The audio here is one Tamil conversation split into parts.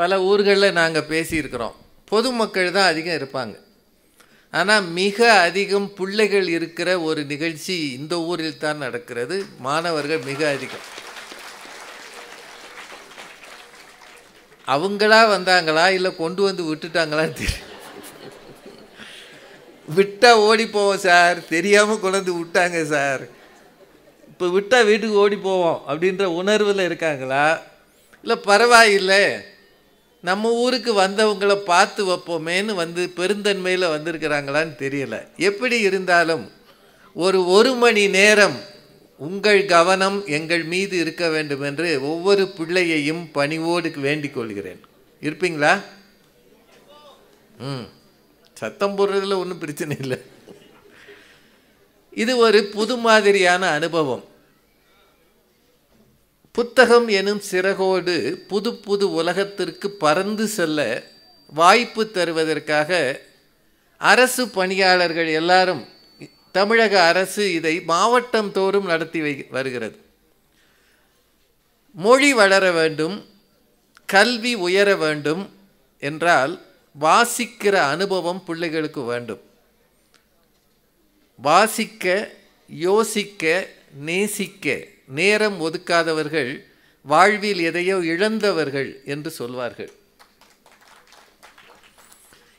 பல ஊர்களில் நாங்கள் பேசியிருக்கிறோம். பொதுமக்கள் தான் அதிகம் இருப்பாங்க. ஆனால் மிக அதிகம் பிள்ளைகள் இருக்கிற ஒரு நிகழ்ச்சி இந்த ஊரில் தான் நடக்கிறது. மாணவர்கள் மிக அதிகம். அவங்களா வந்தாங்களா இல்லை கொண்டு வந்து விட்டுட்டாங்களான்னு தெரியும். விட்டால் ஓடி போவோம் சார், தெரியாமல் கொண்டு வந்து விட்டாங்க சார், இப்போ விட்டால் வீட்டுக்கு ஓடி போவோம் அப்படின்ற உணர்வில் இருக்காங்களா, இல்லை பரவாயில்லை நம்ம ஊருக்கு வந்தவங்களை பார்த்து வைப்போமேன்னு வந்து பெருந்தன்மையில் வந்திருக்கிறாங்களான்னு தெரியல. எப்படி இருந்தாலும் ஒரு மணி நேரம் உங்கள் கவனம் எங்கள் மீது இருக்க வேண்டும் என்று ஒவ்வொரு பிள்ளையையும் பணிவோடு வேண்டிக் கொள்கிறேன். இருப்பீங்களா? சத்தம் போடுறதுல ஒன்றும் பிரச்சனை இல்லை. இது ஒரு புது மாதிரியான அனுபவம். புத்தகம் எனும் சிறகோடு புது புது உலகத்திற்கு பறந்து செல்ல வாய்ப்பு தருவதற்காக அரசு பணியாளர்கள் எல்லாரும், தமிழக அரசு இதை மாவட்டம் தோறும் நடத்தி வருகிறது. மொழி வளர வேண்டும், கல்வி உயர வேண்டும் என்றால் வாசிக்கிற அனுபவம் பிள்ளைகளுக்கு வேண்டும். வாசிக்க, யோசிக்க, நேசிக்க நேரம் ஒதுக்காதவர்கள் வாழ்வில் எதையோ இழந்தவர்கள் என்று சொல்வார்கள்.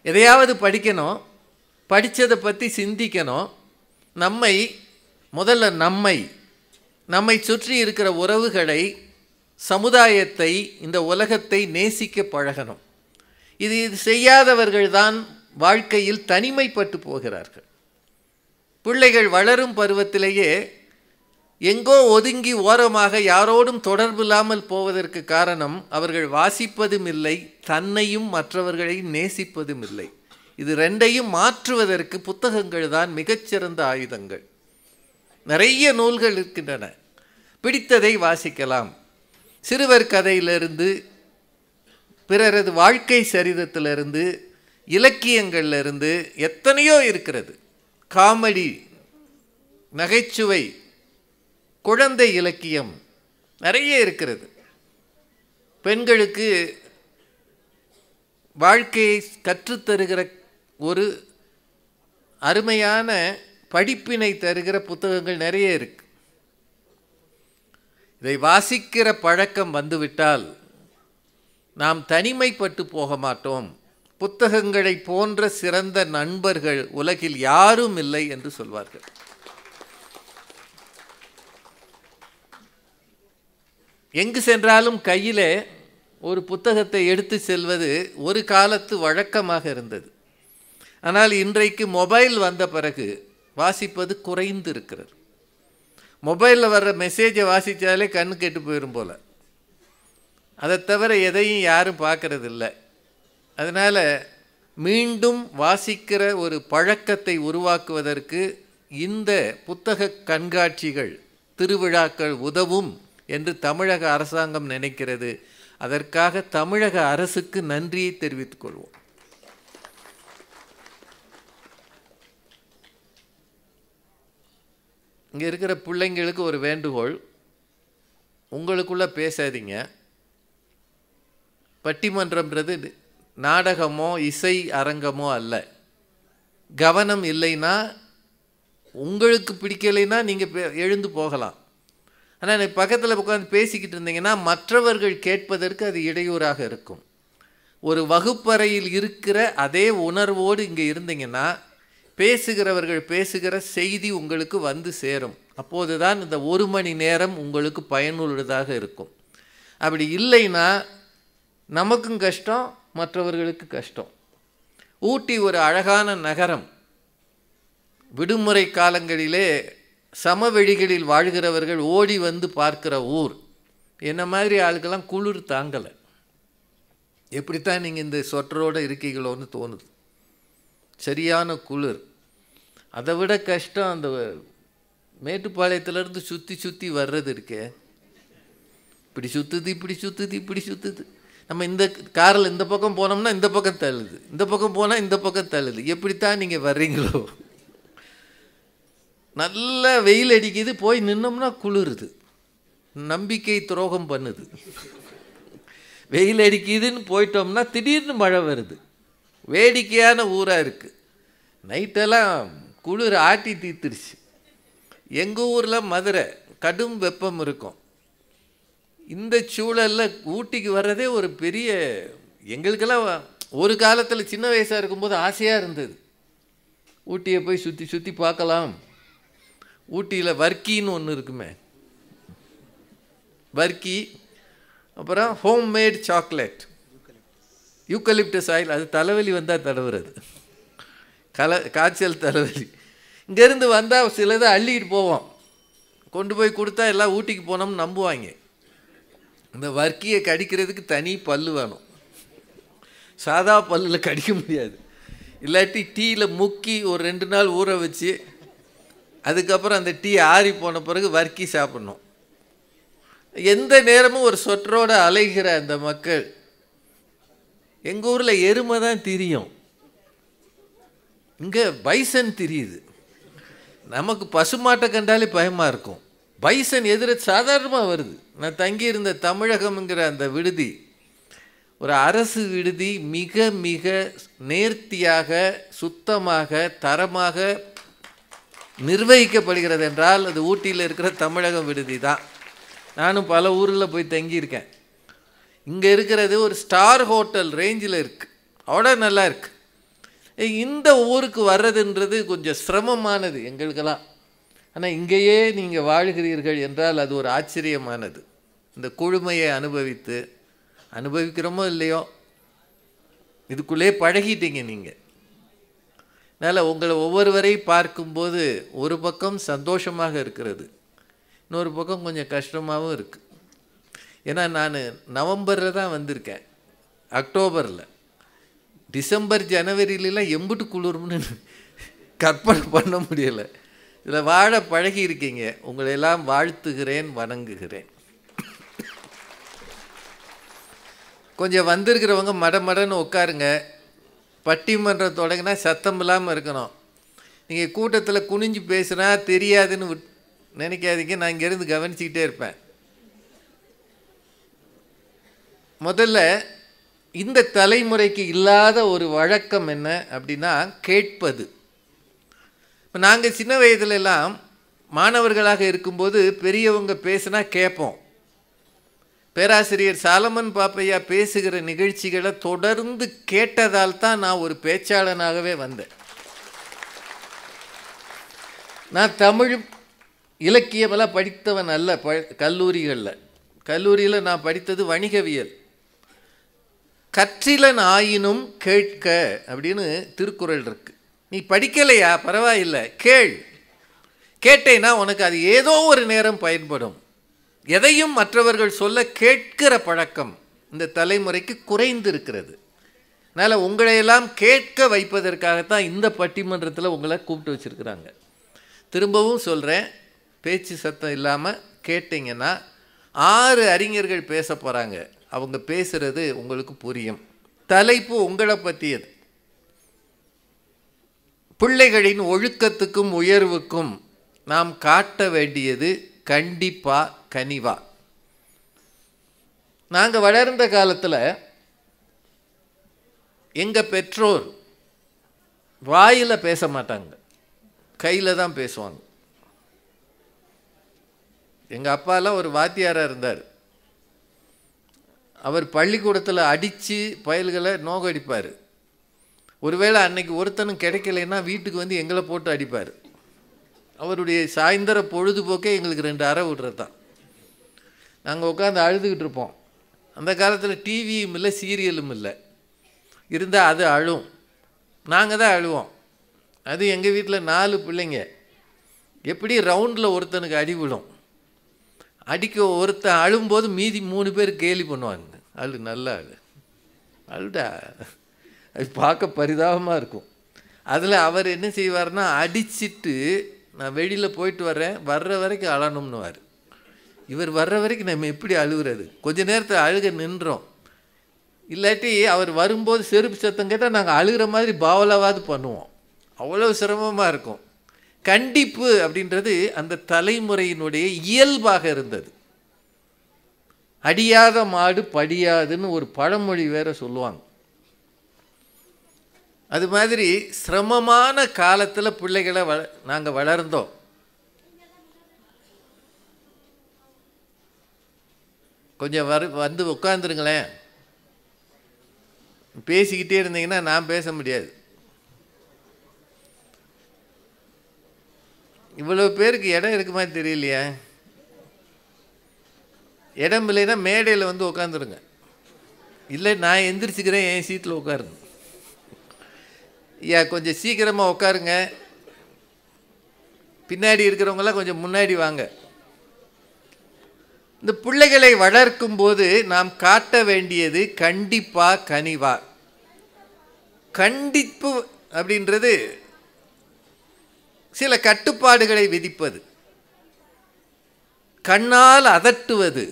எதையாவது படிக்கணும், படித்ததை பற்றி சிந்திக்கணும். முதல்ல நம்மை சுற்றி இருக்கிற உறவுகளை, சமுதாயத்தை, இந்த உலகத்தை நேசிக்க பழகணும். இது செய்யாதவர்கள்தான் வாழ்க்கையில் தனிமைப்பட்டு போகிறார்கள். பிள்ளைகள் வளரும் பருவத்திலேயே எங்கோ ஒதுங்கி ஓரமாக யாரோடும் தொடர்பு இல்லாமல் போவதற்கு காரணம் அவர்கள் வாசிப்பதும் இல்லை, தன்னையும் மற்றவர்களையும் நேசிப்பதும் இல்லை. இது ரெண்டையும் மாற்றுவதற்கு புத்தகங்கள் தான் மிகச்சிறந்த ஆயுதங்கள். நிறைய நூல்கள் இருக்கின்றன, பிடித்ததை வாசிக்கலாம். சிறுவர் கதையிலிருந்து, பிறரது வாழ்க்கை சரிதத்திலிருந்து, இலக்கியங்களிலிருந்து எத்தனையோ இருக்கிறது. காமெடி, நகைச்சுவை, குழந்தை இலக்கியம் நிறைய இருக்கிறது. பெண்களுக்கு வாழ்க்கையை கற்றுத்தருகிற ஒரு அருமையான படிப்பினை தருகிற புத்தகங்கள் நிறைய இருக்கு. இதை வாசிக்கிற பழக்கம் வந்துவிட்டால் நாம் தனிமைப்பட்டு போக மாட்டோம். புத்தகங்களை போன்ற சிறந்த நண்பர்கள் உலகில் யாரும் இல்லை என்று சொல்வார்கள். எங்கு சென்றாலும் கையிலே ஒரு புத்தகத்தை எடுத்து செல்வது ஒரு காலத்து வழக்கமாக இருந்தது. ஆனால் இன்றைக்கு மொபைல் வந்த பிறகு வாசிப்பது குறைந்து இருக்கிறது. மொபைலில் வர்ற மெசேஜை வாசித்தாலே கண்ணு கெட்டு போயிடும் போல். அதை தவிர எதையும் யாரும் பார்க்கறதில்லை. அதனால் மீண்டும் வாசிக்கிற ஒரு பழக்கத்தை உருவாக்குவதற்கு இந்த புத்தக கண்காட்சிகள், திருவிழாக்கள் உதவும் என்று தமிழக அரசாங்கம் நினைக்கிறது. அதற்காக தமிழக அரசுக்கு நன்றியை தெரிவித்துக் கொள்வோம். இங்கே இருக்கிற பிள்ளைங்களுக்கு ஒரு வேண்டுகோள், உங்களுக்குள்ளே பேசாதீங்க. பட்டிமன்றம்ன்றது நாடகமோ இசை அரங்கமோ அல்ல. கவனம் இல்லைன்னா, உங்களுக்கு பிடிக்கலைன்னா நீங்கள் எழுந்து போகலாம். ஆனால் பக்கத்தில் உட்காந்து பேசிக்கிட்டு இருந்தீங்கன்னா மற்றவர்கள் கேட்பதற்கு அது இடையூறாக இருக்கும். ஒரு வகுப்பறையில் இருக்கிற அதே உணர்வோடு இங்கே இருந்தீங்கன்னா பேசுகிறவர்கள் பேசுகிற செய்தி உங்களுக்கு வந்து சேரும். அப்போது தான் இந்த ஒரு மணி நேரம் உங்களுக்கு பயனுள்ளதாக இருக்கும். அப்படி இல்லைன்னா நமக்கும் கஷ்டம், மற்றவர்களுக்கு கஷ்டம். ஊட்டி ஒரு அழகான நகரம். விடுமுறை காலங்களிலே சமவெளிகளில் வாழ்கிறவர்கள் ஓடி வந்து பார்க்கிற ஊர். என்ன மாதிரி ஆளுக்கெல்லாம் குளிர் தாங்கலை. எப்படித்தான் நீங்கள் இந்த சொற்றரோடு இருக்கீங்களோன்னு தோணுது. சரியான குளிர். அதை விட கஷ்டம் அந்த மேட்டுப்பாளையத்திலேருந்து சுற்றி சுற்றி வர்றது இருக்கே. இப்படி சுற்றுது, இப்படி சுற்றுது, இப்படி சுற்றுது. நம்ம இந்த காரில் இந்த பக்கம் போனோம்னா இந்த பக்கம் தள்ளுது, இந்த பக்கம் போனால் இந்த பக்கம் தள்ளுது. எப்படித்தான் நீங்கள் வர்றீங்களோ. நல்ல வெயில் அடிக்குது, போய் நின்னோம்னா குளிருது. நம்பிக்கை துரோகம் பண்ணுது. வெயில் அடிக்குதுன்னு போயிட்டோம்னா திடீர்னு மழை வருது. வேடிக்கையான ஊராக இருக்குது. நைட்டெல்லாம் குளிர் ஆட்டி தீர்த்துருச்சு. எங்கள் ஊரில் மதுரை கடும் வெப்பம் இருக்கும். இந்த சூழலில் ஊட்டிக்கு வர்றதே ஒரு பெரிய, எங்களுக்கெல்லாம் ஒரு காலத்தில் சின்ன வயசாக இருக்கும்போது ஆசையாக இருந்தது. ஊட்டியை போய் சுற்றி சுற்றி பார்க்கலாம். ஊட்டியில் வர்க்கின்னு ஒன்று இருக்குமே, வர்க்கி. அப்புறம் ஹோம்மேட் சாக்லேட், யூக்கலிப்டஸ் ஆயில், அது தலைவலி வந்தால் தடவுறது, காய்ச்சல் தலைவலி. இங்கேருந்து வந்தால் சிலதை அள்ளிக்கிட்டு போவோம், கொண்டு போய் கொடுத்தா எல்லாம் ஊட்டிக்கு போனோம்னு நம்புவாங்க. இந்த வர்க்கியை கடிக்கிறதுக்கு தனி பல் வேணும், சாதா பல்லில் கடிக்க முடியாது. இல்லாட்டி டீயில் முக்கி ஒரு 2 நாள் ஊற வச்சு அதுக்கப்புறம் அந்த டீ ஆறி போன பிறகு வர்க்கி சாப்பிட்ணும். எந்த நேரமும் ஒரு சொற்றோடு அலைகிற அந்த மக்கள். எங்கள் ஊரில் எருமை தான் திரியும், இங்கே பைசன் திரியுது. நமக்கு பசுமாட்டை கண்டாலே பயமாக இருக்கும். பைசன் எதிர சாதாரணமாக வருது. நான் தங்கியிருந்த தமிழகம்ங்கிற அந்த விடுதி ஒரு அரசு விடுதி, மிக மிக நேர்த்தியாக சுத்தமாக தரமாக நிர்வகிக்கப்படுகிறது என்றால் அது ஊட்டியில் இருக்கிற தமிழகம் விடுதி தான். நானும் பல ஊரில் போய் தங்கியிருக்கேன். இங்கே இருக்கிறது ஒரு ஸ்டார் ஹோட்டல் ரேஞ்சில் இருக்குது, அவ்வளோ நல்லா இருக்குது. இந்த ஊருக்கு வர்றதுன்றது கொஞ்சம் சிரமமானது எங்களுக்கெல்லாம். ஆனால் இங்கேயே நீங்கள் வாழ்கிறீர்கள் என்றால் அது ஒரு ஆச்சரியமானது. இந்த குழுமையை அனுபவிக்கிறோமோ இல்லையோ, இதுக்குள்ளே பழகிட்டீங்க நீங்கள். அதனால் உங்களை ஒவ்வொருவரை பார்க்கும்போது ஒரு பக்கம் சந்தோஷமாக இருக்கிறது, இன்னொரு பக்கம் கொஞ்சம் கஷ்டமாகவும் இருக்குது. ஏன்னா நான் நவம்பரில் தான் வந்திருக்கேன், அக்டோபரில். டிசம்பர் ஜனவரியிலலாம் எம்புட்டு குளிர்னு கற்பனை பண்ண முடியலை. இதில் வாழ பழகி இருக்கீங்க. உங்களையெல்லாம் வாழ்த்துகிறேன், வணங்குகிறேன். கொஞ்சம் வந்திருக்கிறவங்க மடன்னு உட்காருங்க. பட்டிமன்றம் தொடங்கினா சத்தம் இல்லாமல் இருக்கணும். நீங்கள் கூட்டத்தில் குனிஞ்சு பேசுனா தெரியாதுன்னு நினைக்காதீங்க, நான் இங்கேருந்து கவனிச்சிக்கிட்டே இருப்பேன். முதல்ல இந்த தலைமுறைக்கு இல்லாத ஒரு வழக்கம் என்ன அப்படின்னா கேட்பது. இப்போ நாங்கள் சின்ன வயதுலெல்லாம் மாணவர்களாக இருக்கும்போது பெரியவங்க பேசுனா கேட்போம். பேராசிரியர் சாலமன் பாப்பையா பேசுகிற நிகழ்ச்சிகளை தொடர்ந்து கேட்டதால் தான் நான் ஒரு பேச்சாளனாகவே வந்தேன். நான் தமிழ் இலக்கியமெல்லாம் படித்தவன் அல்ல. கல்லூரியில் நான் படித்தது வணிகவியல். கற்றிலன் ஆயினும் கேட்க அப்படின்னு திருக்குறள் இருக்கு. நீ படிக்கலையா, பரவாயில்லை, கேட்டேன்னா உனக்கு அது ஏதோ ஒரு நேரம் பயன்படும். எதையும் மற்றவர்கள் சொல்ல கேட்கிற பழக்கம் இந்த தலைமுறைக்கு குறைந்து இருக்கிறது. அதனால் உங்களையெல்லாம் கேட்க வைப்பதற்காகத்தான் இந்த பட்டிமன்றத்தில் உங்களை கூப்பிட்டு வச்சுருக்கிறாங்க. திரும்பவும் சொல்கிறேன், பேச்சு சத்தம் இல்லாமல் கேட்டிங்கன்னா 6 அறிஞர்கள் பேச போகிறாங்க. அவங்க பேசுகிறது உங்களுக்கு புரியும். தலைப்பு உங்களை பற்றியது. பிள்ளைகளின் ஒழுக்கத்துக்கும் உயர்வுக்கும் நாம் காட்ட வேண்டியது கண்டிப்பா கனிவா. நாங்கள் வளர்ந்த காலத்தில் எங்கள் பெற்றோர் வாயில் பேச மாட்டாங்க, கையில் தான் பேசுவாங்க. எங்கள் அப்பாலாம் ஒரு வாத்தியாராக இருந்தார். அவர் பள்ளிக்கூடத்தில் அடித்து பயல்களை நோகடிப்பார். ஒருவேளை அன்னைக்கு ஒருத்தனும் கிடைக்கலைன்னா வீட்டுக்கு வந்து எங்களை போட்டு அடிப்பார். அவருடைய சாயந்தர பொழுதுபோக்கே எங்களுக்கு 2 அறை விடுறது தான். நாங்கள் உட்காந்து அழுதுகிட்டு இருப்போம். அந்த காலத்தில் டிவியும் இல்லை, சீரியலும் இல்லை. இருந்தால் அது அழும், நாங்கள் தான் அழுவோம். அது எங்கள் வீட்டில் 4 பிள்ளைங்க. எப்படி ரவுண்டில் ஒருத்தனுக்கு அடி விடும். அடிக்க ஒருத்தன் அழும்போது மீதி 3 பேர் கேலி பண்ணுவாங்க, அழு நல்லா அழுடா. அது பார்க்க பரிதாபமாக இருக்கும். அதில் அவர் என்ன செய்வார்னா, அடிச்சுட்டு நான் வெளியில் போயிட்டு வர்ற வரைக்கும் அழணும்னுவார். இவர் வர்ற வரைக்கும் நம்ம எப்படி அழுகிறது? கொஞ்ச நேரத்தில் அழுக நின்றோம். இல்லாட்டி அவர் வரும்போது செருப்பு சத்தம் கேட்டால் நாங்கள் அழுகிற மாதிரி பாவலாவது பண்ணுவோம். அவ்வளோ சிரமமாக இருக்கும். கண்டிப்பு அப்படின்றது அந்த தலைமுறையினுடைய இயல்பாக இருந்தது. அடியாத மாடு படியாதுன்னு ஒரு பழமொழி வேற சொல்லுவாங்க. அது மாதிரி சிரமமான காலத்தில் பிள்ளைகளை நாங்கள் வளர்ந்தோம். கொஞ்சம் வந்து உட்காந்துருங்களேன். பேசிக்கிட்டே இருந்தீங்கன்னா நான் பேச முடியாது. இவ்வளோ பேருக்கு இடம் இருக்குமா தெரியலையா? இடம் இல்லைன்னா மேடையில் வந்து உட்காந்துருங்க. இல்லை நான் எந்திரிச்சுக்கிறேன், என் சீட்டில் உட்காருங்க. ஐயா கொஞ்சம் சீக்கிரமாக உட்காருங்க. பின்னாடி இருக்கிறவங்களாம் கொஞ்சம் முன்னாடி வாங்க. இந்த பிள்ளைகளை வளர்க்கும் போது நாம் காட்ட வேண்டியது கண்டிப்பா கனிவா. கண்டிப்பு அப்படின்றது சில கட்டுப்பாடுகளை விதிப்பது, கண்ணால் அதட்டுவது,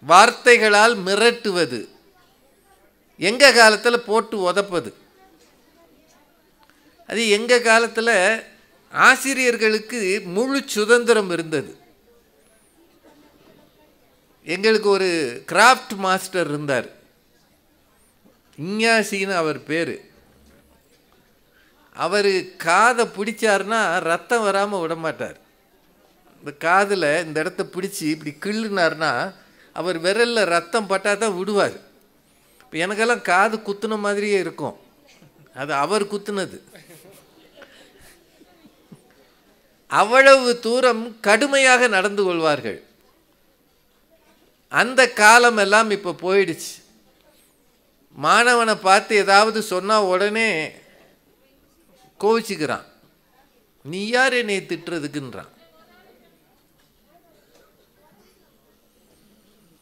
வார்த்தைகளால் மிரட்டுவது, எங்க காலத்தில் போட்டு உதப்பது. அது எங்க காலத்தில் ஆசிரியர்களுக்கு முழு சுதந்திரம் இருந்தது. எங்களுக்கு ஒரு கிராஃப்ட் மாஸ்டர் இருந்தார், இஞ்ஞாசின்னு அவர் பேர். அவர் காதை பிடிச்சார்னா ரத்தம் வராமல் விட மாட்டார். இந்த காதில் இந்த இடத்த பிடிச்சி இப்படி கிள்ளுனார்னா அவர் விரலில் ரத்தம் பட்டால் தான் விடுவார். இப்போ எனக்கெல்லாம் காது குத்துன மாதிரியே இருக்கும், அது அவர் குத்துனது. அவ்வளவு தூரம் கடுமையாக நடந்து கொள்வார்கள். அந்த காலம் எல்லாம் இப்போ போயிடுச்சு. மாணவனை பார்த்து ஏதாவது சொன்னால் உடனே கோவிச்சுக்கிறான். நீ யார் என்னை திட்டுறதுக்குன்றான்.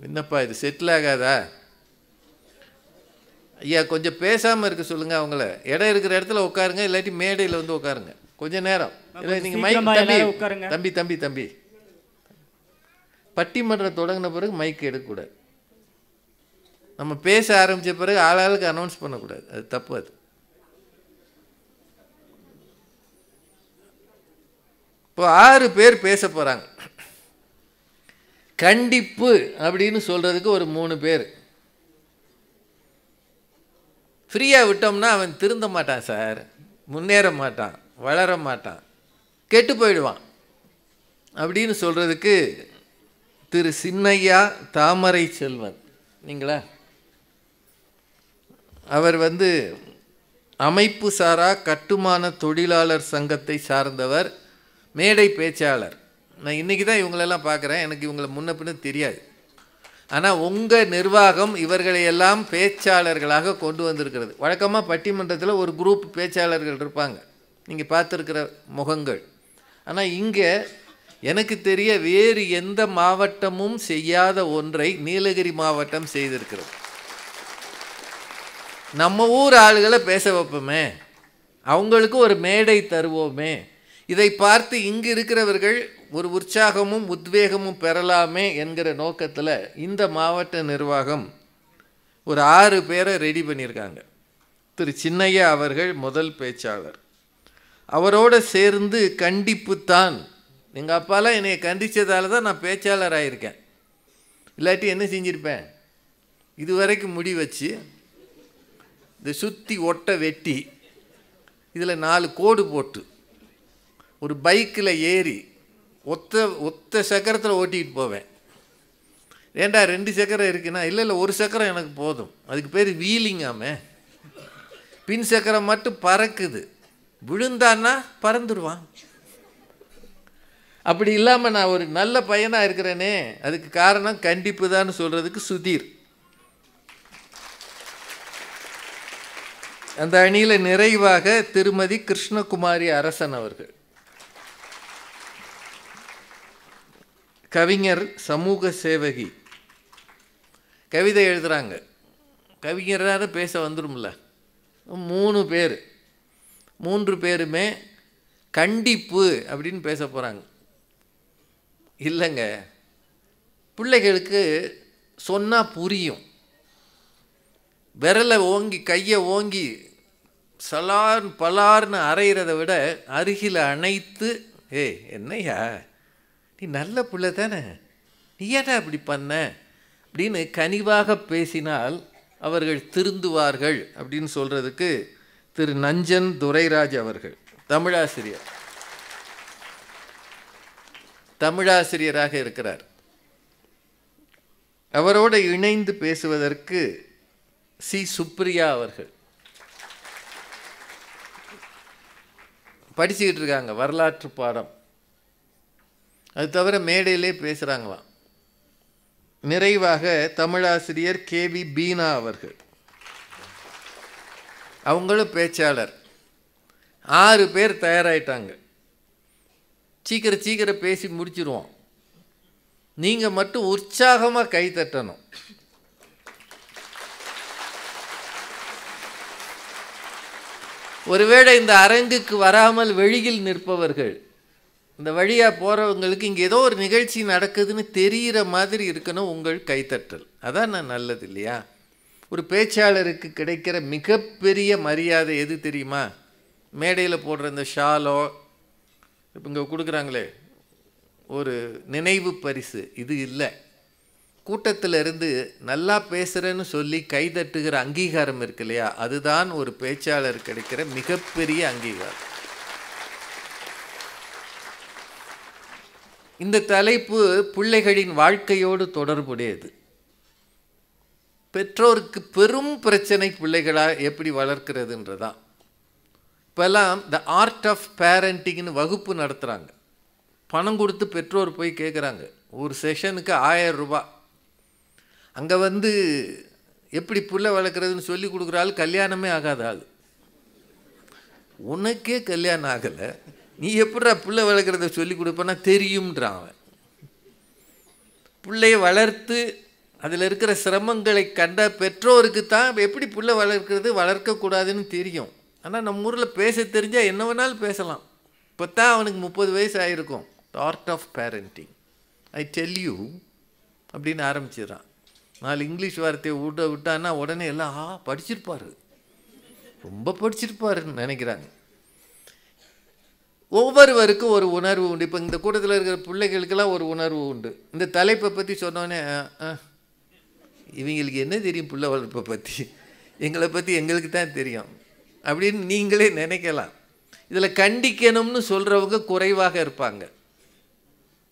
என்னப்பா இது செட்டில் ஆகாதா? ஐயா கொஞ்சம் பேசாமல் இருக்க சொல்லுங்கள் அவங்கள. இடம் இருக்கிற இடத்துல உட்காருங்க, இல்லாட்டி மேடையில் வந்து உட்காருங்க கொஞ்ச நேரம். இல்லை நீங்கள் மைக் தம்பி தம்பி தம்பி பட்டிமன்றம் தொடங்கின பிறகு மைக் எடுக்கக்கூடாது. நம்ம பேச ஆரம்பித்த பிறகு ஆளாளுக்கு அனௌன்ஸ் பண்ணக்கூடாது, அது தப்பு. அது இப்போ 6 பேர் பேச போகிறாங்க. கண்டிப்பு அப்படின்னு சொல்கிறதுக்கு ஒரு 3 பேர். ஃப்ரீயாக விட்டோம்னா அவன் திருந்த மாட்டான் சார், முன்னேற மாட்டான், வளர மாட்டான், கெட்டு போயிடுவான் அப்படின்னு சொல்கிறதுக்கு திரு சின்னையா தாமரை செல்வன். நீங்களா? அவர் அமைப்பு சாரா கட்டுமான தொழிலாளர் சங்கத்தை சார்ந்தவர், மேடை பேச்சாளர். நான் இன்றைக்கி தான் இவங்களெல்லாம் பார்க்குறேன், எனக்கு இவங்களை முன்ன பின்ன தெரியாது. ஆனால் உங்கள் நிர்வாகம் இவர்களையெல்லாம் பேச்சாளர்களாக கொண்டு வந்திருக்கிறது. வழக்கமாக பட்டிமன்றத்தில் ஒரு குரூப் பேச்சாளர்கள் இருப்பாங்க, நீங்கள் பார்த்துருக்கிற முகங்கள். ஆனால் இங்கே எனக்கு தெரிய வேறு எந்த மாவட்டமும் செய்யாத ஒன்றை நீலகிரி மாவட்டம் செய்திருக்கிறது. நம்ம ஊர் ஆளுகளை பேச வைப்போமே, அவங்களுக்கு ஒரு மேடை தருவோமே, இதை பார்த்து இங்கு இருக்கிறவர்கள் ஒரு உற்சாகமும் உத்வேகமும் பெறலாமே என்கிற நோக்கத்தில் இந்த மாவட்ட நிர்வாகம் ஒரு 6 பேரை ரெடி பண்ணியிருக்காங்க. திரு சின்னையா அவர்கள் முதல் பேச்சாளர். அவரோடு சேர்ந்து கண்டிப்புத்தான். எங்கள் அப்பாலாம் என்னை கண்டித்ததால தான் நான் பேச்சாளர் ஆகியிருக்கேன். இல்லாட்டி என்ன செஞ்சுருப்பேன்? இதுவரைக்கும் முடி வச்சு இந்த சுற்றி ஒட்டை வெட்டி இதில் 4 கோடு போட்டு ஒரு பைக்கில் ஏறி ஒத்த சக்கரத்தில் ஓட்டிகிட்டு போவேன். ஏண்டா 2 சக்கரம் இருக்குன்னா, இல்லை 1 சக்கரம் எனக்கு போதும். அதுக்கு பேர் வீலிங்காமே. பின் சக்கரம் மட்டும் பறக்குது, விழுந்தான்னா பறந்துடுவான். அப்படி இல்லாமல் நான் ஒரு நல்ல பையனாக இருக்கிறேனே, அதுக்கு காரணம் கண்டிப்பு தான் சொல்கிறதுக்கு சுதீர். அந்த அணியில் நிறைவாக திருமதி கிருஷ்ணகுமாரி அரசன் அவர்கள், கவிஞர், சமூக சேவகி, கவிதை எழுதுகிறாங்க. கவிஞராக பேச வந்துடும்ல. 3 பேர், 3 பேருமே கண்டிப்பு அப்படின்னு பேச போகிறாங்க. இல்லைங்க, பிள்ளைகளுக்கு சொன்னால் புரியும். விரலை ஓங்கி கையை ஓங்கி சலார் பலார்னு அரைகிறத விட அருகில் அணைத்து, என்னையா நீ நல்ல பிள்ளை தானே, நீ ஏடா அப்படி பண்ண அப்படின்னு கனிவாக பேசினால் அவர்கள் திருந்துவார்கள் அப்படின்னு சொல்கிறதுக்கு திரு நஞ்சன் துரைராஜ் அவர்கள் தமிழாசிரியராக இருக்கிறார். அவரோடு இணைந்து பேசுவதற்கு சி சுப்ரியா அவர்கள் படிச்சுக்கிட்டு இருக்காங்க வரலாற்று பாடம். அது தவிர மேடையிலே பேசுகிறாங்களாம். நிறைவாக தமிழாசிரியர் கேவி பீனா அவர்கள், அவங்களும் பேச்சாளர். 6 பேர் தயாராகிட்டாங்க. சீக்கிரம் பேசி முடிச்சிருவோம். நீங்கள் மட்டும் உற்சாகமாக கை தட்டணும். ஒருவேளை இந்த அரங்குக்கு வராமல் வெளியில் நிற்பவர்கள், இந்த வழியாக போகிறவங்களுக்கு இங்கே ஏதோ ஒரு நிகழ்ச்சி நடக்குதுன்னு தெரிகிற மாதிரி இருக்கணும் உங்கள் கைத்தட்டல். அதான் நான் நல்லது இல்லையா? ஒரு பேச்சாளருக்கு கிடைக்கிற மிகப்பெரிய மரியாதை எது தெரியுமா? மேடையில் போடுற இந்த ஷாலோ, இப்போ இங்கே கொடுக்குறாங்களே ஒரு நினைவு பரிசு, இது இல்லை. கூட்டத்தில் இருந்து நல்லா பேசுகிறேன்னு சொல்லி கைதட்டுகிற அங்கீகாரம் இருக்கு இல்லையா, அதுதான் ஒரு பேச்சாளர் கிடைக்கிற மிகப்பெரிய அங்கீகாரம். இந்த தலைப்பு பிள்ளைகளின் வாழ்க்கையோடு தொடர்புடையது. பெற்றோருக்கு பெரும் பிரச்சனை பிள்ளைகளாக எப்படி வளர்க்கிறதுன்றதான். இப்போல்லாம் த ஆர்ட் ஆஃப் பேரண்டிங்னு வகுப்பு நடத்துகிறாங்க. பணம் கொடுத்து பெற்றோர் போய் கேட்குறாங்க. ஒரு செஷனுக்கு 1000 ரூபாய். அங்கே வந்து எப்படி புள்ள வளர்க்குறதுன்னு சொல்லி கொடுக்குற ஆள் கல்யாணமே ஆகாத ஆள். உனக்கே கல்யாணம் ஆகலை, நீ எப்படா புள்ள வளர்க்குறத சொல்லி கொடுப்பேன்னா தெரியும்ன்றான் அவன். பிள்ளையை வளர்த்து அதில் இருக்கிற சிரமங்களை கண்ட பெற்றோருக்கு தான் எப்படி புள்ள வளர்க்குறது வளர்க்கக்கூடாதுன்னு தெரியும். ஆனால் நம்ம ஊரில் பேச தெரிஞ்சால் என்ன வேணாலும் பேசலாம். இப்போ தான் அவனுக்கு 30 வயசு ஆகிருக்கும். The art of parenting, I tell you அப்படின்னு ஆரம்பிச்சிடறான். 4 இங்கிலீஷ் வார்த்தையை விட்டான்னா உடனே எல்லாம் படிச்சிருப்பார், ரொம்ப படிச்சிருப்பாருன்னு நினைக்கிறாங்க. ஒவ்வொருவருக்கும் ஒரு உணர்வு உண்டு. இப்போ இந்த கூட்டத்தில் இருக்கிற பிள்ளைகளுக்கெல்லாம் ஒரு உணர்வு உண்டு. இந்த தலைப்பை பற்றி சொன்னோன்னே இவங்களுக்கு என்ன தெரியும் புள்ள வளர்ப்பை பற்றி, எங்களை பற்றி எங்களுக்கு தான் தெரியும் அப்படின்னு நீங்களே நினைக்கலாம். இதில் கண்டிக்கணும்னு சொல்கிறவங்க குறைவாக இருப்பாங்க,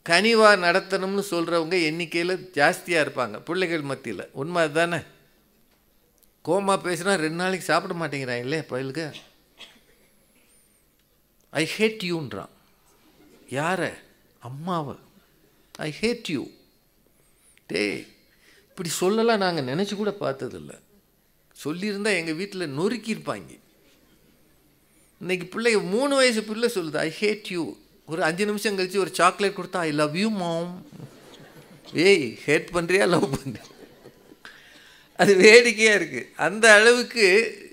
கனிவாக நடத்தணும்னு சொல்கிறவங்க எண்ணிக்கையில் ஜாஸ்தியாக இருப்பாங்க பிள்ளைகள் மத்தியில். உண்மை அதுதானே? கோமா பேசுனா 2 நாளைக்கு சாப்பிட மாட்டேங்கிறான் இல்லையா பயிலுக்கு. ஐ ஹேட் யூன்றான். யாரை? அம்மாவை. ஐ ஹேட் யூ. டேய், இப்படி சொல்லலாம் நாங்கள் நினச்சி கூட பார்த்ததில்லை. சொல்லியிருந்தால் எங்கள் வீட்டில் நொறுக்கியிருப்பாங்க. இன்றைக்கி பிள்ளைங்க 3 வயசு பிள்ளை சொல்லுது ஐ ஹேட் யூ. ஒரு 5 நிமிஷம் கழித்து ஒரு சாக்லேட் கொடுத்தா ஐ லவ் யூ மாம். ஏய், ஹேட் பண்ணுறியா லவ் பண்ணுறியா? அது வேடிக்கையாக இருக்குது. அந்த அளவுக்கு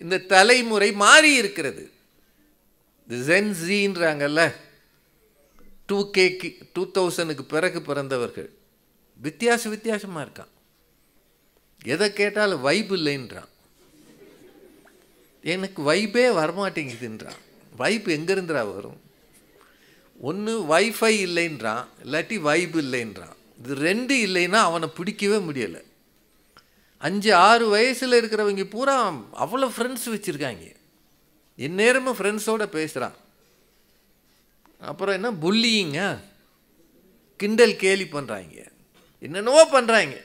இந்த தலைமுறை மாறி இருக்கிறது. ஜென்ஸின்றாங்கல்ல, 2000க்கு பிறகு பிறந்தவர்கள் வித்தியாசமாக இருக்கான். எதை கேட்டாலும் வைப் இல்லைன்றான். எனக்கு வைப்பே வரமாட்டேங்குதுன்றான். வைப் எங்கேருந்துடா வரும்? ஒன்று வைஃபை இல்லைன்றான், இல்லாட்டி வைப் இல்லைன்றான். இது 2 இல்லைன்னா அவனை பிடிக்கவே முடியலை. 5-6 வயசில் இருக்கிறவங்க பூரா அவ்வளோ ஃப்ரெண்ட்ஸ் வச்சுருக்காங்க. எந்நேரமும் ஃப்ரெண்ட்ஸோடு பேசுகிறான். அப்புறம் என்ன புல்லிங்க, கிண்டல் கேலி பண்ணுறாங்க, என்னென்னவோ பண்ணுறாங்க.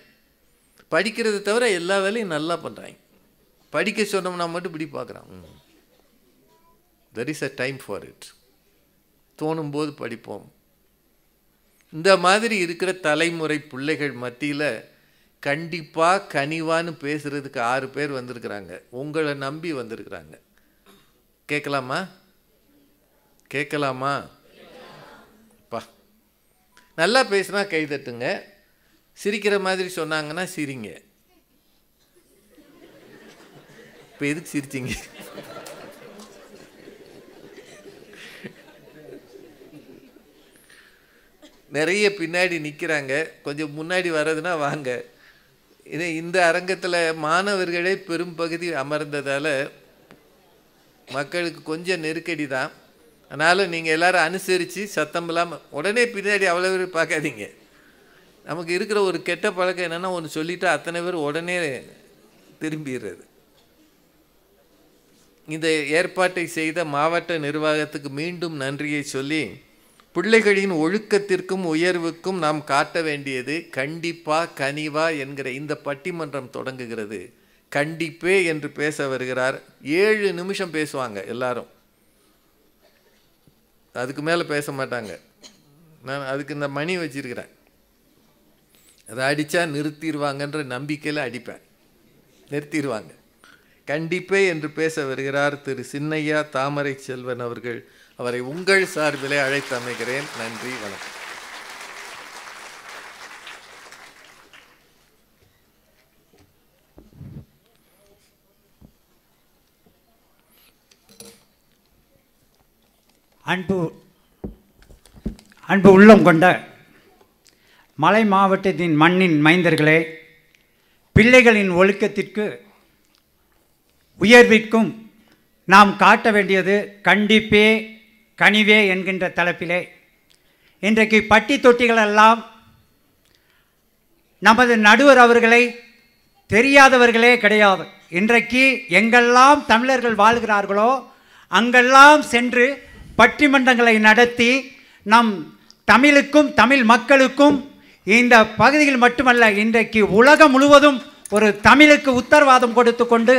படிக்கிறத தவிர எல்லா வேலையும் நல்லா பண்ணுறாங்க. படிக்க சொன்னோம்னா மட்டும் இப்படி பார்க்குறான். There is a time for it. தோணும்போது படிப்போம். இந்த மாதிரி இருக்கிற தலைமுறை பிள்ளைகள் மத்தியில் கண்டிப்பாக கனிவான்னு பேசுகிறதுக்கு 6 பேர் வந்திருக்கிறாங்க. உங்களை நம்பி வந்திருக்கிறாங்க. கேட்கலாமா? பா, நல்லா பேசுனா கைதட்டுங்க. சிரிக்கிற மாதிரி சொன்னாங்கன்னா சிரிங்க. இப்போ எதுக்கு சிரிச்சிங்க? நிறைய பின்னாடி நிற்கிறாங்க, கொஞ்சம் முன்னாடி வர்றதுன்னா வாங்க. இந்த அரங்கத்தில் மாணவர்களே பெரும் பகுதி அமர்ந்ததால் மக்களுக்கு கொஞ்சம் நெருக்கடி தான். அதனால் நீங்கள் எல்லோரும் அனுசரித்து சத்தம் இல்லாமல் உடனே பின்னாடி அவ்வளோ பார்க்காதீங்க. நமக்கு இருக்கிற ஒரு கெட்ட பழக்கம் என்னென்னா ஒன்று சொல்லிவிட்டு அத்தனை பேர் உடனே திரும்பிடுறது. இந்த ஏற்பாட்டை செய்த மாவட்ட நிர்வாகத்துக்கு மீண்டும் நன்றியை சொல்லி, பிள்ளைகளின் ஒழுக்கத்திற்கும் உயர்வுக்கும் நாம் காட்ட வேண்டியது கண்டிப்பா கனிவா என்கிற இந்த பட்டிமன்றம் தொடங்குகிறது. கண்டிப்பே என்று பேச வருகிறார். 7 நிமிஷம் பேசுவாங்க எல்லாரும், அதுக்கு மேலே பேச மாட்டாங்க. நான் அதுக்கு இந்த மணி வச்சிருக்கிறேன், அதை அடித்தா நிறுத்திடுவாங்கன்ற நம்பிக்கையில் அடிப்பேன், நிறுத்திடுவாங்க. கண்டிப்பே என்று பேச வருகிறார் திரு சின்னையா தாமரை செல்வன் அவர்கள். அவரை உங்கள் சார்பிலே அழைத்து அமைக்கிறேன். நன்றி, வணக்கம். அன்பு உள்ளம் கொண்ட மலை மாவட்டத்தின் மண்ணின் மைந்தர்களே, பிள்ளைகளின் ஒழுக்கத்திற்கு உயர்விற்கும் நாம் காட்ட வேண்டியது கண்டிப்பே கனிவே என்கின்ற தலைப்பிலே இன்றைக்கு பட்டி தொட்டிகளெல்லாம் நமது நடுவர் அவர்களை தெரியாதவர்களே கிடையாது. இன்றைக்கு எங்கெல்லாம் தமிழர்கள் வாழ்கிறார்களோ அங்கெல்லாம் சென்று பட்டிமன்றங்களை நடத்தி நம் தமிழுக்கும் தமிழ் மக்களுக்கும் இந்த பகுதியில் மட்டுமல்ல, இன்றைக்கு உலகம் முழுவதும் ஒரு தமிழுக்கு உத்தரவாதம் கொடுத்து கொண்டு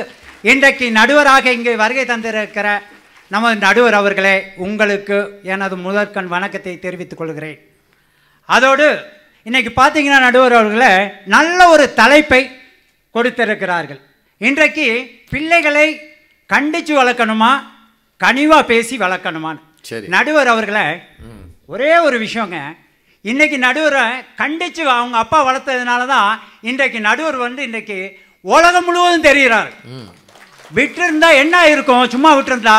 இன்றைக்கு நடுவராக இங்கே வருகை தந்திருக்கிற நமது நடுவர் அவர்களே, உங்களுக்கு எனது முதற்கண் வணக்கத்தை தெரிவித்துக் கொள்கிறேன். அதோடு இன்றைக்கி பார்த்தீங்கன்னா நடுவர் அவர்களே நல்ல ஒரு தலைப்பை கொடுத்திருக்கிறார்கள். இன்றைக்கு பிள்ளைகளை கண்டித்து வளர்க்கணுமா கனிவாக பேசி வளர்க்கணுமான்னு. நடுவர் அவர்களே ஒரே ஒரு விஷயங்க, இன்றைக்கி நடுவரை கண்டித்து அவங்க அப்பா வளர்த்ததுனால தான் இன்றைக்கு நடுவர் இன்றைக்கு உலகம் முழுவதும் தெரிகிறார். விட்டுருந்தா என்ன இருக்கும், சும்மா விட்டுருந்தா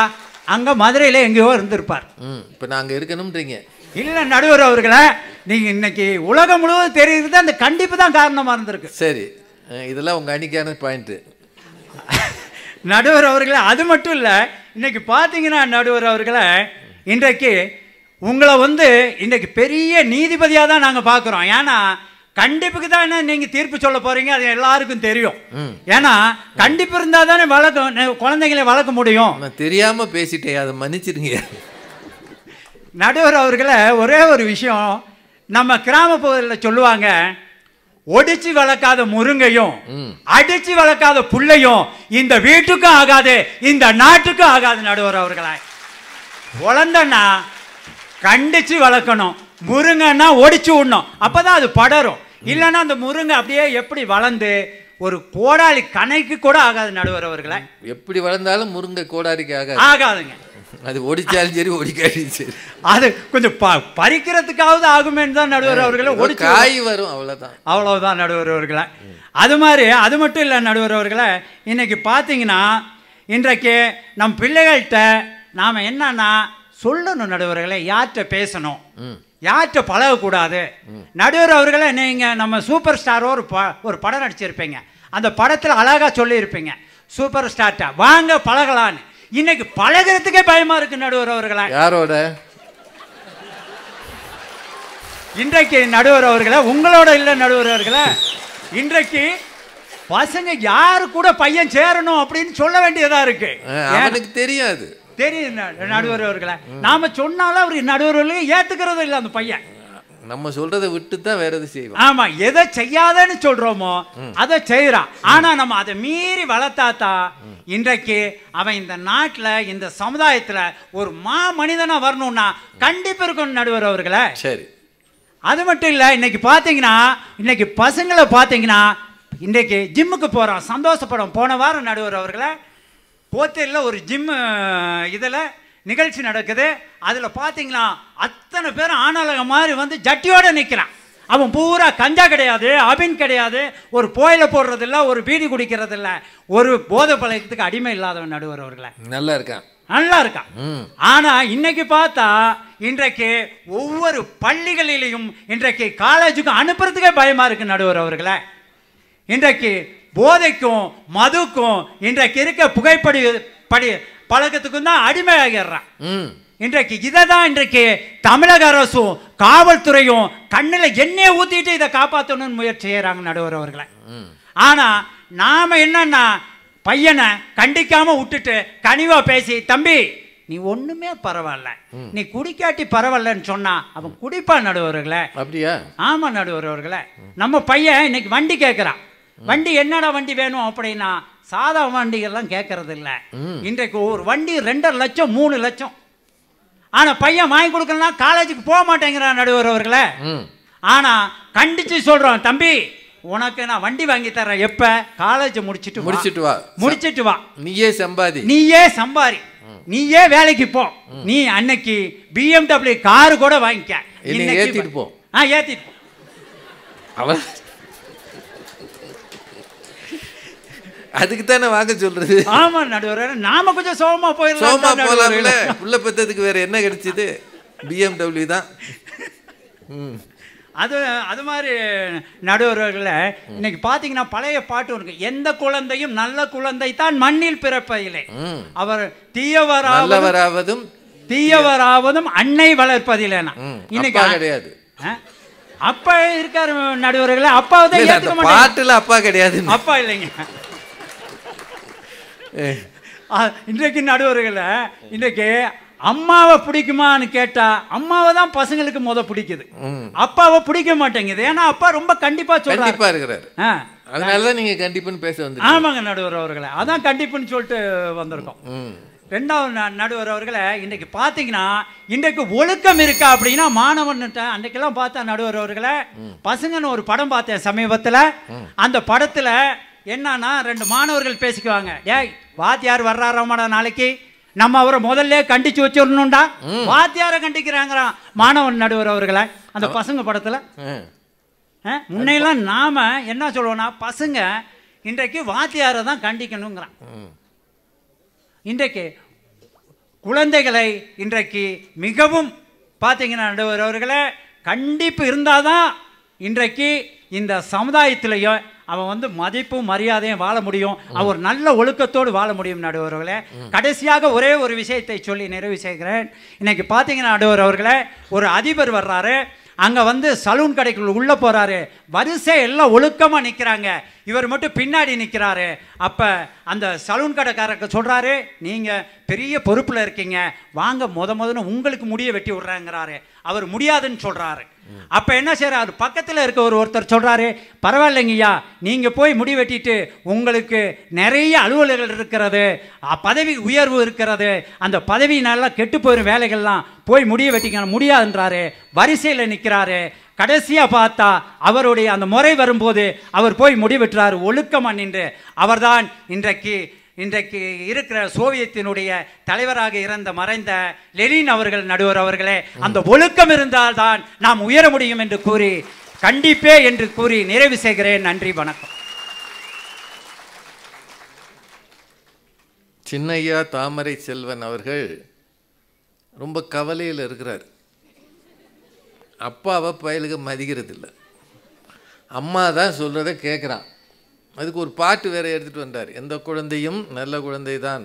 அங்கே மதுரையில் எங்கேயோ இருந்திருப்பார். இப்போ நாங்கள் இருக்கணும்ன்றீங்க? இல்லை நடுவர் அவர்களை, நீங்கள் இன்னைக்கு உலகம் முழுவதும் தெரிகிறது அந்த கண்டிப்பு தான் காரணமாக இருந்திருக்கு. சரி, இதெல்லாம் உங்கள் அன்னைக்கான பாயிண்ட்டு. நடுவர் அவர்களை அது மட்டும் இல்லை, இன்னைக்கு பார்த்தீங்கன்னா நடுவர் அவர்களை இன்றைக்கு உங்களை இன்றைக்கு பெரிய நீதிபதியாக தான் நாங்கள் பார்க்குறோம். ஏன்னா கண்டிப்புக்கு தான் நீங்கள் தீர்ப்பு சொல்ல போகிறீங்க, அது எல்லாருக்கும் தெரியும். ஏன்னா கண்டிப்பு இருந்தால் தானே குழந்தைங்களை வளர்க்க முடியும். தெரியாமல் பேசிட்டேன், அதை மன்னிச்சிருங்க. நடுவர் அவர்களை ஒரே ஒரு விஷயம், நம்ம கிராமப்பகுதியில் சொல்லுவாங்க, ஒடிச்சு வளர்க்காத முருங்கையும் அடிச்சு வளர்க்காத புள்ளையும் இந்த வீட்டுக்கும் ஆகாது இந்த நாட்டுக்கும் ஆகாது. நடுவர் அவர்களை குழந்தைன்னா கண்டிச்சு வளர்க்கணும், முருங்கன்னா ஒடிச்சு விடணும், அப்பதான் அது படரும். இல்லைன்னா அந்த முருங்கை அப்படியே எப்படி வளர்ந்து ஒரு கோடாலி கணைக்கு கூட ஆகாது. நடுவர் அவர்களை எப்படி வளர்ந்தாலும் முருங்கை கோடாலிக்கு ஆகாதுங்க. அது ஒடிச்சாலும் சரி ஒடிக்காலும் சரி, அது கொஞ்சம் பறிக்கிறதுக்காவது ஆகுமேன்னு தான் நடுவர் அவர்களை ஒடிச்சு காய் வரும், அவ்வளவுதான் நடுவர் அவர்களை. அது மாதிரி அது மட்டும் இல்லை நடுவர் அவர்களை, இன்னைக்கு பார்த்தீங்கன்னா இன்றைக்கு நம் பிள்ளைகள்கிட்ட நாம் என்னன்னா சொல்லணும் நடுவர்களை, யார்கிட்ட பேசணும் யார்கிட்ட பழகக்கூடாது. நடுவர் அவர்களை நீங்கள் நம்ம சூப்பர் ஸ்டாரோ ஒரு படம் நடிச்சிருப்பீங்க, அந்த படத்தில் அழகாக சொல்லியிருப்பீங்க சூப்பர் ஸ்டார்ட்ட வாங்க பழகலான்னு. இன்னைக்கு பழகிறதுக்கே பயமா இருக்கு நடுவர் அவர்களை. யாரோட? இன்றைக்கு நடுவர் அவர்களை உங்களோட இல்லை நடுவர் அவர்களை, இன்றைக்கு பசங்க யாரு கூட பையன் சேரணும் அப்படின்னு சொல்ல வேண்டியதா இருக்கு. எனக்கு தெரியாது, தெரியும் நடுவர் அவர்களை, நாம சொன்னாலும் அவர் நடுவர்களையும் ஏத்துக்கிறது இல்லை அந்த பையன். நம்ம சொல்றதை விட்டு தான் வேற எது செய்வோம். ஆமா, எதை செய்யாதன்னு சொல்றோமோ அதை செய்யறான். ஆனா நம்ம அதை மீறி வளர்த்தாத்தா இன்றைக்கு அவன் இந்த நாட்டில் இந்த சமுதாயத்தில் ஒரு மனிதனா வரணும்னா கண்டிப்பா இருக்கணும் நடுவர் அவர்களை. சரி, அது மட்டும் இல்லை, இன்னைக்கு பார்த்தீங்கன்னா இன்னைக்கு பசங்களை பார்த்தீங்கன்னா இன்றைக்கு ஜிம்முக்கு போகிறான், சந்தோஷப்படும். போன வாரம் நடுவர் அவர்களை போத்தேரியில் ஒரு ஜிம்மு இதில் நிகழ்ச்சி நடக்குது. அதில் பார்த்தீங்கன்னா அத்தனை பேர் ஆணாலக மாதிரி ஜட்டியோடு நிற்கிறான். அவன் பூரா கஞ்சா கிடையாது, அபின் கிடையாது, ஒரு புயல போடுறதில்ல, ஒரு பீடி குடிக்கிறதில்ல, ஒரு போதை பழக்கத்துக்கு அடிமை இல்லாதவன் நடுவர் அவர்களை. நல்லா இருக்கான், நல்லா இருக்கான். ஆனா இன்னைக்கு பார்த்தா இன்றைக்கு ஒவ்வொரு பள்ளிகளிலையும் இன்றைக்கு காலேஜுக்கும் அனுப்புறதுக்கே பயமா இருக்கு நடுவர் அவர்களை. இன்றைக்கு போதைக்கும் மதுக்கும் இன்றைக்கு இருக்க புகைப்படி பழக்கத்துக்கும் தான் அடிமையாகிறான். இன்றைக்கு இதை தான் இன்றைக்கு தமிழக அரசும் காவல்துறையும் கண்ணில் எண்ணெயை ஊற்றிட்டு இதை காப்பாற்றணும்னு முயற்சி செய்கிறாங்க நடுவர் அவர்களை. ஆனால் நாம் என்னன்னா பையனை கண்டிக்காமல் விட்டுட்டு கனிவாக பேசி, தம்பி நீ ஒன்றுமே பரவாயில்ல, நீ குடிக்காட்டி பரவாயில்லன்னு சொன்னா அவன் குடிப்பான் நடுவர்களே. அப்படியா? ஆமாம் நடுவர்களே. நம்ம பையன் இன்னைக்கு வண்டி கேட்குறான். வண்டி என்னடா வண்டி வேணும் அப்படின்னா சாதா வண்டிகள்லாம் கேட்கறது இல்லை. இன்றைக்கு ஒரு வண்டி 2.5 லட்சம் 3 லட்சம். ஆனால் பையன் வாங்கி கொடுக்கலாம் காலேஜுக்கு போக மாட்டேங்கிறான் நடுவர் அவர்களே. ஆனால் கண்டிச்சு சொல்கிறோம், தம்பி உனக்கு நான் வண்டி வாங்கி தரேன், எப்போ காலேஜ் முடிச்சிட்டு வா, நீயே சம்பாதி, நீயே வேலைக்கு போ, நீ அன்னைக்கு BMW காரு கூட வாங்கிக்க, ஏத்திட்டு போ. ஏத்திட்டு போ. அவன் அதுக்கு தானே வாங்க சொல்றது. ஆமா நடுவர், நாம கொஞ்சம் சோகமா போயிடலாம்ல. புள்ள பெத்ததுக்கு வேற என்ன கிடைச்சது? BMW தான். அது மாதிரி நடுவர்களை இன்னைக்கு பார்த்தீங்கன்னா பழைய பாட்டு இருக்கு, எந்த குழந்தையும் நல்ல குழந்தை தான் மண்ணில் பிறப்பதில்லை, அவர் தீயவராவதும் அன்னை வளர்ப்பதில்லைனா. இன்னைக்கு கிடையாது. அப்பா இருக்காரு நடுவர்களை, அப்பாவை ஏத்துக்க மாட்டாங்க. பாட்டுல அப்பா கிடையாது, அப்பா இல்லைங்க. இன்றைக்கு நடுவர்களை இன்னைக்கு அம்மாவை பிடிக்குமான்னு கேட்டா அம்மாவை தான் பசங்களுக்கு பிடிக்குது, அப்பாவை பிடிக்க மாட்டேங்குது. ஏன்னா அப்பா ரொம்ப கண்டிப்பா இருக்கிறாரு. அதனாலதான் நீங்க கண்டிப்புன்னு பேச வந்து. ஆமாங்க நடுவர் அவர்களை, அதான் கண்டிப்புன்னு சொல்லிட்டு வந்திருக்கோம். ரெண்டாவது நடுவர் அவர்களை, இன்னைக்கு பார்த்தீங்கன்னா இன்றைக்கு ஒழுக்கம் இருக்கா அப்படின்னா மாணவன்கிட்ட அன்றைக்கெல்லாம் பார்த்தா நடுவர் அவர்களை, பசங்கன்னு ஒரு படம் பார்த்தேன் சமீபத்தில். அந்த படத்தில் என்னன்னா 2 மாணவர்கள் பேசிக்குவாங்க, ஏய் வாத்தியார் வர்றாராமாடா நாளைக்கு, நம்ம அவரை முதல்ல கண்டிச்சு வச்சிடணும்டா, வாத்தியாரை கண்டிக்கிறாங்கிறான் மாணவன் நடுவர் அவர்களை. அந்த பசங்க படத்தில் முன்னையெல்லாம் நாம என்ன சொல்லுவோம்னா பசங்க இன்றைக்கு வாத்தியாரை தான் கண்டிக்கணுங்கிறான். இன்றைக்கு குழந்தைகளை இன்றைக்கு மிகவும் பார்த்தீங்கன்னா நடுவர் அவர்களை கண்டிப்பு இருந்தாதான் இன்றைக்கு இந்த சமுதாயத்திலேயோ அவன் மதிப்பும் மரியாதையும் வாழ முடியும், அவர் நல்ல ஒழுக்கத்தோடு வாழ முடியும் நடுவர் அவர்களே. கடைசியாக ஒரே ஒரு விஷயத்தை சொல்லி நிறைவு செய்கிறேன். இன்னைக்கு பார்த்தீங்கன்னா நடுவர் அவர்களே, ஒரு அதிபர் வர்றாரு, அங்கே சலூன் கடைக்குள்ள உள்ளே போகிறாரு, வரிசை எல்லாம் ஒழுக்கமாக நிற்கிறாங்க, இவர் மட்டும் பின்னாடி நிற்கிறாரு. அப்போ அந்த சலூன் கடைக்காரருக்கு சொல்கிறாரு, நீங்கள் பெரிய பொறுப்பில் இருக்கீங்க, வாங்க முதன்னு உங்களுக்கு முடிய வெட்டி விட்றாங்கிறாரு. அவர் முடியாதுன்னு சொல்கிறாரு. அப்போ என்ன செய்கிறாரு, பக்கத்தில் இருக்க ஒருத்தர் சொல்கிறாரு, பரவாயில்லைங்கய்யா நீங்கள் போய் முடி வெட்டிட்டு உங்களுக்கு நிறைய அலுவலர்கள் இருக்கிறது, பதவி உயர்வு இருக்கிறது, அந்த பதவி நல்லா கெட்டு போயிடும் வேலைகள்லாம், போய் முடிய வெட்டிக்க முடியாதுன்றாரு. வரிசையில் நிற்கிறாரு. கடைசியாக பார்த்தா அவருடைய அந்த முறை வரும்போது அவர் போய் முடிவெற்றார் ஒழுக்கமாக நின்று. அவர்தான் இன்றைக்கு இருக்கிற சோவியத்தினுடைய தலைவராக இருந்த மறைந்த லெனின் அவர்கள் நடுவர் அவர்களே. அந்த ஒழுக்கம் இருந்தால்தான் நாம் உயர முடியும் என்று கூறி கண்டிப்பே என்று கூறி நிறைவு செய்கிறேன். நன்றி, வணக்கம். சின்னையா தாமரை செல்வன் அவர்கள் ரொம்ப கவலையில் இருக்கிறார். அப்பாவை பயலுக்கு மதிக்கிறது இல்லை, அம்மா தான் சொல்கிறத கேட்குறான். அதுக்கு ஒரு பாட்டு வேற எடுத்துகிட்டு வந்தார், எந்த குழந்தையும் நல்ல குழந்தை தான்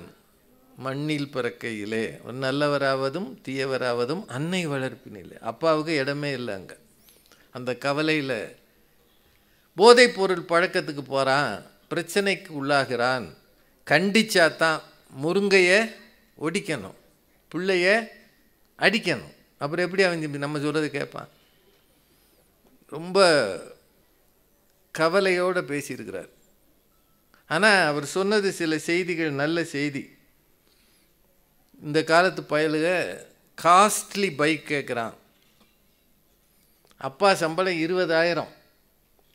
மண்ணில் பிறக்கையிலே, நல்லவராவதும் தீயவராவதும் அன்னை வளர்ப்பினில்லை. அப்பாவுக்கு இடமே இல்லை அங்கே. அந்த கவலையில் போதைப் பொருள் பழக்கத்துக்கு போகிறான், பிரச்சனைக்கு உள்ளாகிறான். கண்டிச்சாதான் முருங்கையை ஒடிக்கணும், பிள்ளைய அடிக்கணும், அப்புறம் எப்படி அவன் நம்ம சொல்கிறது கேட்பான்? ரொம்ப கவலையோடு பேசியிருக்கிறார். ஆனால் அவர் சொன்னது சில செய்திகள் நல்ல செய்தி. இந்த காலத்து பயலுக காஸ்ட்லி பைக் கேட்குறான். அப்பா சம்பளம் 20,000,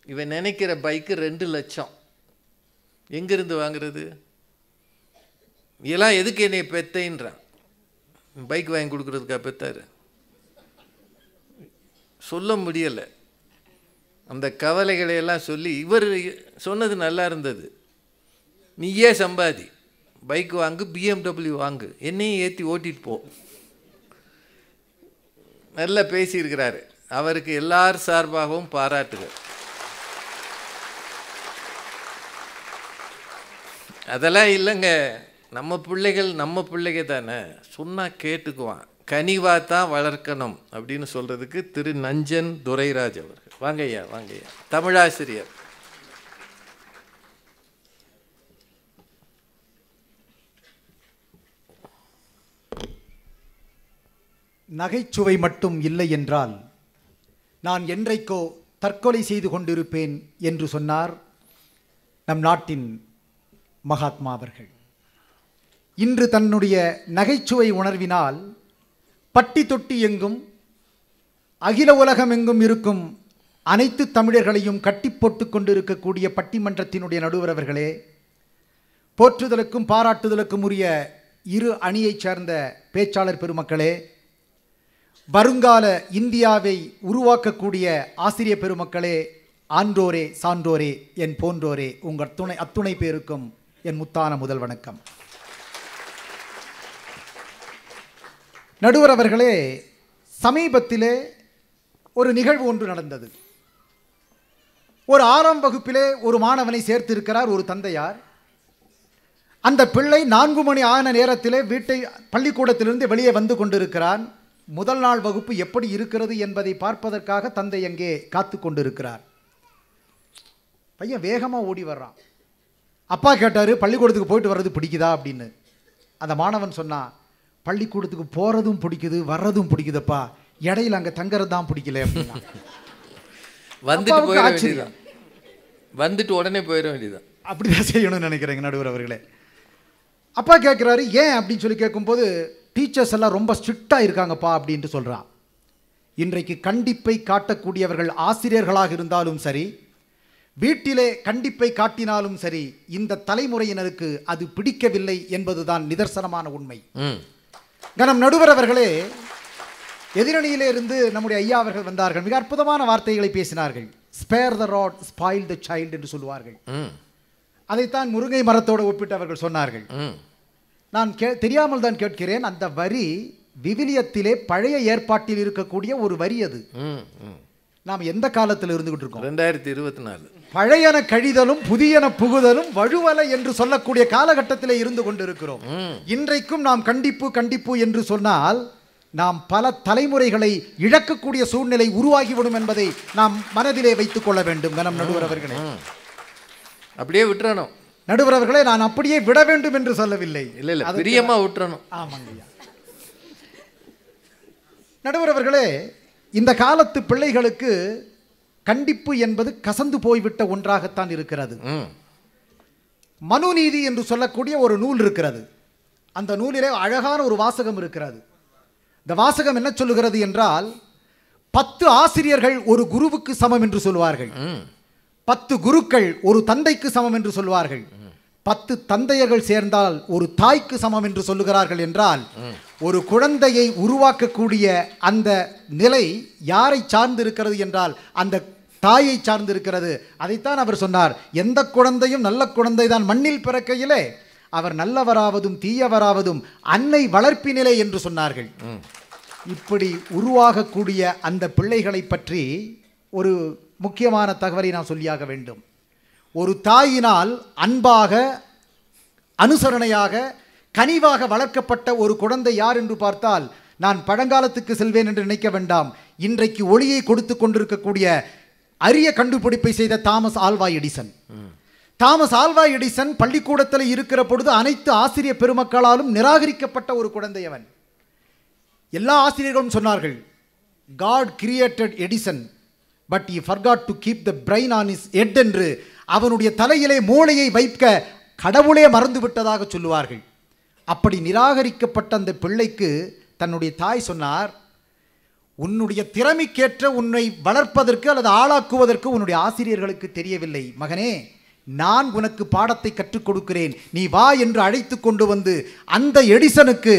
இவன் நினைக்கிற பைக்கு 2 லட்சம். எங்கேருந்து வாங்குறது? இதெல்லாம் எதுக்கு என்னை பெத்தைன்றான். பைக் வாங்கி கொடுக்குறதுக்கா பெத்தாரு? சொல்ல முடியலை. அந்த கவலைகளையெல்லாம் சொல்லி இவர் சொன்னது நல்லா இருந்தது, நீயே சம்பாதி, பைக் வாங்கு, BMW வாங்கு, என்னையும் ஏற்றி ஓட்டிட்டு போ. நல்லா பேசியிருக்கிறாரு. அவருக்கு எல்லார் சார்பாகவும் பாராட்டுகள். அதெல்லாம் இல்லைங்க, நம்ம பிள்ளைகள் தானே, சொன்னால் கேட்டுக்குவான். கனிவாக தான் வளர்க்கணும் அப்படின்னு சொல்கிறதுக்கு திரு நஞ்சன் துரைராஜ் அவர்கள். வாங்கய்யா, வாங்கய்யா. தமிழாசிரியர். நகைச்சுவை மட்டும் இல்லை என்றால் நான் என்றைக்கோ தற்கொலை செய்து கொண்டிருப்பேன் என்று சொன்னார் நம் நாட்டின் மகாத்மா அவர்கள். இன்று தன்னுடைய நகைச்சுவை உணர்வினால் பட்டி தொட்டி எங்கும் அகில உலகம் எங்கும் இருக்கும் அனைத்து தமிழர்களையும் கட்டி போட்டு கொண்டிருக்கக்கூடிய பட்டிமன்றத்தினுடைய நடுவர் அவர்களே, போற்றுதலுக்கும் பாராட்டுதலுக்கும் உரிய இரு அணியைச் சேர்ந்த பேச்சாளர் பெருமக்களே, வருங்கால இந்தியாவை உருவாக்கக்கூடிய ஆசிரிய பெருமக்களே, ஆன்றோரே சான்றோரே என் போன்றோரே, உங்கள் அத்துணை பேருக்கும் என் முத்தான முதல் வணக்கம். நடுவர் அவர்களே, சமீபத்திலே ஒரு நிகழ்வு ஒன்று நடந்தது. ஒரு 6ஆம் வகுப்பிலே ஒரு மாணவனை சேர்த்திருக்கிறார் ஒரு தந்தையார். அந்த பிள்ளை 4 மணி ஆன நேரத்திலே பள்ளிக்கூடத்திலிருந்து வெளியே வந்து கொண்டிருக்கிறான். முதல் நாள் வகுப்பு எப்படி இருக்கிறது என்பதை பார்ப்பதற்காக தந்தை அங்கே காத்து கொண்டிருக்கிறார். பையன் வேகமாக ஓடி வர்றான். அப்பா கேட்டார், பள்ளிக்கூடத்துக்கு போயிட்டு வர்றது பிடிக்குதா அப்படின்னு. அந்த மாணவன் சொன்னான், பள்ளிக்கூடத்துக்கு போகிறதும் பிடிக்குது, வர்றதும் பிடிக்குதுப்பா, இடையில அங்கே தங்கறது தான் பிடிக்கல அப்படின்னா. வந்துட்டு உடனே போயிட வேண்டியதான். அப்படிதான் செய்யணும்னு நினைக்கிறேங்க நடுவர் அவர்களே. அப்பா கேட்குறாரு, ஏன் அப்படின்னு சொல்லி கேட்கும்போது, டீச்சர்ஸ் எல்லாம் ரொம்ப ஸ்ட்ரிக்டாக இருக்காங்கப்பா அப்படின்ட்டு சொல்கிறான். இன்றைக்கு கண்டிப்பை காட்டக்கூடியவர்கள் ஆசிரியர்களாக இருந்தாலும் சரி, வீட்டிலே கண்டிப்பை காட்டினாலும் சரி, இந்த தலைமுறையினருக்கு அது பிடிக்கவில்லை என்பதுதான் நிதர்சனமான உண்மை. கனம் நடுவர் அவர்களே, எதிரணியிலே இருந்து நம்முடைய ஐயா அவர்கள் வந்தார்கள். மிக அற்புதமான வார்த்தைகளை பேசினார்கள். Spare the rod, spoil the child என்று சொல்லுவார்கள். அதைத்தான் முருங்கை மரத்தோடு ஒப்பிட்டு அவர்கள் சொன்னார்கள். நான் தெரியாமல் தான் கேட்கிறேன், அந்த வரி விவிலியத்திலே பழைய ஏற்பாட்டில் இருக்கக்கூடிய ஒரு வரி. அது நாம் எந்த காலத்தில் இருந்துகிட்டு இருக்கோம்? 2024. பழையன கழிதலும் புதியன புகுதலும் வழுவலை என்று சொல்லக்கூடிய காலகட்டத்திலே இருந்து கொண்டிருக்கிறோம். இன்றைக்கும் நாம் கண்டிப்பு என்று சொன்னால் நாம் பல தலைமுறைகளை இழக்கக்கூடிய சூழ்நிலை உருவாகிவிடும் என்பதை நாம் மனதிலே வைத்துக் கொள்ள வேண்டும். கனம் நடுவர் அவர்களே, அப்படியே விட்டுறணும். நடுவர் அவர்களே, நான் அப்படியே விட வேண்டும் என்று சொல்லவில்லை. இல்ல, பிரியமா விட்டுறணும். ஆமாங்க நடுவர் அவர்களே, இந்த காலத்து பிள்ளைகளுக்கு கண்டிப்பு என்பது கசந்து போய்விட்ட ஒன்றாகத்தான் இருக்கிறது. மனுநீதி என்று சொல்லக்கூடிய ஒரு நூல் இருக்கிறது. அந்த நூலிலே அழகான ஒரு வாசகம் இருக்கிறது. இந்த வாசகம் என்ன சொல்லுகிறது என்றால், 10 ஆசிரியர்கள் ஒரு குருவுக்கு சமம் என்று சொல்வார்கள், 10 குருக்கள் ஒரு தந்தைக்கு சமம் என்று சொல்வார்கள், 10 தந்தையர்கள் சேர்ந்தால் ஒரு தாய்க்கு சமம் என்று சொல்லுகிறார்கள். என்றால் ஒரு குழந்தையை உருவாக்கக்கூடிய அந்த நிலை யாரை சார்ந்து இருக்கிறது என்றால் அந்த தாயை சார்ந்து இருக்கிறது. அதைத்தான் அவர் சொன்னார், எந்த குழந்தையும் நல்ல குழந்தை தான் மண்ணில் பிறக்கையிலே அவர் நல்லவராவதும் தீயவராவதும் அன்னை வளர்ப்பினிலே என்று சொன்னார்கள். இப்படி உருவாகக்கூடிய அந்த பிள்ளைகளை பற்றி ஒரு முக்கியமான தகவலை நான் சொல்லியாக வேண்டும். ஒரு தாயினால் அன்பாக, அனுசரணையாக, கனிவாக வளர்க்கப்பட்ட ஒரு குழந்தை யார் என்று பார்த்தால், நான் பழங்காலத்துக்கு செல்வேன் என்று நினைக்க வேண்டாம், இன்றைக்கு ஒளியை கொடுத்து கொண்டிருக்கக்கூடிய அரிய கண்டுபிடிப்பை செய்த Thomas Alva Edison. Thomas Alva Edison பள்ளிக்கூடத்தில் இருக்கிற பொழுது அனைத்து ஆசிரிய பெருமக்களாலும் நிராகரிக்கப்பட்ட ஒரு குழந்தை அவன். எல்லா ஆசிரியர்களும் சொன்னார்கள், God created Edison but he forgot to keep the brain on his head என்று அவனுடைய தலையிலே மூளையை வைக்க கடவுளே மறந்து விட்டதாக சொல்லுவார்கள். அப்படி நிராகரிக்கப்பட்ட அந்த பிள்ளைக்கு தன்னுடைய தாய் சொன்னார், உன்னுடைய திறமைக்கேற்ற உன்னை வளர்ப்பதற்கு அல்லது ஆளாக்குவதற்கு உன்னுடைய ஆசிரியர்களுக்கு தெரியவில்லை. மகனே, நான் உனக்கு பாடத்தை கற்றுக் கொடுக்கிறேன், நீ வா என்று அழைத்து கொண்டு வந்து அந்த எடிசனுக்கு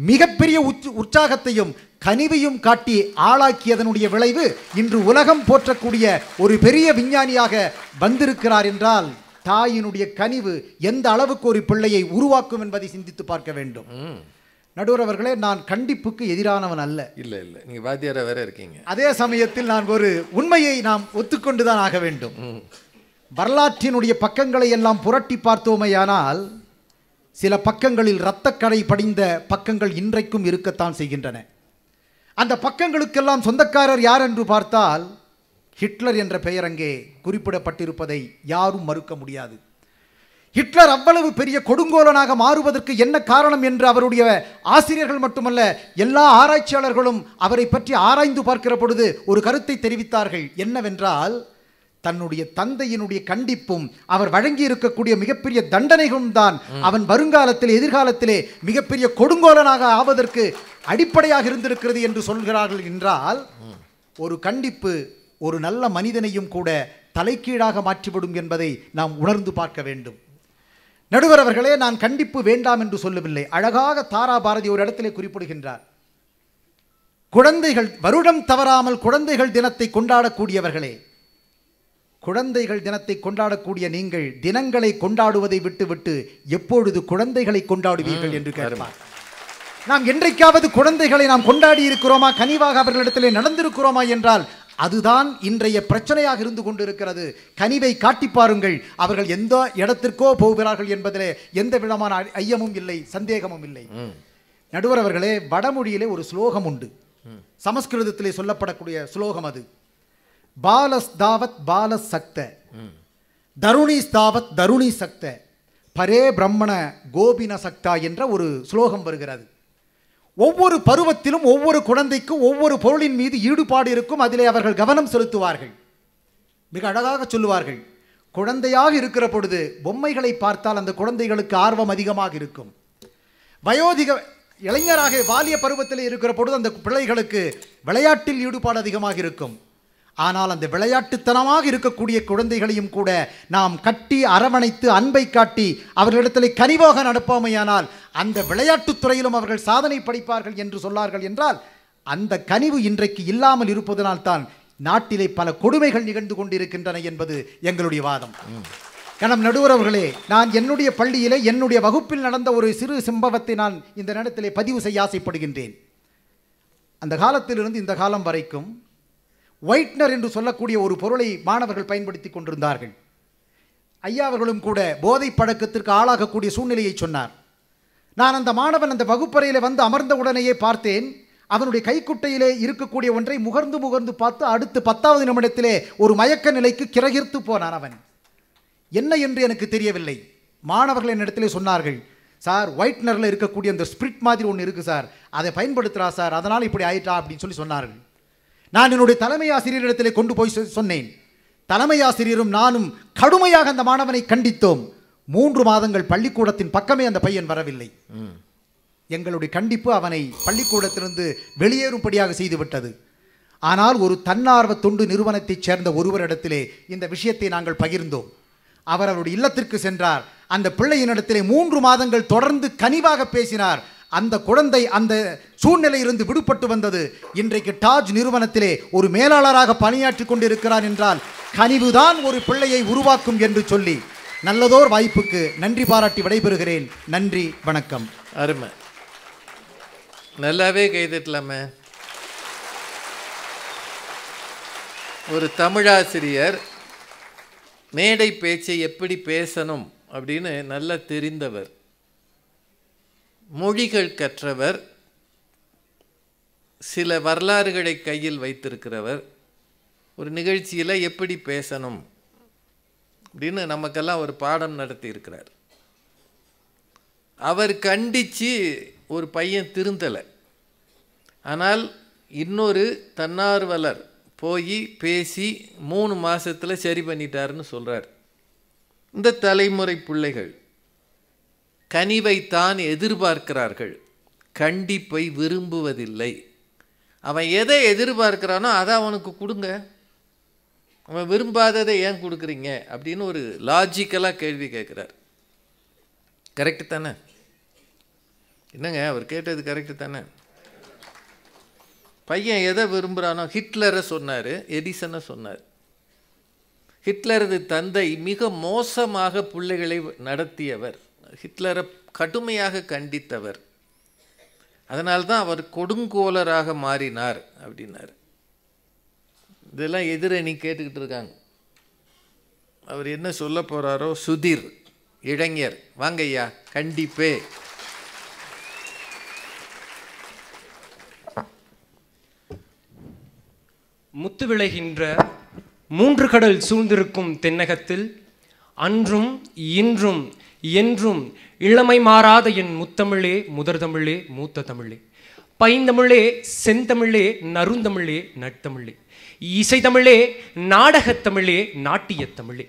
மிகப்பெரிய உற்சாகத்தையும் கனிவையும் காட்டி ஆளாக்கியதனுடைய விளைவு இன்று உலகம் போற்றக்கூடிய ஒரு பெரிய விஞ்ஞானியாக வந்திருக்கிறார். என்றால் தாயினுடைய கனிவு எந்த அளவுக்கு ஒரு பிள்ளையை உருவாக்கும் என்பதை சிந்தித்து பார்க்க வேண்டும். நடுவர் அவர்களே, நான் கண்டிப்புக்கு எதிரானவன் அல்ல. இல்லை, நீங்க வாத்தியாரா வேற இருக்கீங்க. அதே சமயத்தில் நான் ஒரு உண்மையை நாம் ஒத்துக்கொண்டுதான் ஆக வேண்டும். வரலாற்றினுடைய பக்கங்களை எல்லாம் புரட்டி பார்த்தோமேயானால் சில பக்கங்களில் இரத்தக்கரை படிந்த பக்கங்கள் இன்றைக்கும் இருக்கத்தான் செய்கின்றன. அந்த பக்கங்களுக்கெல்லாம் சொந்தக்காரர் யார் என்று பார்த்தால் ஹிட்லர் என்ற பெயர் அங்கே குறிப்பிடப்பட்டிருப்பதை யாரும் மறுக்க முடியாது. ஹிட்லர் அவ்வளவு பெரிய கொடுங்கோலனாக மாறுவதற்கு என்ன காரணம் என்று அவருடைய ஆசிரியர்கள் மட்டுமல்ல எல்லா ஆராய்ச்சியாளர்களும் அவரை பற்றி ஆராய்ந்து பார்க்கிற பொழுது ஒரு கருத்தை தெரிவித்தார்கள். என்னவென்றால், தன்னுடைய தந்தையினுடைய கண்டிப்பும் அவர் வழங்கி இருக்கக்கூடிய மிகப்பெரிய தண்டனைகளும் தான் அவன் வருங்காலத்தில் எதிர்காலத்திலே மிகப்பெரிய கொடுங்கோலனாக ஆவதற்கு அடிப்படையாக இருந்திருக்கிறது என்று சொல்கிறார்கள். என்றால் ஒரு கண்டிப்பு ஒரு நல்ல மனிதனையும் கூட தலைக்கீழாக மாற்றிவிடும் என்பதை நாம் உணர்ந்து பார்க்க வேண்டும். நடுவர் அவர்களே, நான் கண்டிப்பு வேண்டாம் என்று சொல்லவில்லை. அழகாக தாரா பாரதி ஒரு இடத்திலே குறிப்பிடுகின்றார். குழந்தைகள் வருடம் தவறாமல் குழந்தைகள் தினத்தை கொண்டாடக்கூடியவர்களே, குழந்தைகள் தினத்தை கொண்டாடக்கூடிய நீங்கள் தினங்களை கொண்டாடுவதை விட்டுவிட்டு எப்பொழுது குழந்தைகளை கொண்டாடுவீர்கள் என்று கேட்பார். நாம் என்றைக்காவது குழந்தைகளை நாம் கொண்டாடி இருக்கிறோமா, கனிவாக அவர்களிடத்திலே நடந்திருக்கிறோமா என்றால் அதுதான் இன்றைய பிரச்சனையாக இருந்து கொண்டிருக்கிறது. கனிவை காட்டி பாருங்கள், அவர்கள் எந்த இடத்திற்கோ போகிறார்கள் என்பதிலே எந்த விதமான ஐயமும் இல்லை, சந்தேகமும் இல்லை. நடுவர் அவர்களே, வடமொழியிலே ஒரு ஸ்லோகம் உண்டு, சமஸ்கிருதத்திலே சொல்லப்படக்கூடிய ஸ்லோகம். அது பாலஸ் தாவத் பாலஸ் சக்த, தருணி ஸ்தாவத் தருணி சக்த, பரே பிரம்மண கோபின சக்தா என்ற ஒரு ஸ்லோகம் வருகிறது. ஒவ்வொரு பருவத்திலும் ஒவ்வொரு குழந்தைக்கும் ஒவ்வொரு பொருளின் மீது ஈடுபாடு இருக்கும், அதிலே அவர்கள் கவனம் செலுத்துவார்கள். மிக அழகாக சொல்லுவார்கள், குழந்தையாக இருக்கிற பொழுது பொம்மைகளை பார்த்தால் அந்த குழந்தைகளுக்கு ஆர்வம் அதிகமாக இருக்கும். வயோதிக இளைஞராக வாலிய பருவத்தில் இருக்கிற பொழுது அந்த பிள்ளைகளுக்கு விளையாட்டில் ஈடுபாடு அதிகமாக இருக்கும். ஆனால் அந்த விளையாட்டுத்தனமாக இருக்கக்கூடிய குழந்தைகளையும் கூட நாம் கட்டி அரவணைத்து அன்பை காட்டி அவர்களிடத்தில் கனிவாக நடப்போமையானால் அந்த விளையாட்டுத் துறையிலும் அவர்கள் சாதனை படைப்பார்கள் என்று சொன்னார்கள். என்றால் அந்த கனிவு இன்றைக்கு இல்லாமல் இருப்பதனால் தான் நாட்டிலே பல கொடுமைகள் நிகழ்ந்து கொண்டிருக்கின்றன என்பது எங்களுடைய வாதம். கணம் நடுவர் அவர்களே, நான் என்னுடைய பள்ளியிலே என்னுடைய வகுப்பில் நடந்த ஒரு சிறு சம்பவத்தை நான் இந்த நேரத்திலே பதிவு செய்ய ஆசைப்படுகின்றேன். அந்த காலத்திலிருந்து இந்த காலம் வரைக்கும் ஒயிட்னர் என்று சொல்லக்கூடிய ஒரு பொருளை மாணவர்கள் பயன்படுத்தி கொண்டிருந்தார்கள். ஐயா அவர்களும் கூட போதை பழக்கத்திற்கு ஆளாகக்கூடிய சூழ்நிலையை சொன்னார். நான் அந்த மாணவன் அந்த வகுப்பறையில் வந்து அமர்ந்த உடனேயே பார்த்தேன், அவனுடைய கைக்குட்டையிலே இருக்கக்கூடிய ஒன்றை முகர்ந்து முகர்ந்து பார்த்து அடுத்து 10வது நிமிடத்திலே ஒரு மயக்க நிலைக்கு கிரகிர்த்து போனான். அவன் என்ன என்று எனக்கு தெரியவில்லை. மாணவர்கள் என்னிடத்திலே சொன்னார்கள், சார் ஒயிட்னரில் இருக்கக்கூடிய அந்த ஸ்பிரிட் மாதிரி ஒன்று இருக்குது சார், அதை பயன்படுத்துகிறா சார், அதனால் இப்படி ஆயிட்டா அப்படின்னு சொன்னார்கள். நான் என்னுடைய தலைமை ஆசிரியரிடத்திலே கொண்டு போய் சொன்னேன். தலைமை ஆசிரியரும் நானும் கடுமையாக அந்த மாணவனை கண்டித்தோம். 3 மாதங்கள் பள்ளிக்கூடத்தின் பக்கமே அந்த பையன் வரவில்லை. எங்களுடைய கண்டிப்பு அவனை பள்ளிக்கூடத்திலிருந்து வெளியேறும்படியாக செய்துவிட்டது. ஆனால் ஒரு தன்னார்வ தொண்டு நிறுவனத்தைச் சேர்ந்த ஒருவரிடத்திலே இந்த விஷயத்தை நாங்கள் பகிர்ந்தோம். அவர் அவருடைய இல்லத்திற்கு சென்றார். அந்த பிள்ளையினிடத்திலே 3 மாதங்கள் தொடர்ந்து கனிவாக பேசினார். அந்த குழந்தை அந்த சூழ்நிலையிலிருந்து விடுபட்டு வந்தது. இன்றைக்கு டாஜ் நிறுவனத்திலே ஒரு மேலாளராக பணியாற்றி கொண்டிருக்கிறார். என்றால் கனிவுதான் ஒரு பிள்ளையை உருவாக்கும் என்று சொல்லி நல்லதோர் வாய்ப்புக்கு நன்றி பாராட்டி விடைபெறுகிறேன். நன்றி, வணக்கம். அருமை, நல்லாவே கைதட்டலாமே. ஒரு தமிழாசிரியர் மேடை பேச்சை எப்படி பேசணும் அப்படின்னு நல்லா தெரிந்தவர், மொழிகள் கற்றவர், சில வரலாறுகளை கையில் வைத்திருக்கிறவர். ஒரு நிகழ்ச்சியில் எப்படி பேசணும் அப்படின்னு நமக்கெல்லாம் ஒரு பாடம் நடத்தி இருக்கிறார். அவர் கண்டித்து ஒரு பையன் திருந்தலை, ஆனால் இன்னொரு தன்னார்வலர் போய் பேசி 3 மாதத்தில் சரி பண்ணிட்டாருன்னு சொல்கிறார். இந்த தலைமுறை பிள்ளைகள் கனிவைத்தான் எதிர்பார்க்கிறார்கள், கண்டிப்பை விரும்புவதில்லை. அவன் எதை எதிர்பார்க்கிறானோ அதை அவனுக்கு கொடுங்க, அவன் விரும்பாததை ஏன் கொடுக்குறீங்க அப்படின்னு ஒரு லாஜிக்கலாக கேள்வி கேட்குறார். கரெக்டு தானே? என்னங்க அவர் கேட்டது கரெக்டு தானே? பையன் எதை விரும்புகிறானோ, ஹிட்லரை சொன்னார், எடிசனை சொன்னார். ஹிட்லரது தந்தை மிக மோசமாக பிள்ளைகளை நடத்தியவர், ஹிட்லரை கடுமையாக கண்டித்தவர். அதனால்தான் அவர் கொடுங்கோலராக மாறினார் அப்படின்னார். இதெல்லாம் எதிரணி கேட்டுக்கிட்டு இருக்காங்க. அவர் என்ன சொல்ல போகிறாரோ, சுதீர் இளைஞர் வாங்கய்யா கண்டிப்பே. முத்து விளைகின்ற 3 கடல் சூழ்ந்திருக்கும் தென்னகத்தில் அன்றும் இன்றும் என்றும் இளமை மாறாத என் முத்தமிழே முதற் தமிழே மூத்த தமிழே பைந்தமிழே செந்தமிழே நறுந்தமிழே நட்டமிழே இசைத்தமிழே நாடகத்தமிழே நாட்டியத்தமிழே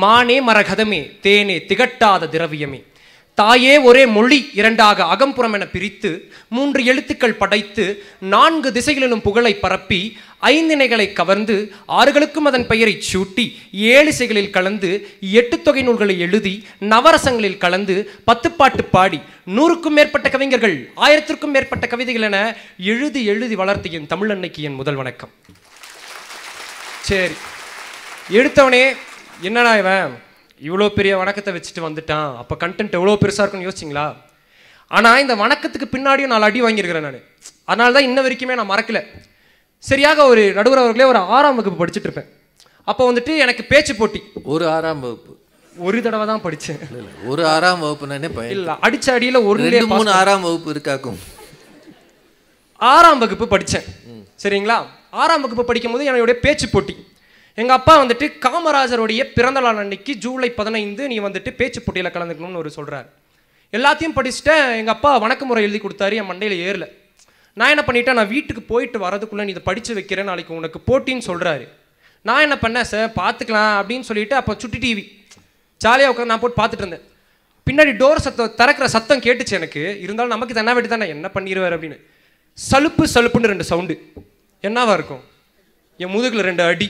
மானே மரகதமே தேனே திகட்டாத திரவியமே தாயே ஒரே மொழி இரண்டாக அகம்புறம் என பிரித்து 3 எழுத்துக்கள் படைத்து 4 திசைகளிலும் புகழை பரப்பி 5 இணைகளை கவர்ந்து 6களுக்கும் அதன் பெயரை சூட்டி 7 இசைகளில் கலந்து 8 தொகை நூல்களை எழுதி நவரசங்களில் கலந்து 10 பாட்டு பாடி 100க்கும் மேற்பட்ட கவிஞர்கள் 1000க்கும் மேற்பட்ட கவிதைகள் என எழுதி வளர்த்த என் தமிழ் அன்னைக்கு என் முதல் வணக்கம். சரி, எடுத்தவனே என்னடா இவன் இவ்வளோ பெரிய வணக்கத்தை வச்சுட்டு வந்துட்டான், அப்போ கண்டென்ட் எவ்வளோ பெருசாக இருக்குன்னு யோசிச்சிங்களா? ஆனால் இந்த வணக்கத்துக்கு பின்னாடியும் 4 அடி வாங்கியிருக்கிறேன் நான். அதனால தான் இன்ன வரைக்குமே நான் மறக்கலை. சரியாக ஒரு நடுவர் அவர்களே ஒரு 6ஆம் வகுப்பு படிச்சுட்டு இருப்பேன். அப்போ வந்துட்டு எனக்கு பேச்சு போட்டி. ஒரு 6ஆம் வகுப்பு ஒரு தடவை தான் படித்தேன். ஒரு 6ஆம் வகுப்பு நானே இல்லை, அடிச்ச அடியில் ஒரு 3 6ஆம் வகுப்பு இருக்காக்கும். 6ஆம் வகுப்பு படித்தேன். சரிங்களா? 6ஆம் வகுப்பு படிக்கும் போது என்னுடைய பேச்சு போட்டி. எங்கள் அப்பா வந்துட்டு காமராஜருடைய பிறந்த நாள் அன்னைக்கு ஜூலை 15 நீ வந்துட்டு பேச்சு போட்டியில் கலந்துக்கணும்னு ஒரு சொல்கிறார். எல்லாத்தையும் படிச்சுட்டேன். எங்கள் அப்பா வணக்க முறை எழுதி கொடுத்தாரு, என் மண்டையில் ஏறல. நான் என்ன பண்ணிட்டேன், நான் வீட்டுக்கு போயிட்டு வரதுக்குள்ளே நீ இதை படித்து வைக்கிறேன், நாளைக்கு உனக்கு போட்டின்னு சொல்கிறாரு. நான் என்ன பண்ணேன், சார் பார்த்துக்கலாம் அப்படின்னு சொல்லிட்டு அப்போ சுட்டி டிவி ஜாலியாக உட்காந்து நான் போட்டு பார்த்துட்டு இருந்தேன். பின்னாடி டோர் சத்தம் திறக்கிற சத்தம் கேட்டுச்சு எனக்கு. இருந்தாலும் நமக்கு தென்ன வெட்டி தானே என்ன பண்ணிடுவார் அப்படின்னு. சலுப்புன்னு 2 சவுண்டு. என்னவா இருக்கும்? என் முதுகில் 2 அடி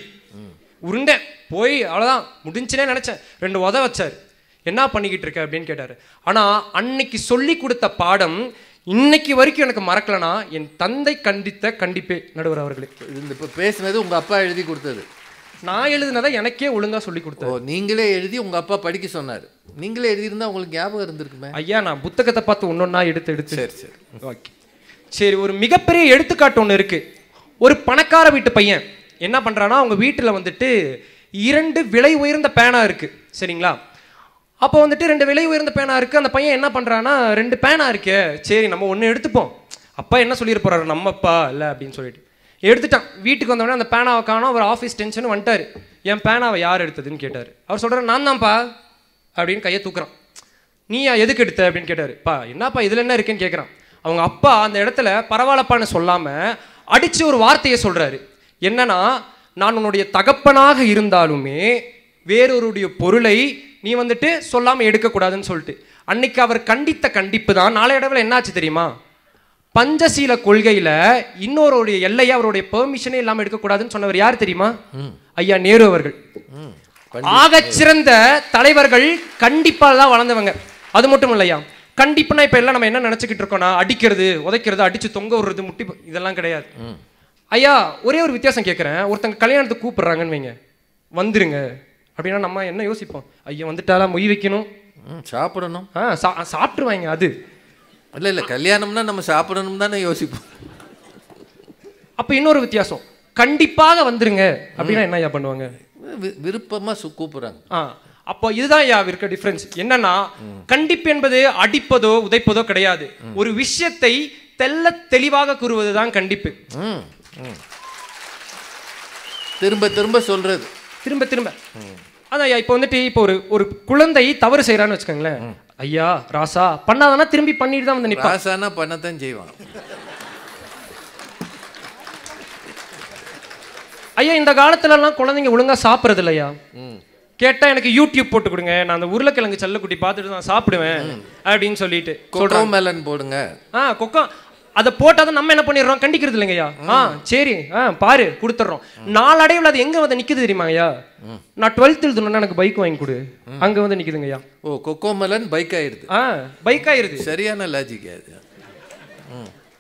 உருண்டேன். போய் அவ்வளோதான் முடிஞ்சுனே நினச்சேன். 2 உத வச்சார். என்ன பண்ணிக்கிட்டு இருக்க அப்படின்னு கேட்டார். ஆனால் அன்னைக்கு சொல்லி கொடுத்த பாடம் இன்னைக்கு வரைக்கும் எனக்கு மறக்கலனா என் தந்தை கண்டித்த கண்டிப்பே நடுவர் அவர்களே. இப்போ பேசுனது உங்கள் அப்பா எழுதி கொடுத்தது? நான் எழுதுனதை எனக்கே ஒழுங்காக சொல்லி கொடுத்தேன். நீங்களே எழுதி உங்கள் அப்பா படிக்க சொன்னார். நீங்களே எழுதியிருந்தா உங்களுக்கு ஞாபகம் இருந்திருக்குமே. ஐயா, நான் புத்தகத்தை பார்த்து ஒன்றொன்னா எடுத்து சரி ஓகே சரி. ஒரு மிகப்பெரிய எடுத்துக்காட்டு ஒன்று இருக்குது. ஒரு பணக்கார வீட்டு பையன் என்ன பண்ணுறான்னா, அவங்க வீட்டில் வந்துட்டு 2 விலை உயர்ந்த பேனா இருக்குது. சரிங்களா? அப்போ வந்துட்டு 2 விலை உயர்ந்த பேனா இருக்குது. அந்த பையன் என்ன பண்ணுறான்னா, 2 பேனா இருக்கே, சரி நம்ம ஒன்று எடுத்துப்போம். அப்பா என்ன சொல்லிட்டு போகிறாரு, நம்மப்பா இல்லை அப்படின்னு சொல்லிட்டு எடுத்துட்டான். வீட்டுக்கு வந்தோடனே அந்த பேனாவை காணோம். அவர் ஆஃபீஸ் டென்ஷன் வந்துட்டார். என் பேனாவை யார் எடுத்ததுன்னு கேட்டார். அவர் சொல்கிறார், நான் தான்ப்பா அப்படின்னு கையை தூக்குறான். நீயா எதுக்கு எடுத்த அப்படின்னு கேட்டார். பா என்னப்பா இதில் என்ன இருக்குன்னு கேட்குறான். அவங்க அப்பா அந்த இடத்துல பரவாயில்லப்பான்னு சொல்லாமல் அடித்து ஒரு வார்த்தையை சொல்கிறாரு. என்னன்னா, நான் உன்னுடைய தகப்பனாக இருந்தாலுமே வேறொருடைய பொருளை நீ வந்துட்டு சொல்லாமல் எடுக்கக்கூடாதுன்னு சொல்லிட்டு அன்னைக்கு அவர் கண்டித்த கண்டிப்பு தான் நாளையளவில் என்னாச்சு தெரியுமா? பஞ்சசீல கொள்கையில் இன்னொருடைய எல்லையை அவருடைய பெர்மிஷனே இல்லாமல் எடுக்கக்கூடாதுன்னு சொன்னவர் யார் தெரியுமா? ஐயா நேரு அவர்கள். ஆகச்சிறந்த தலைவர்கள் கண்டிப்பாக தான் வளர்ந்தவங்க. அது மட்டும் இல்லையா, கண்டிப்புனா இப்போ எல்லாம் நம்ம என்ன நினச்சிக்கிட்டு இருக்கோம்னா, அடிக்கிறது உதைக்கிறது அடித்து தொங்க விடுறது முட்டி இதெல்லாம் கிடையாது. ஐயா ஒரே ஒரு வித்தியாசம் கேட்குறேன். ஒருத்தங்க கல்யாணத்துக்கு கூப்பிட்றாங்கன்னு வைங்க, வந்துருங்க அப்படின்னா நம்ம என்ன யோசிப்போம்? ஐயா வந்துட்டாலா மொய் வைக்கணும், சாப்பிடணும், சாப்பிட்ருவாங்க. அது இல்லை கல்யாணம்னா நம்ம சாப்பிடணும் தானே யோசிப்போம். அப்போ இன்னொரு வித்தியாசம், கண்டிப்பாக வந்துருங்க அப்படின்னா என்ன ஐயா பண்ணுவாங்க? விருப்பமாக கூப்பிட்றாங்க. அப்போ இதுதான் ஐயா இருக்க டிஃப்ரென்ஸ். என்னன்னா, கண்டிப்பு என்பது அடிப்பதோ உதைப்பதோ கிடையாது. ஒரு விஷயத்தை தெளிவாக கூறுவது தான் கண்டிப்பு. திரும்ப சொல்றது, திரும்ப அதான் ஐயா. இப்போ வந்துட்டு இப்போ ஒரு குழந்தை தவறு செய்யறான்னு வச்சுக்கோங்களேன். ஐயா ராசா பண்ணாதானா திரும்பி பண்ணிட்டு தான் வந்து நிப்பா. ராசானா பண்ணத்தான் செய்வான். ஐயா இந்த காலத்துலலாம் குழந்தைங்க ஒழுங்கா சாப்பிட்றது இல்லையா? கேட்டால் எனக்கு யூடியூப் போட்டு கொடுங்க, நான் அந்த உருளைக்கிழங்கு செல்லக்குட்டி பார்த்துட்டு நான் சாப்பிடுவேன் அப்படின்னு சொல்லிட்டு சொல்கிறோம். மேலன் போடுங்க. கொக்கோ அதை போட்டாதான் நம்ம என்ன பண்ணிடுறோம், கண்டிக்கிறது இல்லைங்கய்யா. சரி பாரு கொடுத்துட்றோம். நாளடைவில் அது எங்கே வந்து நிற்குது தெரியுமா ஐயா? நான் 12th எழுதுனா எனக்கு பைக் வாங்கி கொடு, அங்கே வந்து நிற்குதுங்கய்யா. ஓ, கொக்கோ மேலன் பைக் ஆயிடுது. பைக் ஆயிடுது. சரியான லாஜிக் அது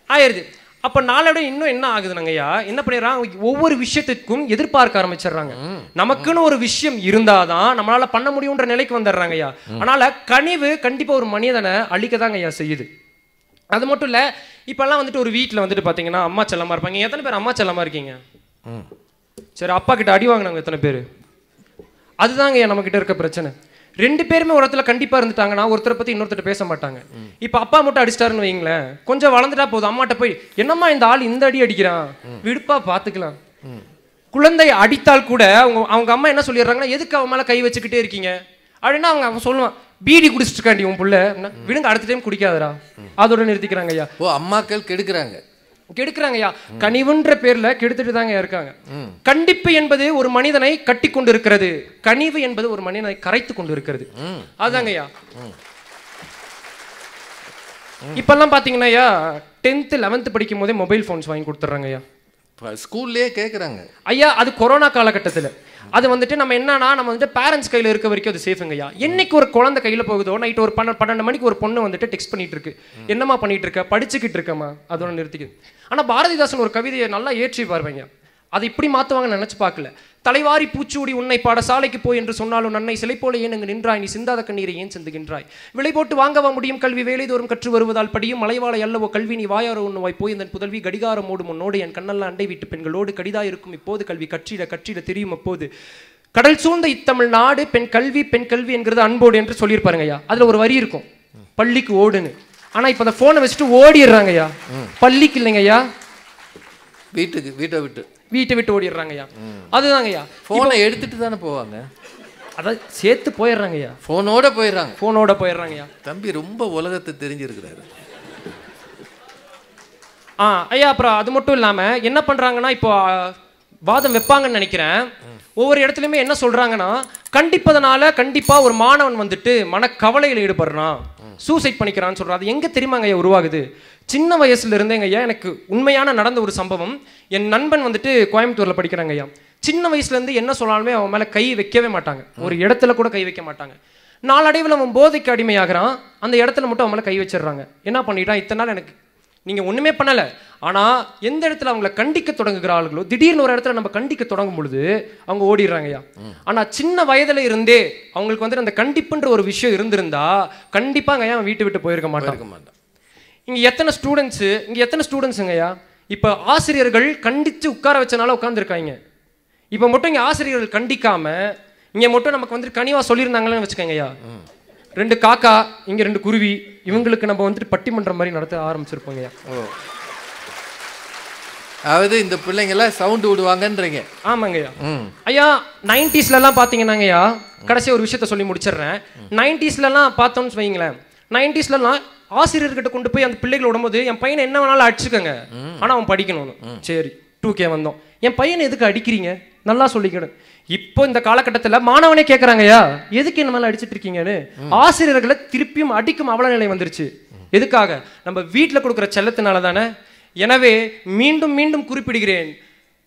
ஆயிடுது. அப்போ நாளோட இன்னும் என்ன ஆகுதுனாங்கய்யா, என்ன பண்ணிடுறாங்க, ஒவ்வொரு விஷயத்துக்கும் எதிர்பார்க்க ஆரம்பிச்சிடுறாங்க. நமக்குன்னு ஒரு விஷயம் இருந்தாதான் நம்மளால பண்ண முடியுன்ற நிலைக்கு வந்துடுறாங்க ஐயா. அதனால கனிவு கண்டிப்பா ஒரு மனிதனை அழிக்கதாங்க ஐயா செய்யுது. அது மட்டும் இல்லை, இப்போல்லாம் வந்துட்டு ஒரு வீட்டில் வந்துட்டு பார்த்தீங்கன்னா அம்மா செல்லமாக இருப்பாங்க. எத்தனை பேர் அம்மா செல்லமாக இருக்கீங்க? சரி, அப்பா கிட்ட அடி வாங்கினாங்க எத்தனை பேர்? அதுதாங்க ஐயா நம்மக்கிட்ட இருக்க பிரச்சனை. 2 பேருமே ஒரு இடத்துல கண்டிப்பாக இருந்துட்டாங்கன்னா ஒருத்தரை பற்றி இன்னொருத்தர் பேச மாட்டாங்க. இப்போ அப்பா மட்டும் அடிச்சிட்டாருன்னு வைங்களேன், கொஞ்சம் வளர்ந்துட்டா போதும் அம்மாட்ட போய் என்னம்மா இந்த ஆள் இந்த அடி அடிக்கிறான், விடுப்பா பார்த்துக்கலாம். குழந்தை அடித்தால் கூட அவங்க அம்மா என்ன சொல்லிடுறாங்கன்னா, எதுக்கு அவன் மேலே கை வச்சுக்கிட்டே இருக்கீங்க அப்படின்னா அவன் சொல்லுவான், பீடி குடிச்சிட்டு இருக்காண்டி உன் புள்ள, விடுங்க அடுத்த டைம் குடிக்காதரா, அதோட நிறுத்திக்கிறாங்க ஐயா. அம்மாக்கள் கெடுக்கிறாங்க ஐயா. கனிவுன்ற பேர்ல கெடுத்துட்டு தாங்க இருக்காங்க. கண்டிப்பு என்பது ஒரு மனிதனை கட்டி கொண்டு இருக்கிறது, கனிவு என்பது ஒரு மனிதனை கரைத்து கொண்டு இருக்கிறது. அதுதாங்க ஐயா. இப்பெல்லாம் பாத்தீங்கன்னா ஐயா 10th 11th படிக்கும் போதே மொபைல் போன்ஸ் வாங்கி கொடுத்துட்றாங்க ஐயா. ஸ்கூல்லே கேட்குறாங்க ஐயா. அது கொரோனா காலகட்டத்தில் அது வந்துட்டு நம்ம என்னன்னா, நம்ம வந்துட்டு பேரண்ட்ஸ் கையில் இருக்க வரைக்கும் அது சேஃபுங்க ஐயா. என்னைக்கு ஒரு குழந்தை கையில் போகுதோ, நைட்டு ஒரு 12 மணிக்கு ஒரு பொண்ணு வந்துட்டு டெக்ஸ்ட் பண்ணிட்டு இருக்கு, என்னம்மா பண்ணிட்டு இருக்க, படிச்சுக்கிட்டு இருக்கம்மா, அதோட நிறுத்திக்குது. ஆனால் பாரதிதாசன் ஒரு கவிதையை நல்லா ஏற்றி பாருவீங்க, அதை இப்படி மாற்றுவாங்கன்னு நினச்சி பார்க்கல. தலைவாரி பூச்சூடி உன்னை பாடசாலைக்கு போய் என்று சொன்னாலும் நன்னை சிலை போல ஏன் அங்கு நின்றாய், நீ சிந்தாத கண்ணீரை ஏன் சிந்துகின்றாய், விலை போட்டு வாங்கவா முடியும் கல்வி, வேலைதோறும் கற்று வருவதால் படியும் மலைவாழை அல்லவோ கல்வி, நீ வாயாரோ உண்ணுவாய் போய் இந்த புதல்வி கடிகாரம் ஓடும் உன்னோடு, என் கண்ணெல்லாம் அண்டை வீட்டு பெண்களோடு கடிதா இருக்கும் இப்போது, கல்வி கற்றிட தெரியும் அப்போது, கடல் சூழ்ந்த இத்தமிழ் நாடு பெண் கல்வி என்கிறது அன்போடு என்று சொல்லியிருப்பாருங்க ஐயா. அதுல ஒரு வரி இருக்கும், பள்ளிக்கு ஓடுன்னு. ஆனா இப்ப அந்த போனை வச்சுட்டு ஓடிடுறாங்க ஐயா, பள்ளிக்கு இல்லைங்க ஐயா, வீட்டை விட்டு ஓடிடுறாங்க ஐயா. அதுதாங்க ஐயா, போனை எடுத்துட்டு தானே போவாங்க, அதான் சேர்த்து போயிடுறாங்க ஐயா, போனோட போயிடுறாங்க ஐயா. தம்பி ரொம்ப உலகத்தை தெரிஞ்சிருக்கிறாரு. ஐயா அப்புறம் அது மட்டும் இல்லாம என்ன பண்றாங்கன்னா, இப்போ வாதம் வைப்பாங்கன்னு நினைக்கிறேன். ஒவ்வொரு இடத்துலையுமே என்ன சொல்றாங்கன்னா, கண்டிப்பதனால கண்டிப்பா ஒரு மாணவன் வந்துட்டு மனக்கவலையில் ஈடுபடுறான், சூசைட் பண்ணிக்கிறான்னு சொல்றான். அது எங்க தெரியுமாங்க ஐயா உருவாகுது? சின்ன வயசுல இருந்தேங்க ஐயா எனக்கு உண்மையான நடந்த ஒரு சம்பவம். என் நண்பன் வந்துட்டு கோயம்புத்தூர்ல படிக்கிறாங்க ஐயா. சின்ன வயசுல இருந்து என்ன சொன்னாலுமே அவன் மேல கை வைக்கவே மாட்டாங்க, ஒரு இடத்துல கூட கை வைக்க மாட்டாங்க. நாளடைவில் அவன் போதைக்கு அடிமையாகிறான், அந்த இடத்துல மட்டும் அவன் மேல கை வச்சிடுறாங்க. என்ன பண்ணிட்டான், இத்தனை நாள் எனக்கு நீங்க ஒண்ணுமே பண்ணல, ஆனா எந்த இடத்துல அவங்களை கண்டிக்க தொடங்குகிறார்களோ, திடீர்னு ஒரு இடத்துல நம்ம கண்டிக்க தொடங்கும் பொழுது அவங்க ஓடிடுறாங்கய்யா. ஆனா சின்ன வயதுல இருந்தே அவங்களுக்கு வந்துட்டு அந்த கண்டிப்புன்ற ஒரு விஷயம் இருந்திருந்தா கண்டிப்பாங்க ஐயா வீட்டு விட்டு போயிருக்க மாட்டாங்க. இங்க எத்தனை ஸ்டூடெண்ட்ஸுங்கய்யா இப்ப ஆசிரியர்கள் கண்டிச்சு உட்கார வச்சனால உட்கார்ந்துருக்காங்க. இப்ப மட்டும் இங்க ஆசிரியர்கள் கண்டிக்காம இங்க மட்டும் நமக்கு வந்துட்டு கனிவா சொல்லியிருந்தாங்கன்னு வச்சுக்கோங்க ஐயா, 2 காக்கா இங்க 2 குருவி, இவங்களுக்கு நம்ம வந்துட்டு பட்டிமன்றம் மாதிரி நடத்த ஆரம்பிச்சிருப்போங்க. அதாவது இந்த பிள்ளைங்க எல்லாம் சவுண்ட் விடுவாங்கன்றீங்க. ஆமாங்கய்யா. ஐயா 90ஸ்லாம் பாத்தீங்கன்னாங்கய்யா, கடைசி ஒரு விஷயத்த சொல்லி முடிச்சிடுறேன். 90ஸ்லாம் பார்த்தோம்னு வைங்களேன், 90ஸ்லாம் ஆசிரியர்கிட்ட கொண்டு போய் அந்த பிள்ளைகள் விடும்போது, என் பையனை என்ன வேணாலும் அடிச்சுக்கோங்க ஆனா அவன் படிக்கணும்னு. சரி 2K வந்தோம், என் பையனை எதுக்கு அடிக்கிறீங்க, நல்லா சொல்லிக்கணும். இப்போ இந்த காலகட்டத்தில் மாணவனே கேட்கறாங்கய்யா, எதுக்கு என்ன மேல அடிச்சுட்டு இருக்கீங்கன்னு. ஆசிரியர்களை திருப்பியும் அடிக்கும் அவல நிலை வந்துருச்சு. எதுக்காக? நம்ம வீட்டில் கொடுக்குற செல்லத்தினால தானே. எனவே மீண்டும் மீண்டும் குறிப்பிடுகிறேன்,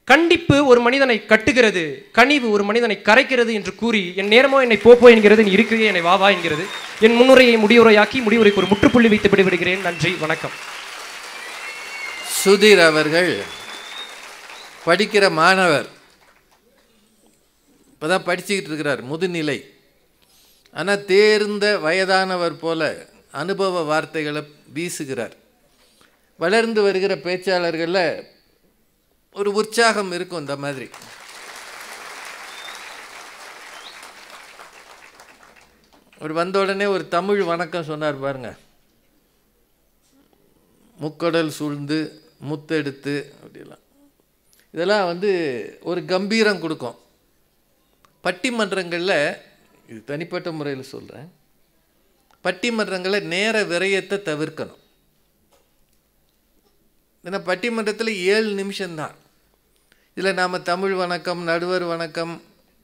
கண்டிப்பு ஒரு மனிதனை கட்டுகிறது, கனிவு ஒரு மனிதனை கரைக்கிறது என்று கூறி, என் நேரமோ என்னை போப்போ என்கிறது, நீ இருக்கிறே என்னை வா என்கிறது. என் முன்னுரையை முடிவுரையாக்கி முடிவுரைக்கு ஒரு முற்றுப்புள்ளி வைத்து விடுவிடுகிறேன். நன்றி, வணக்கம். சுதீர் அவர்கள் படிக்கிற மாணவர், இப்போதான் படிச்சுக்கிட்டு இருக்கிறார், முதுநிலை. ஆனால் தேர்ந்த வயதானவர் போல அனுபவ வார்த்தைகளை வீசுகிறார். வளர்ந்து வருகிற பேச்சாளர்களில் ஒரு உற்சாகம் இருக்கும். இந்த மாதிரி ஒரு வந்த உடனே ஒரு தமிழ் வணக்கம் சொன்னார் பாருங்க, முக்கடல் சூழ்ந்து முத்தெடுத்து அப்படிலாம். இதெல்லாம் வந்து ஒரு கம்பீரம் கொடுக்கும். பட்டிமன்றங்களில், இது தனிப்பட்ட முறையில் சொல்கிறேன், பட்டிமன்றங்களில் நேர விரயத்தை தவிர்க்கணும். ஏன்னா பட்டிமன்றத்தில் 7 நிமிஷம்தான். இதில் நாம் தமிழ் வணக்கம், நடுவர் வணக்கம்,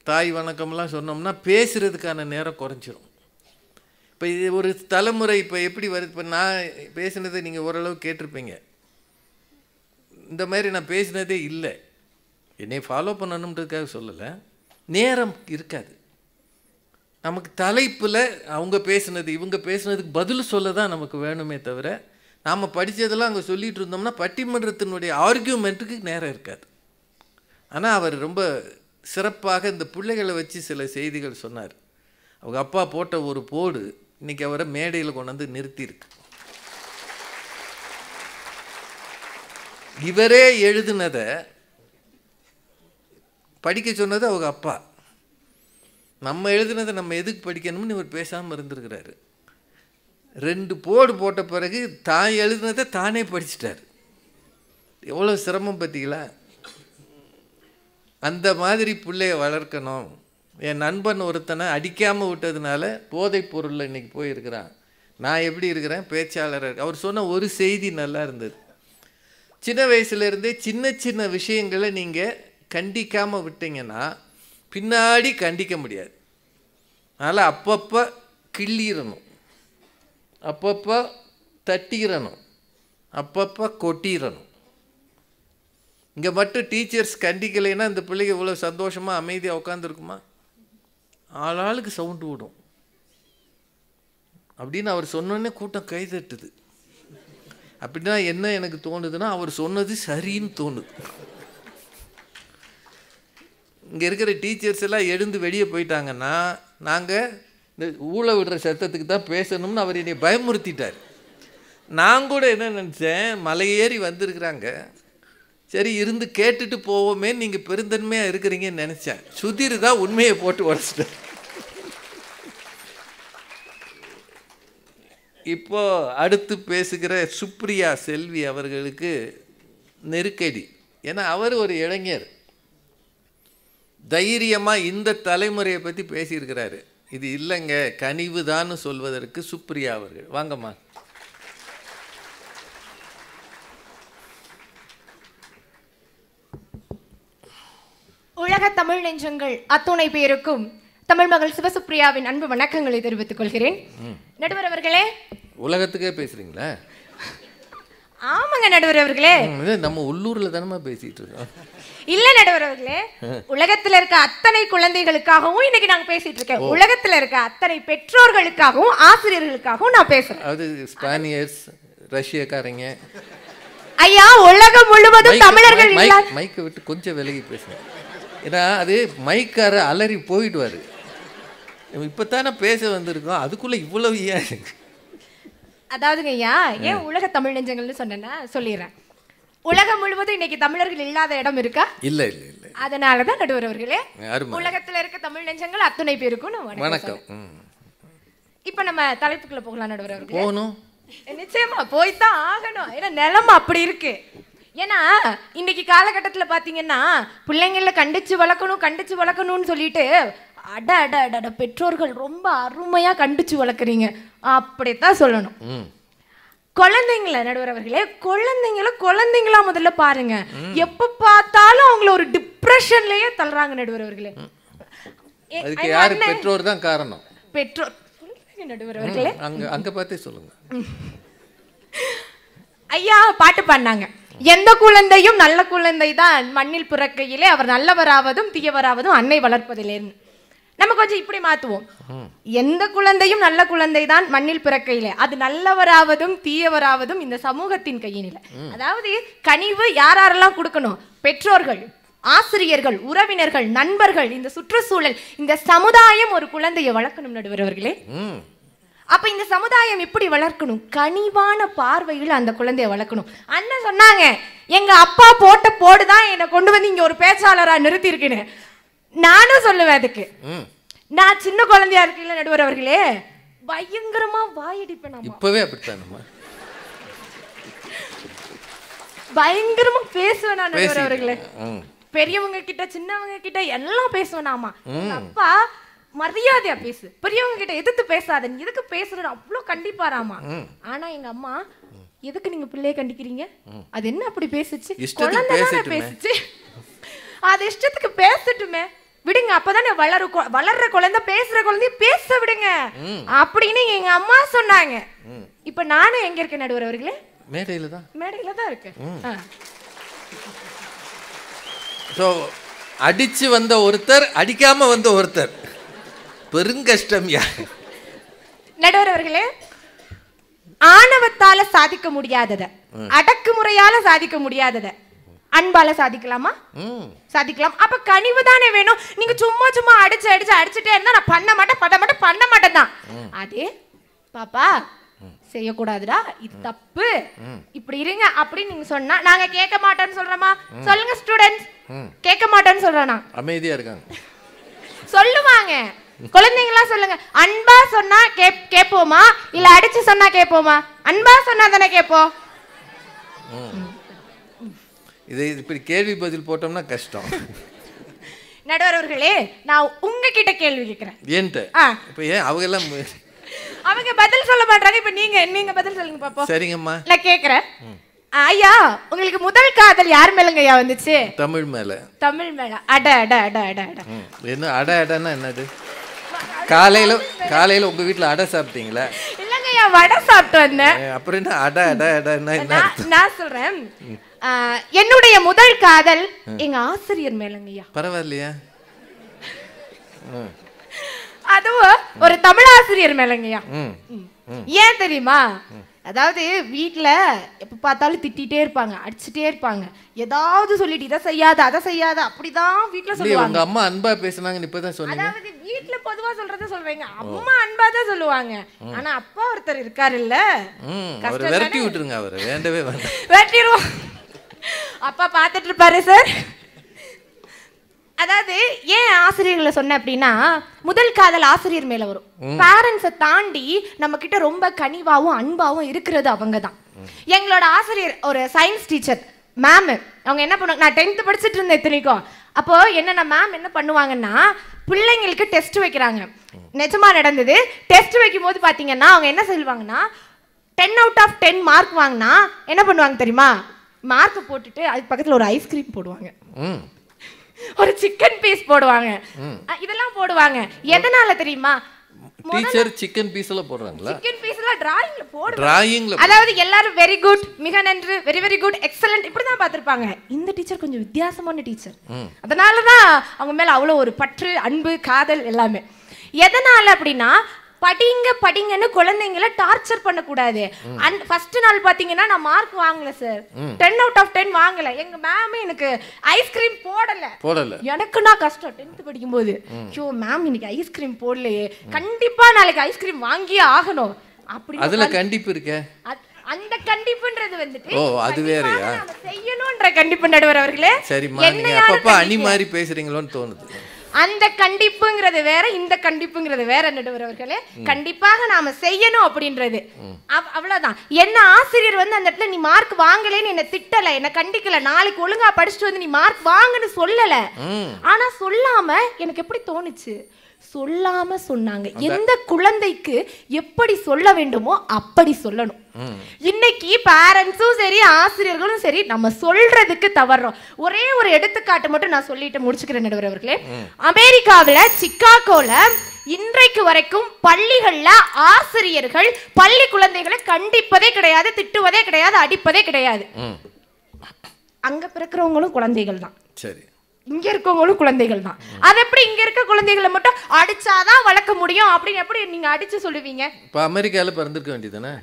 தாய் வணக்கம்லாம் சொன்னோம்னா பேசுகிறதுக்கான நேரம் குறைஞ்சிரும். இப்போ இது ஒரு தலைமுறை இப்போ எப்படி வருது, இப்போ நான் பேசினதை நீங்கள் ஓரளவு கேட்டிருப்பீங்க. இந்த மாதிரி நான் பேசினதே இல்லை, என்னை ஃபாலோ பண்ணணுன்றதுக்காக சொல்லலை, நேரம் இருக்காது நமக்கு. தலைப்பில் அவங்க பேசுனது இவங்க பேசுனதுக்கு பதில் சொல்ல தான் நமக்கு வேணுமே தவிர, நாம் படித்ததெல்லாம் அங்கே சொல்லிகிட்டு இருந்தோம்னா பட்டிமன்றத்தினுடைய ஆர்கியூமெண்ட்டுக்கு நேரம் இருக்காது. ஆனால் அவர் ரொம்ப சிறப்பாக இந்த பிள்ளைகளை வச்சு சில செய்திகள் சொன்னார். அவங்க அப்பா போட்ட ஒரு போடு இன்றைக்கி அவரை மேடையில் கொண்டு வந்து நிறுத்தியிருக்கு. இவரே எழுதுனதை படிக்க சொன்னது அவங்க அப்பா. நம்ம எழுதுனதை நம்ம எதுக்கு படிக்கணும்னு இவர் பேசாமல் இருந்திருக்கிறாரு. 2 போடு போட்ட பிறகு தான் எழுதுனதை தானே படிச்சிட்டார். எவ்வளோ சிரமம் பார்த்தீங்களா? அந்த மாதிரி பிள்ளைய வளர்க்கணும். என் நண்பன் ஒருத்தனை அடிக்காமல் விட்டதுனால போதைப் பொருளில் இன்றைக்கி போயிருக்கிறான். நான் எப்படி இருக்கிறேன், பேச்சாளர். அவர் சொன்ன ஒரு செய்தி நல்லா இருந்தது. சின்ன வயசுலேருந்தே சின்ன சின்ன விஷயங்களை நீங்கள் கண்டிக்காமல் விட்டீங்கன்னா பின்னாடி கண்டிக்க முடியாது. அதனால் அப்பப்போ கிள்ளிடணும், அப்பப்போ தட்டிடணும், அப்பப்போ கொட்டிடணும். இங்கே மட்டும் டீச்சர்ஸ் கண்டிக்கலைன்னா இந்த பிள்ளைங்க இவ்வளோ சந்தோஷமாக அமைதியாக உட்காந்துருக்குமா? ஆளாளுக்கு சவுண்டு விடும் அப்படின்னு அவர் சொன்னோன்னே கூட்டம் கைதட்டுது. அப்படின்னா என்ன எனக்கு தோணுதுன்னா, அவர் சொன்னது சரின்னு தோணுது. இங்கே இருக்கிற டீச்சர்ஸ் எல்லாம் எழுந்து வெளியே போயிட்டாங்கன்னா நாங்கள் இந்த ஊழ விடுற சத்தத்துக்கு தான் பேசணும்னு அவர் என்னை பயமுறுத்திட்டார். நான் கூட என்ன நினச்சேன், மலையேறி வந்திருக்கிறாங்க, சரி இருந்து கேட்டுட்டு போவோமே, நீங்கள் பெருந்தன்மையாக இருக்கிறீங்கன்னு நினச்சேன். சுதீர் தான் உண்மையை போட்டு உடச்சிட்டார். இப்போ அடுத்து பேசுகிற சுப்ரியா செல்வி அவர்களுக்கு நெருக்கடி. ஏன்னா அவர் ஒரு இளைஞர், தைரியமாக இந்த தலைமுறையை பற்றி பேசியிருக்கிறாரு. இது இல்லைங்க கனிவு தான் சொல்வதற்கு சுப்ரியா அவர்கள். வாங்கம்மா. உலக தமிழ் நெஞ்சங்கள் அத்துணை பேருக்கும் தமிழ் மகள் சிவசுப்ரியாவின் அன்பு வணக்கங்களை தெரிவித்துக் கொள்கிறேன். நடுவர் அவர்களே, உலகத்துக்கே பேசுறீங்களா? ஆமாங்க நடுவர் அவர்களே, நம்ம உள்ளூர்ல தானமா பேசிட்டு இருக்கோம். இல்ல நடுவர் அவர்களே, உலகத்துல இருக்க அத்தனை குழந்தைகளுக்காகவும் இன்னைக்கு நாங்க பேசிட்டு இருக்கேன். உலகத்துல இருக்க அத்தனை பெற்றோர்களுக்காகவும் ஆசிரியர்களுக்காகவும் நான் பேசுறேன். அது ஸ்பானியர்ஸ், ரஷ்யக்காரங்க. ஐயா, உலகம் முழுவதும் தமிழர்கள் மைக்கை விட்டு கொஞ்சம் விலகி பேசுறேன். ஏன்னா அது மைக்கார அலறி போயிடுவாரு. இப்பதானே பேச வந்திருக்கோம், அதுக்குள்ள இவ்வளவு ஏன்? அதாவதுங்க ஐயா, ஏன் உலக தமிழ் நெஞ்சங்கள்னு சொன்னேன்னா சொல்லிடுறேன். உலகம் முழுவதும் இன்னைக்கு தமிழர்கள் இல்லாத இடம் இருக்கா? இல்ல இல்ல இல்ல. அதனாலதான் நடுவர் அவர்களே, உலகத்துல இருக்க தமிழ் நெஞ்சங்கள் அத்துணை பேருக்கும் வணக்கம். இப்ப நம்ம தலைப்புக்குள்ள போகலாம் நடுவர் அவர்களே. போகணும், நிச்சயமா போய்தான் ஆகணும். ஏன்னா நிலைமை அப்படி இருக்கு. ஏன்னா இன்னைக்கு காலகட்டத்துல பாத்தீங்கன்னா பிள்ளைங்கள கண்டிச்சு வளர்க்கணும்னு சொல்லிட்டு அட அட அட பெற்றோர்கள் ரொம்ப அருமையா கண்டிச்சு வளர்க்குறீங்க அப்படித்தான் சொல்லணும். குழந்தைங்கள நடுவர் அவர்களே, குழந்தைங்களா முதல்ல பாருங்க. எப்ப பார்த்தாலும் அவங்கள ஒரு டிப்ரெஷன்லயே தள்ளுறாங்க நடுவர் அவர்களே. அதுக்கு யாரு? பெற்றோர் தான் காரணம். பெற்றோர் நடுவர் அவர்களே, அங்க பார்த்தே சொல்லுங்க. ஐயா பாட்டு பாடினாங்க, எந்த குழந்தையும் நல்ல குழந்தை தான் மண்ணில் பிறக்கையிலே அவர் நல்லவராவதும் தீயவராவதும் அன்னை வளர்ப்பதிலேன்னு. நம்ம கொஞ்சம் இப்படி மாத்துவோம். எந்த குழந்தையும் நல்ல குழந்தை தான் மண்ணில் பிறக்கையிலே அது நல்லவராவதும் தீயவராவதும் இந்த சமூகத்தின் கையினில. அதாவது கனிவு யாரெல்லாம் கொடுக்கணும்? பெற்றோர்கள், ஆசிரியர்கள், உறவினர்கள், நண்பர்கள், இந்த சுற்றுச்சூழல், இந்த சமுதாயம் ஒரு குழந்தையை வளர்க்கணும் நடுவர் அவர்களே. அப்ப இந்த சமுதாயம் எப்படி வளர்க்கணும்? கனிவான பார்வையில் அந்த குழந்தைய வளர்க்கணும். அண்ணன் சொன்னாங்க, எங்க அப்பா போட்ட போடுதான் என்னை கொண்டு வந்து இங்க ஒரு பேச்சாளரா நிறுத்தி இருக்குன்னு. நானும் சொல்லுவேன் அதுக்கு. நான் சின்ன குழந்தையா இருக்கீங்களா நடுவர் அவர்களே, பயங்கரமா வாயடிப்பேன். இப்பவே அப்படித்தான் பயங்கரமா பேசுவேன் நான் நடுவர் அவர்களே. பெரியவங்க கிட்ட சின்னவங்க கிட்ட எல்லாம் பேசுவேனாமா. அப்பா மரியாதையா பேசு, பெரியவங்க கிட்ட எதிர்த்து பேசாத, நீ எதுக்கு பேசுற அவ்வளோ கண்டிப்பாராமா. ஆனா எங்க அம்மா, எதுக்கு நீங்க பிள்ளைய கண்டிக்கிறீங்க? அது என்ன அப்படி பேசுச்சு? குழந்தை பேசுச்சு, அது இஷ்டத்துக்கு பேசட்டுமே, விடுங்க, அப்பதானே வளர்ற குழந்தை, பேசுற குழந்தைய பேச விடுங்க அப்படின்னு எங்க அம்மா சொன்னாங்க. இப்ப நானும் எங்க இருக்கேன் நடுவர் அவர்களே? மேடையில தான் இருக்கேன். அடிச்சு வந்த ஒருத்தர், அடிக்காம வந்த ஒருத்தர், பெருங்கஷ்டம். நடுவர் அவர்களே, ஆணவத்தால சாதிக்க முடியாதத, அடக்குமுறையால சாதிக்க மாதத அன்பால சாதிக்கலாமா? சாதிக்கலாம். அப்ப கனிவு தானே வேணும். நீங்க சும்மா சும்மா அடிச்சுட்டே இருந்தா நான் பண்ண மாட்டேன் தான். அதே பாப்பா செய்யக்கூடாதுடா, இது தப்பு, இப்படி இருங்க அப்படின்னு நீங்க சொன்னா நாங்க கேட்க மாட்டோம்னு சொல்றோமா? சொல்லுங்க ஸ்டூடெண்ட்ஸ், கேட்க மாட்டோம்னு சொல்றானா? அமைதியா இருக்காங்க. சொல்லுவாங்க குழந்தைங்களா, சொல்லுங்க. அன்பா சொன்னா கேட்போமா, இல்ல அடிச்சு சொன்னா கேட்போமா? அன்பா சொன்னா தானே கேட்போம். இதை இப்படி கேள்வி பதில் போட்டோம்னா கஷ்டம். நடுவர் அவர்களே, நான் உங்ககிட்ட கேள்வி கேட்கிறேன். ஏன்ட்டு இப்போ ஏன் அவங்க எல்லாம் அவங்க பதில் சொல்ல மாட்டாங்க. இப்ப நீங்க பதில் சொல்லுங்க பாப்போம். சரிங்கம்மா, நான் கேக்குறேன். ஐயா, உங்களுக்கு முதல் காதல் யார் மேலங்க ஐயா வந்துச்சு? தமிழ் மேல. தமிழ் மேல. அட அட அட அட அட. என்ன அட அடன்னா என்னது? காலையில உங்க வீட்டுல அடை சாப்பிட்டீங்களா? இல்லங்க ஐயா, வடை சாப்பிட்டு வந்தேன். அப்புறம் என்ன அட அட அடன்னா என்ன? நான் சொல்றேன், என்னுடைய முதல் காதல் எங்க ஆசிரியர் மேலங்க ஐயா. பரவாயில்லையா? அதுவும் ஒரு தமிழ் ஆசிரியர் மேலங்கய்யா. ஏன் தெரியுமா? அதாவது வீட்டுல எப்ப பார்த்தாலும் திட்டிட்டே இருப்பாங்க, அடிச்சுட்டே இருப்பாங்க, ஏதாவது சொல்லிட்டு இதை செய்யாத அதை செய்யாத அப்படிதான் வீட்டுல சொல்லுவாங்க. உங்க அம்மா அன்பா பேசுனாங்கன்னு இப்பதான் சொன்னீங்க. அதாவது வீட்டுல பொதுவா சொல்றத சொல்றீங்க, அம்மா அன்பா தான் சொல்லுவாங்க. ஆனா அப்பா ஒருத்தர் இருக்காரு இல்ல, அவரை விரட்டி விட்டுருங்க. அவரை வேண்டவே வேண்டாம், விரட்டிடுவோம். அப்பா பாத்துட்டு இருப்பாரு சார். அதாவது ஏன் ஆசிரியர்களை சொன்ன அப்படின்னா, முதல் காதல் ஆசிரியர் மேல வரும். பேரண்ட்ஸை தாண்டி நம்ம கிட்ட ரொம்ப கனிவாவும் அன்பாவும் இருக்கிறது அவங்க தான். எங்களோட ஆசிரியர் ஒரு சயின்ஸ் டீச்சர் மேம். அவங்க என்ன பண்ணுவாங்க, நான் 10th படிச்சுட்டு இருந்தேன் இத்தனைக்கும். அப்போ என்னென்ன மேம் என்ன பண்ணுவாங்கன்னா, பிள்ளைங்களுக்கு டெஸ்ட் வைக்கிறாங்க. நிஜமா நடந்தது. டெஸ்ட் வைக்கும் போது பாத்தீங்கன்னா அவங்க என்ன சொல்லுவாங்கன்னா, 10 out of 10 மார்க் வாங்கினா என்ன பண்ணுவாங்க தெரியுமா? மார்க் போட்டுட்டு அதுக்கு பக்கத்துல ஒரு ஐஸ்கிரீம் போடுவாங்க, ஒரு சிக்கன் பீஸ் போடுவாங்க, இதெல்லாம் போடுவாங்க. எதனால தெரியுமா? டீச்சர் சிக்கன் பீஸ்ல போடுறாங்களா? சிக்கன் பீஸ்ல டிராயிங்ல போடுறாங்க. டிராயிங்ல அதாவது எல்லாரும் வெரி குட், மிக நன்று, வெரி வெரி குட், எக்ஸலென்ட் இப்படி தான் பார்த்திருப்பாங்க. இந்த டீச்சர் கொஞ்சம் வித்தியாசமான டீச்சர். அதனால தான் அவங்க மேல அவ்வளவு ஒரு பற்று, அன்பு, காதல் எல்லாமே. எதனால அப்படின்னா, படிங்க படிங்கன்னு குழந்தைங்களை டார்ச்சர் பண்ணக்கூடாது. ஃபர்ஸ்ட் நாள் பாத்தீங்கன்னா நான் மார்க் வாங்கல சார், 10 out of 10 வாங்கல. எங்க மேம் எனக்கு ஐஸ்கிரீம் போடல. எனக்கு நான் கஷ்டம் 10th படிக்கும் போது, ஐயோ மேம் இன்னைக்கு ஐஸ்கிரீம் போடலையே, கண்டிப்பா நாளைக்கு ஐஸ்கிரீம் வாங்கியே ஆகணும் அப்படி. அதுல கண்டிப்பு இருக்கே. அந்த கண்டிப்புன்றது வந்துட்டு அது வேறயா? நாம செய்யணும்ன்ற கண்டிப்பு நடுவர் அவர்களே. சரிம்மா, நீங்க அப்பப்ப அணி மாதிரி பேசுறீங்களோன்னு தோணுது. அந்த கண்டிப்புங்கிறது வேற, இந்த கண்டிப்புங்கிறது வேற நடுவர் அவர்களே. கண்டிப்பாக நாம செய்யணும் அப்படின்றது அவ்வளவுதான். என்ன ஆசிரியர் வந்து அந்த இடத்துல நீ மார்க் வாங்கலன்னு என்ன திட்டல, என்ன கண்டிக்கல, நாளைக்கு ஒழுங்கா படிச்சுட்டு வந்து நீ மார்க் வாங்கன்னு சொல்லல. ஆனா சொல்லாம எனக்கு எப்படி தோணுச்சு, சொல்லாம சொன்னாங்க. எந்த குழந்தைக்கு எப்படி சொல்ல வேண்டுமோ அப்படி சொல்லணும். இன்னைக்கு பேரண்ட்ஸும் சரி ஆசிரியர்களும் சரி நம்ம சொல்றதுக்கு தவறோம். ஒரே ஒரு எடுத்துக்காட்டு மட்டும் நான் சொல்லிட்டு முடிச்சுக்கிறேன் நடுவர் அவர்களே. அமெரிக்காவில் சிக்காகோல இன்றைக்கு வரைக்கும் பள்ளிகள்ல ஆசிரியர்கள் பள்ளி குழந்தைகளை கண்டிப்பதே கிடையாது, திட்டுவதே கிடையாது, அடிப்பதே கிடையாது. அங்க பிறக்கிறவங்களும் குழந்தைகள் தான், சரி, இங்க இருக்கவங்களும் குழந்தைகள் தான். அது எப்படி இங்க இருக்க குழந்தைகளை மட்டும் அடிச்சாதான் வளர்க்க முடியும் அப்படின்னு எப்படி நீங்க அடிச்சு சொல்லுவீங்க? இப்ப அமெரிக்கால பிறந்திருக்க வேண்டியதானே?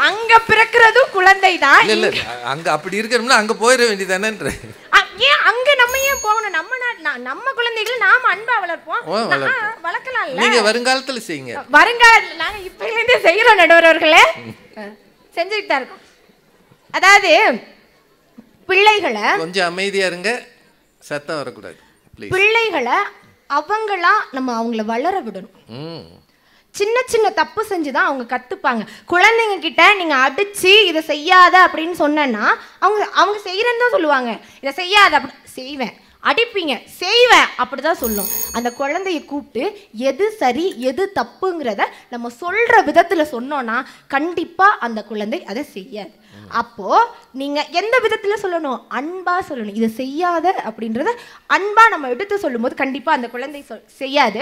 அங்க பிறக்கிறதும் குழந்தை தான். இல்ல அங்க அப்படி இருக்கணும்னா அங்க போயிட வேண்டியதானேன்ற. ஏன் அங்க நம்ம ஏன் போகணும்? நம்ம குழந்தைகளை நாம அன்பா வளர்ப்போம், வளர்க்கலாம்ல. நீங்க வருங்காலத்துல செய்யுங்க. வருங்காலத்துல நாங்க இப்பல இருந்தே செய்யறோம் நடுவர் அவர்களே, செஞ்சுட்டு தான் இருக்கோம். அதாவது பிள்ளைகளை கொஞ்சம் அமைதியா இருங்க, சத்தம் வரக்கூடாது. பிள்ளைகளை அவங்களா நம்ம அவங்கள வளர விடணும். சின்ன சின்ன தப்பு செஞ்சுதான் அவங்க கத்துப்பாங்க. குழந்தைங்க கிட்ட நீங்க அடிச்சு இதை செய்யாத அப்படின்னு சொன்னா அவங்க செய்யறேன்னு தான் சொல்லுவாங்க. இதை செய்யாத அப்படி செய்வேன், அடிப்பீங்க செய்வேன் அப்படிதான் சொல்லும். அந்த குழந்தைய கூப்பிட்டு எது சரி எது தப்புங்கிறத நம்ம சொல்ற விதத்துல சொன்னோம்னா கண்டிப்பா அந்த குழந்தை அதை செய்யாது. அப்போ நீங்க எந்த விதத்துல சொல்லணும்? அன்பா சொல்லணும். இதை செய்யாத அப்படின்றத அன்பா நம்ம எடுத்து சொல்லும் போது கண்டிப்பா அந்த குழந்தை செய்யாது.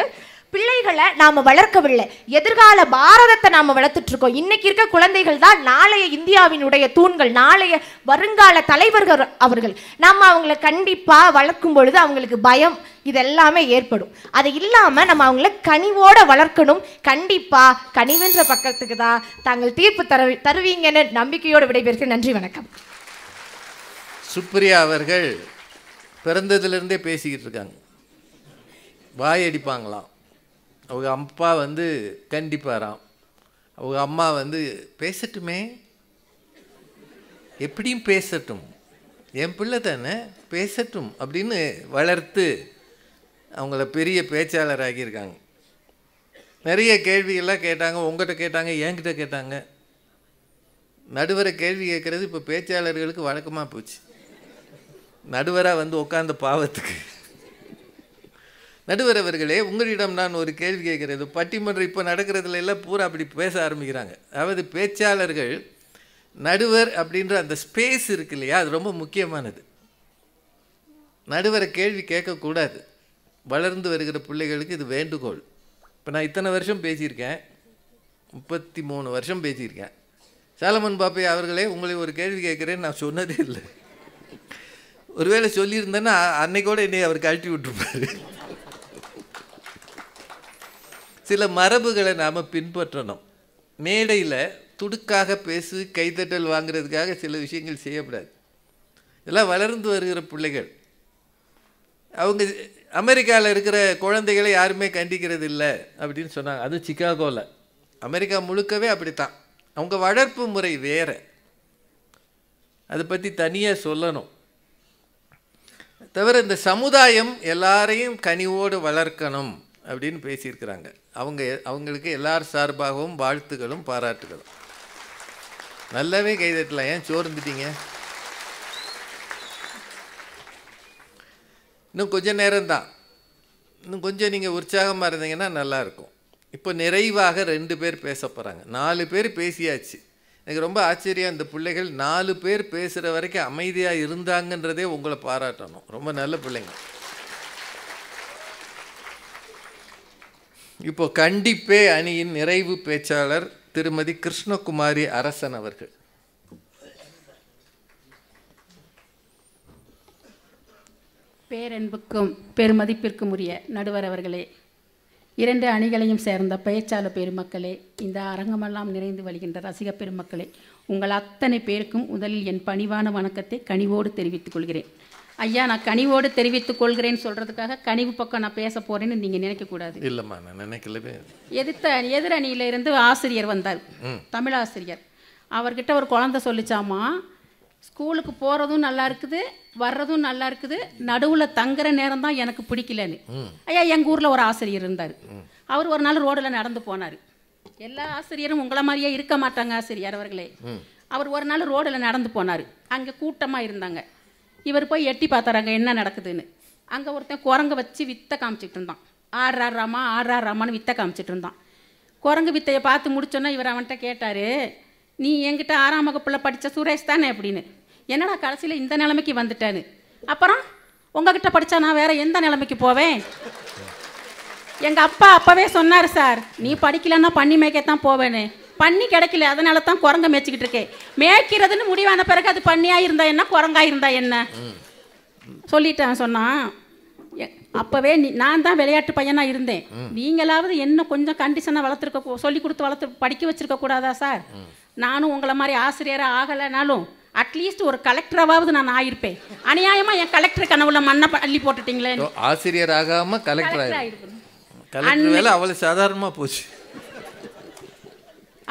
பிள்ளைகளை நாம வளர்க்கவில்லை, எதிர்கால பாரதத்தை நாம வளர்த்துட்டு இருக்கோம். இன்னைக்கு இருக்க குழந்தைகள் தான் நாளைய இந்தியாவினுடைய தூண்கள், நாளைய வருங்கால தலைவர்கள் அவர்கள். நம்ம அவங்களை கண்டிப்பா வளர்க்கும் பொழுது அவங்களுக்கு பயம் இதெல்லாமே ஏற்படும். அது இல்லாம நம்ம அவங்கள கனிவோட வளர்க்கணும். கண்டிப்பா கனிவென்ற பக்கத்துக்கு தான் தாங்கள் தீர்ப்பு தருவீங்கன்னு நம்பிக்கையோடு விடைபெறுகிறேன். நன்றி, வணக்கம். சுப்ரியா அவர்கள் பிறந்ததுலேருந்தே பேசிக்கிட்டு இருக்காங்க. வாயடிப்பாங்களாம். அவங்க அப்பா வந்து கண்டிப்பாராம். அவங்க அம்மா வந்து பேசட்டுமே, எப்படியும் பேசட்டும், என் பிள்ளை தானே பேசட்டும் அப்படின்னு வளர்த்து அவங்கள பெரிய பேச்சாளர் ஆகியிருக்காங்க. நிறைய கேள்விகள்லாம் கேட்டாங்க. உங்கள்கிட்ட கேட்டாங்க, என்கிட்ட கேட்டாங்க. நடுவரை கேள்வி கேட்குறது இப்போ பேச்சாளர்களுக்கு வழக்கமாக போச்சு. நடுவராக வந்து உட்கார்ந்த பாவத்துக்கு. நடுவர் அவர்களே, உங்களிடம் நான் ஒரு கேள்வி கேட்குறது. பட்டிமன்றம் இப்போ நடக்கிறதுல எல்லாம் பூரா அப்படி பேச ஆரம்பிக்கிறாங்க. அதாவது பேச்சாளர்கள் நடுவர் அப்படின்ற அந்த ஸ்பேஸ் இருக்கு இல்லையா, அது ரொம்ப முக்கியமானது. நடுவரை கேள்வி கேட்கக்கூடாது. வளர்ந்து வருகிற பிள்ளைகளுக்கு இது வேண்டுகோள். இப்போ நான் இத்தனை வருஷம் பேசியிருக்கேன், 33 வருஷம் பேசியிருக்கேன். சாலமன் பாப்பையா அவர்களே, உங்களை ஒரு கேள்வி கேட்குறேன்னு நான் சொன்னதே இல்லை. ஒருவேளை சொல்லியிருந்தேன்னா அன்னைக்கோடு என்னை அவர் கழட்டி விட்டுருப்பாரு. சில மரபுகளை நாம் பின்பற்றணும். மேடையில் துடுக்காக பேசு, கைத்தட்டல் வாங்கிறதுக்காக சில விஷயங்கள் செய்யக்கூடாது. இதெல்லாம் வளர்ந்து வருகிற பிள்ளைகள். அவங்க அமெரிக்காவில் இருக்கிற குழந்தைகளை யாருமே கண்டிக்கிறது இல்லை அப்படின்னு சொன்னாங்க. அதுவும் சிகாகோவில். அமெரிக்கா முழுக்கவே அப்படித்தான். அவங்க வளர்ப்பு முறை வேறு. அதை பற்றி தனியாக சொல்லணும். தவிர இந்த சமுதாயம் எல்லாரையும் கனிவோடு வளர்க்கணும் அப்படின்னு பேசியிருக்கிறாங்க. அவங்களுக்கு எல்லார் சார்பாகவும் வாழ்த்துக்களும் பாராட்டுகளும். நல்லாவே கைதட்டலாம். ஏன் சோர்ந்துட்டீங்க? இன்னும் கொஞ்சம் நேரம்தான். இன்னும் கொஞ்சம் நீங்கள் உற்சாகமாக இருந்தீங்கன்னா நல்லாயிருக்கும். இப்போ நிறைவாக 2 பேர் பேச போகிறாங்க. 4 பேர் பேசியாச்சு. எனக்கு ரொம்ப ஆச்சரியம். இந்த பிள்ளைகள் 4 பேர் பேசுகிற வரைக்கும் அமைதியாக இருந்தாங்கன்றதே உங்களை பாராட்டணும். ரொம்ப நல்ல பிள்ளைங்க. இப்போ கண்டிப்பே அணியின் நிறைவு பேச்சாளர் திருமதி கிருஷ்ணகுமாரி அரசன் அவர்கள். பேரன்புக்கும் பெருமதிப்பிற்கும் உரிய நடுவர் அவர்களே, 2 அணிகளையும் சேர்ந்த பேச்சாளர் பெருமக்களே, இந்த அரங்கமெல்லாம் நிறைந்து வருகின்ற ரசிக பெருமக்களே, உங்கள் அத்தனை பேருக்கும் முதலில் என் பணிவான வணக்கத்தை கனிவோடு தெரிவித்துக் கொள்கிறேன். ஐயா, நான் கனிவோடு தெரிவித்துக் கொள்கிறேன்னு சொல்கிறதுக்காக கனிவு பக்கம் நான் பேச போகிறேன்னு நீங்கள் நினைக்கக்கூடாது. இல்லைம்மா, நான் நினைக்கலவே. எதிர் அணியிலிருந்து ஆசிரியர் வந்தார், தமிழாசிரியர். அவர்கிட்ட ஒரு குழந்தை சொல்லிச்சாமா, ஸ்கூலுக்கு போகிறதும் நல்லா இருக்குது, வர்றதும் நல்லா இருக்குது, நடுவில் தங்குற நேரம் தான் எனக்கு பிடிக்கலன்னு. ஐயா, எங்கள் ஊரில் ஒரு ஆசிரியர் இருந்தார். அவர் ஒரு நாள் ரோடில் நடந்து போனார். எல்லா ஆசிரியரும் உங்களை மாதிரியே இருக்க மாட்டாங்க ஆசிரியர் அவர்களே. அவர் ஒரு நாள் ரோடில் நடந்து போனார். அங்கே கூட்டமாக இருந்தாங்க. இவர் போய் எட்டி பார்த்தாராங்க என்ன நடக்குதுன்னு. அங்கே ஒருத்தன் குரங்கு வச்சு வித்தை காமிச்சிட்டு இருந்தான். ஆடுறாராமான்னு வித்தை காமிச்சிட்டு இருந்தான். குரங்கு வித்தையை பார்த்து முடிச்சோன்னா இவர் அவன்கிட்ட கேட்டார், நீ என்கிட்ட 6ஆம் வகுப்பில் படித்த சுரேஷ் தானே அப்படின்னு. என்னடா கடைசியில் இந்த நிலைமைக்கு வந்துட்டேன்னு. அப்புறம் உங்ககிட்ட படித்தா நான் வேற எந்த நிலைமைக்கு போவேன்? எங்கள் அப்பா அப்போவே சொன்னார் சார், நீ படிக்கலன்னா பண்ணி மேய்க்கத்தான் போவேன்னு. பண்ணி கிடைக்கல, அதனால தான் குரங்க மேய்ச்சிக்கிட்டு இருக்கேன். மேய்க்கிறதுன்னு முடிவான பிறகு அது பண்ணியாக இருந்தா என்ன, குரங்கா இருந்தா என்ன சொல்லிட்டேன். சொன்னான், அப்போவே நான் தான் விளையாட்டு பையனாக இருந்தேன், நீங்களாவது என்ன கொஞ்சம் கண்டிஷனாக சொல்லி கொடுத்து படிக்க வச்சிருக்க கூடாதா சார்? நானும் உங்களை மாதிரி ஆசிரியராக ஆகலைனாலும் அட்லீஸ்ட் ஒரு கலெக்டராவது நான் ஆயிருப்பேன். அநியாயமாக என் கலெக்டர் கனவுல மண்ணை அள்ளி போட்டுட்டீங்களே. ஆசிரியர் ஆகாமல் கலெக்டர் ஆயிருக்கும். கலெக்டர் வேலை அவ்வளோ சாதாரணமாக போச்சு.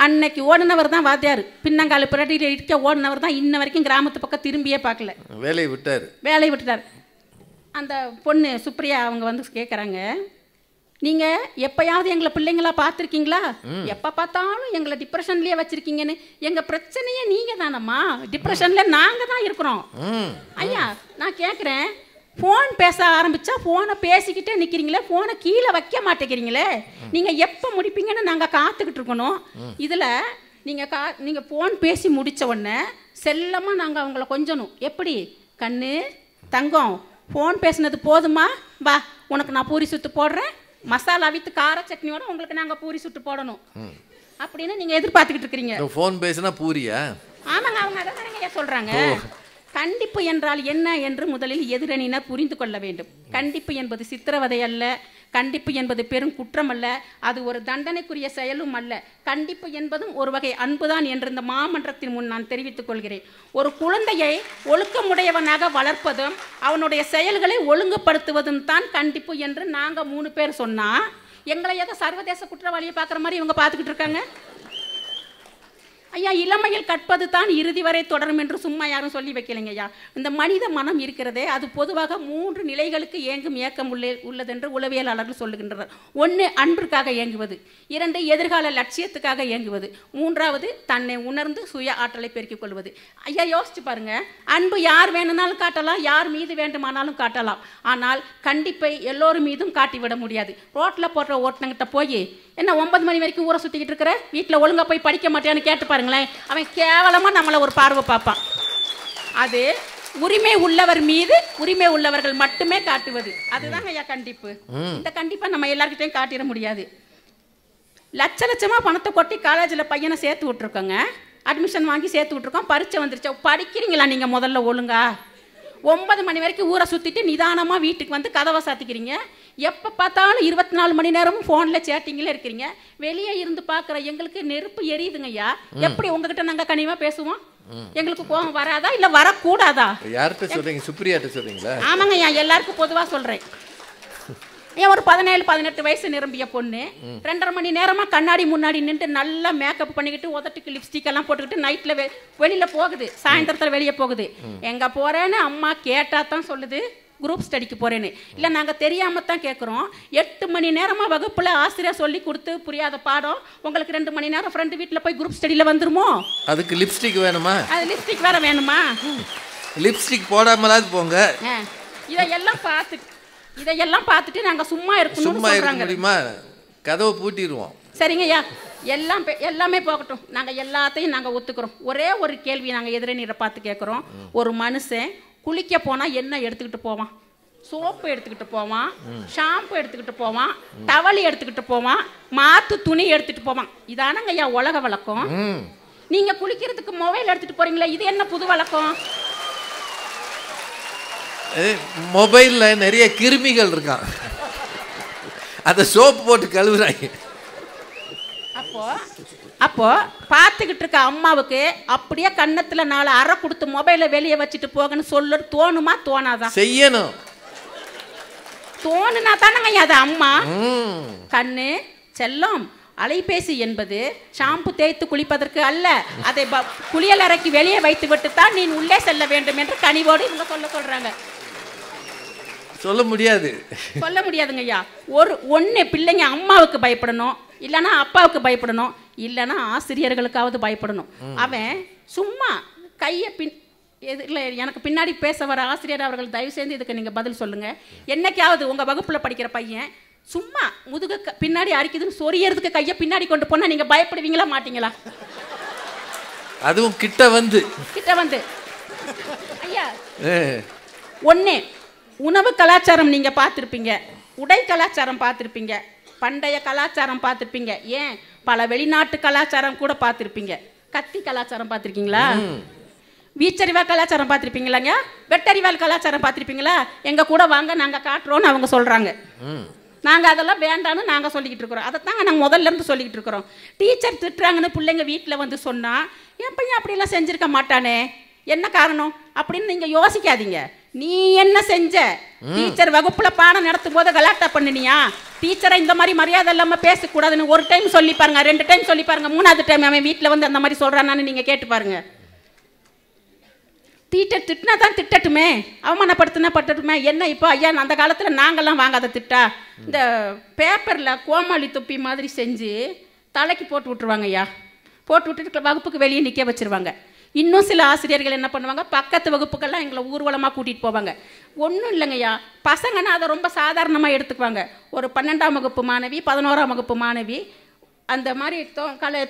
அன்னைக்கு ஓடினவர் தான் வாத்தியார், பின்னங்கால பிரட்டி இருக்க ஓடினவர் தான் இன்ன வரைக்கும் கிராமத்து பக்கம் திரும்பியே பார்க்கல. வேலையை விட்டுட்டார். அந்த பொண்ணு சுப்ரியா அவங்க வந்து கேட்குறாங்க, நீங்கள் எப்போயாவது எங்களை பிள்ளைங்களா பார்த்துருக்கீங்களா? எப்போ பார்த்தாலும் எங்களை டிப்ரெஷன்லேயே வச்சுருக்கீங்கன்னு. எங்கள் பிரச்சனையே நீங்கள் தானம்மா, டிப்ரெஷனில் நாங்கள் தான் இருக்கிறோம். ஐயா, நான் கேட்குறேன், ஃபோன் பேச ஆரம்பித்தா ஃபோனை பேசிக்கிட்டே நிற்கிறீங்களே, ஃபோனை கீழே வைக்க மாட்டேங்கிறீங்களே, நீங்கள் எப்போ முடிப்பீங்கன்னு நாங்கள் காத்துக்கிட்டு இருக்கணும். இதில் நீங்கள் ஃபோன் பேசி முடித்த உடனே செல்லமாக நாங்கள் அவங்கள கொஞ்சணும். எப்படி? கண்ணு தங்கம், ஃபோன் பேசினது போதுமா, வா உனக்கு நான் பூரி சுட்டு போடுறேன், மசாலா வித்து கார சட்னியோட உங்களுக்கு நாங்கள் பூரி சுட்டு போடணும் அப்படின்னு நீங்கள் எதிர்பார்த்துக்கிட்டு இருக்கிறீங்க. ஃபோன் பேசினா பூரியா? ஆமாங்க, அவங்க அதை தானங்க சொல்கிறாங்க. கண்டிப்பு என்றால் என்ன என்று முதலில் எதிரணியினர் புரிந்து கொள்ள வேண்டும். கண்டிப்பு என்பது சித்திரவதை அல்ல, கண்டிப்பு என்பது பெரும் குற்றம் அல்ல, அது ஒரு தண்டனைக்குரிய செயலும் அல்ல. கண்டிப்பு என்பதும் ஒரு வகை அன்புதான் என்று இந்த மாமன்றத்தின் முன் நான் தெரிவித்துக் கொள்கிறேன். ஒரு குழந்தையை ஒழுக்கமுடையவனாக வளர்ப்பதும் அவனுடைய செயல்களை ஒழுங்குபடுத்துவதும் தான் கண்டிப்பு என்று நாங்கள் 3 பேர் சொன்னால், எங்களை ஏதோ சர்வதேச குற்றவாளியை பார்க்குற மாதிரி இவங்க பார்த்துக்கிட்டு இருக்காங்க. ஐயா இளமையில் கற்பது தான் இறுதி வரை தொடரும் என்று சும்மா யாரும் சொல்லி வைக்கலைங்க ஐயா. இந்த மனித மனம் இருக்கிறதே அது பொதுவாக 3 நிலைகளுக்கு ஏங்கும் ஏக்கம் உள்ளதென்று உளவியலாளர்கள் சொல்லுகின்றனர். 1 அன்பிற்காக ஏங்குவது, 2 எதிர்கால லட்சியத்துக்காக ஏங்குவது, 3வது தன்னை உணர்ந்து சுய ஆற்றலை பெருக்கிக் கொள்வது. ஐயா யோசிச்சு பாருங்க, அன்பு யார் வேணும்னாலும் காட்டலாம், யார் மீது வேண்டுமானாலும் காட்டலாம். ஆனால் கண்டிப்பை எல்லோரும் மீதும் காட்டிவிட முடியாது. ரோட்டில் போடுற ஓட்டுனங்கிட்ட போய் என்ன 9 மணி வரைக்கும் ஊரை சுற்றிக்கிட்டு இருக்கிற, வீட்டில் ஒழுங்காக போய் படிக்க மாட்டேன்னு கேட்டு பாருங்களேன், அவன் கேவலமாக நம்மளை ஒரு பார்வை பார்ப்பான். அது உரிமை உள்ளவர் மீது உரிமை உள்ளவர்கள் மட்டுமே காட்டுவது. அதுதாங்க ஐயா கண்டிப்பு. இந்த கண்டிப்பை நம்ம எல்லாருக்கிட்டையும் காட்டிட முடியாது. லட்சமாக பணத்தை கொட்டி காலேஜில் பையனை சேர்த்து விட்ருக்கோங்க, அட்மிஷன் வாங்கி சேர்த்து விட்ருக்கோம், பரீட்சை வந்துருச்சா, படிக்கிறீங்களா நீங்கள் முதல்ல ஒழுங்கா? 9 மணி வரைக்கும் ஊரை சுற்றிட்டு நிதானமாக வீட்டுக்கு வந்து கதவை சாத்திக்கிறீங்க. எப்போ பார்த்தாலும் 24 மணி நேரமும் ஃபோனில் சேட்டிங்கில் இருக்கிறீங்க. வெளியே இருந்து பார்க்குற எங்களுக்கு நெருப்பு எரியுதுங்க ஐயா. எப்படி உங்ககிட்ட நாங்கள் கனிவாக பேசுவோம்? எங்களுக்கு கோபம் வராதா இல்லை வரக்கூடாதா? யார்கிட்ட சொல்கிறீங்க? சுப்ரியாட்ட சொல்கிறீங்களா? ஆமாங்க ஐயா, எல்லாருக்கும் பொதுவாக சொல்கிறேன். ஏன் ஒரு 17-18 வயசு நிரம்பிய பொண்ணு 2.5 மணி நேரமாக கண்ணாடி முன்னாடி நின்று நல்லா மேக்கப் பண்ணிக்கிட்டு உதட்டுக்கு லிப்ஸ்டிக் எல்லாம் போட்டுக்கிட்டு நைட்டில் வெளியில் போகுது, சாயந்தரத்தில் வெளியே போகுது. எங்கே போகிறேன்னு அம்மா கேட்டால் தான் சொல்லுது குரூப் ஸ்டடிக்கு போகிறேன்னு. இல்லை நாங்கள் தெரியாமல் தான் கேட்குறோம். 8 மணி நேரமாக வகுப்பில் ஆசிரியர் சொல்லி கொடுத்து புரியாத பாடம் உங்களுக்கு 2 மணி நேரம் ஃப்ரெண்டு வீட்டில் போய் குரூப் ஸ்டடியில் வந்துருமோ? அதுக்கு லிப்ஸ்டிக் வேணுமா? அது லிப்ஸ்டிக் வேறு வேணுமா? லிப்ஸ்டிக் போடாமலாது போங்க. இதையெல்லாம் பார்த்துட்டு நாங்கள் சும்மா இருக்கணும்னு சொல்கிறாங்க. முடியுமா? கதவை பூட்டிடுவோம். சரிங்க ஐயா, எல்லாமே போகட்டும், நாங்கள் எல்லாத்தையும் நாங்கள் ஒத்துக்கிறோம். ஒரே ஒரு கேள்வி நாங்கள் எதிரணீரை பார்த்து கேட்குறோம். ஒரு மனுஷன் குளிக்க போனால் என்ன எடுத்துக்கிட்டு போவான்? சோப்பு எடுத்துக்கிட்டு போவான், ஷாம்பு எடுத்துக்கிட்டு போவான், டவல் எடுத்துக்கிட்டு போவான், மாற்று துணி எடுத்துகிட்டு போவான். இதானங்க ஐயா உலக வழக்கம். நீங்கள் குளிக்கிறதுக்கு மொபைல் எடுத்துகிட்டு போகிறீங்களா? இது என்ன புது வழக்கம்? மொபைலில் நிறைய கிருமிகள் இருக்கான், அதை சோப்பு போட்டு கழுவுறாங்க. அப்போ பார்த்துக்கிட்டு இருக்க அம்மாவுக்கு அப்படியே கன்னத்துல 4 அறை கொடுத்து மொபைலை வெளியே வச்சுட்டு போகன்னு சொல்ல தோணுமா? தோணாதான்? செய்யணும். தோணுனா தானங்க அது அம்மா. கண்ணு செல்லம், அலைபேசி என்பது ஷாம்பு தேய்த்து குளிப்பதற்கு அல்ல, அதை குளியல் அறைக்கு வெளியே வைத்து விட்டு தான் நீ உள்ளே செல்ல வேண்டும் என்று கனிவோடு இவங்க சொல்றாங்க. சொல்ல முடியாது, சொல்ல முடியாதுங்க ஐயா. ஒன்று பிள்ளைங்க அம்மாவுக்கு பயப்படணும், இல்லைன்னா அப்பாவுக்கு பயப்படணும், இல்லைன்னா ஆசிரியர்களுக்காவது பயப்படணும். அவன் சும்மா கையை இல்லை எனக்கு பின்னாடி பேச வர ஆசிரியர் அவர்கள் தயவு செய்து இதுக்கு நீங்கள் பதில் சொல்லுங்கள். என்னைக்காவது உங்கள் வகுப்பில் படிக்கிற பையன் சும்மா முதுகு பின்னாடி அரிக்குதுன்னு சொரியறதுக்கு கையை பின்னாடி கொண்டு போனால் நீங்கள் பயப்படுவீங்களா மாட்டீங்களா? அதுவும் கிட்ட வந்து ஐயா, ஒன்று உணவு கலாச்சாரம் நீங்கள் பார்த்துருப்பீங்க, உடை கலாச்சாரம் பார்த்துருப்பீங்க, பண்டைய கலாச்சாரம் பார்த்துருப்பீங்க, ஏன் பல வெளிநாட்டு கலாச்சாரம் கூட பார்த்துருப்பீங்க. கத்தி கலாச்சாரம் பார்த்துருக்கீங்களா? வீச்சறிவால் கலாச்சாரம் பார்த்துருப்பீங்களாங்க? வெட்டறிவால் கலாச்சாரம் பார்த்துருப்பீங்களா? எங்கள் கூட வாங்க நாங்கள் காட்டுறோன்னு அவங்க சொல்கிறாங்க. நாங்கள் அதெல்லாம் வேண்டான்னு நாங்கள் சொல்லிக்கிட்டு இருக்கிறோம். அதைத்தாங்க நாங்கள் முதல்லேருந்து சொல்லிக்கிட்டு இருக்கிறோம். டீச்சர் திட்டுறாங்கன்னு பிள்ளைங்க வீட்டில் வந்து சொன்னால் என் பையன் அப்படிலாம் செஞ்சுருக்க மாட்டானே, என்ன காரணம் அப்படின்னு நீங்கள் யோசிக்காதீங்க. நீ என்ன செஞ்ச? டீச்சர் வகுப்புல பாடம் நடத்தும் போது கலாட்டா பண்ணினியா? டீச்சரை இந்த மாதிரி மரியாதை இல்லாமல் பேசக்கூடாதுன்னு ஒரு டைம் சொல்லி பாருங்க, 2 டைம் சொல்லி பாருங்க, 3வது டைம் அவன் வீட்டில் வந்து அந்த மாதிரி சொல்றானான்னு நீங்க கேட்டு பாருங்க. டீச்சர் திட்டினா தான் திட்டட்டுமே, அவமானப்படுத்தினா பட்டுட்டுமே. என்ன இப்போ ஐயா அந்த காலத்தில் நாங்கள்லாம் வாங்காத திட்டா? இந்த பேப்பரில் கோமாளி தொப்பி மாதிரி செஞ்சு தலைக்கு போட்டு விட்டுருவாங்க ஐயா. போட்டு விட்டுட்டு வகுப்புக்கு வெளியே நிற்க வச்சுருவாங்க. இன்னும் சில ஆசிரியர்கள் என்ன பண்ணுவாங்க, பக்கத்து வகுப்புக்கெல்லாம் எங்களை ஊர்வலமாக கூட்டிகிட்டு போவாங்க. ஒன்றும் இல்லைங்கய்யா, பசங்கன்னா அதை ரொம்ப சாதாரணமாக எடுத்துக்குவாங்க. ஒரு 12ஆம் வகுப்பு மாணவி, 11ஆம் வகுப்பு மாணவி அந்த மாதிரி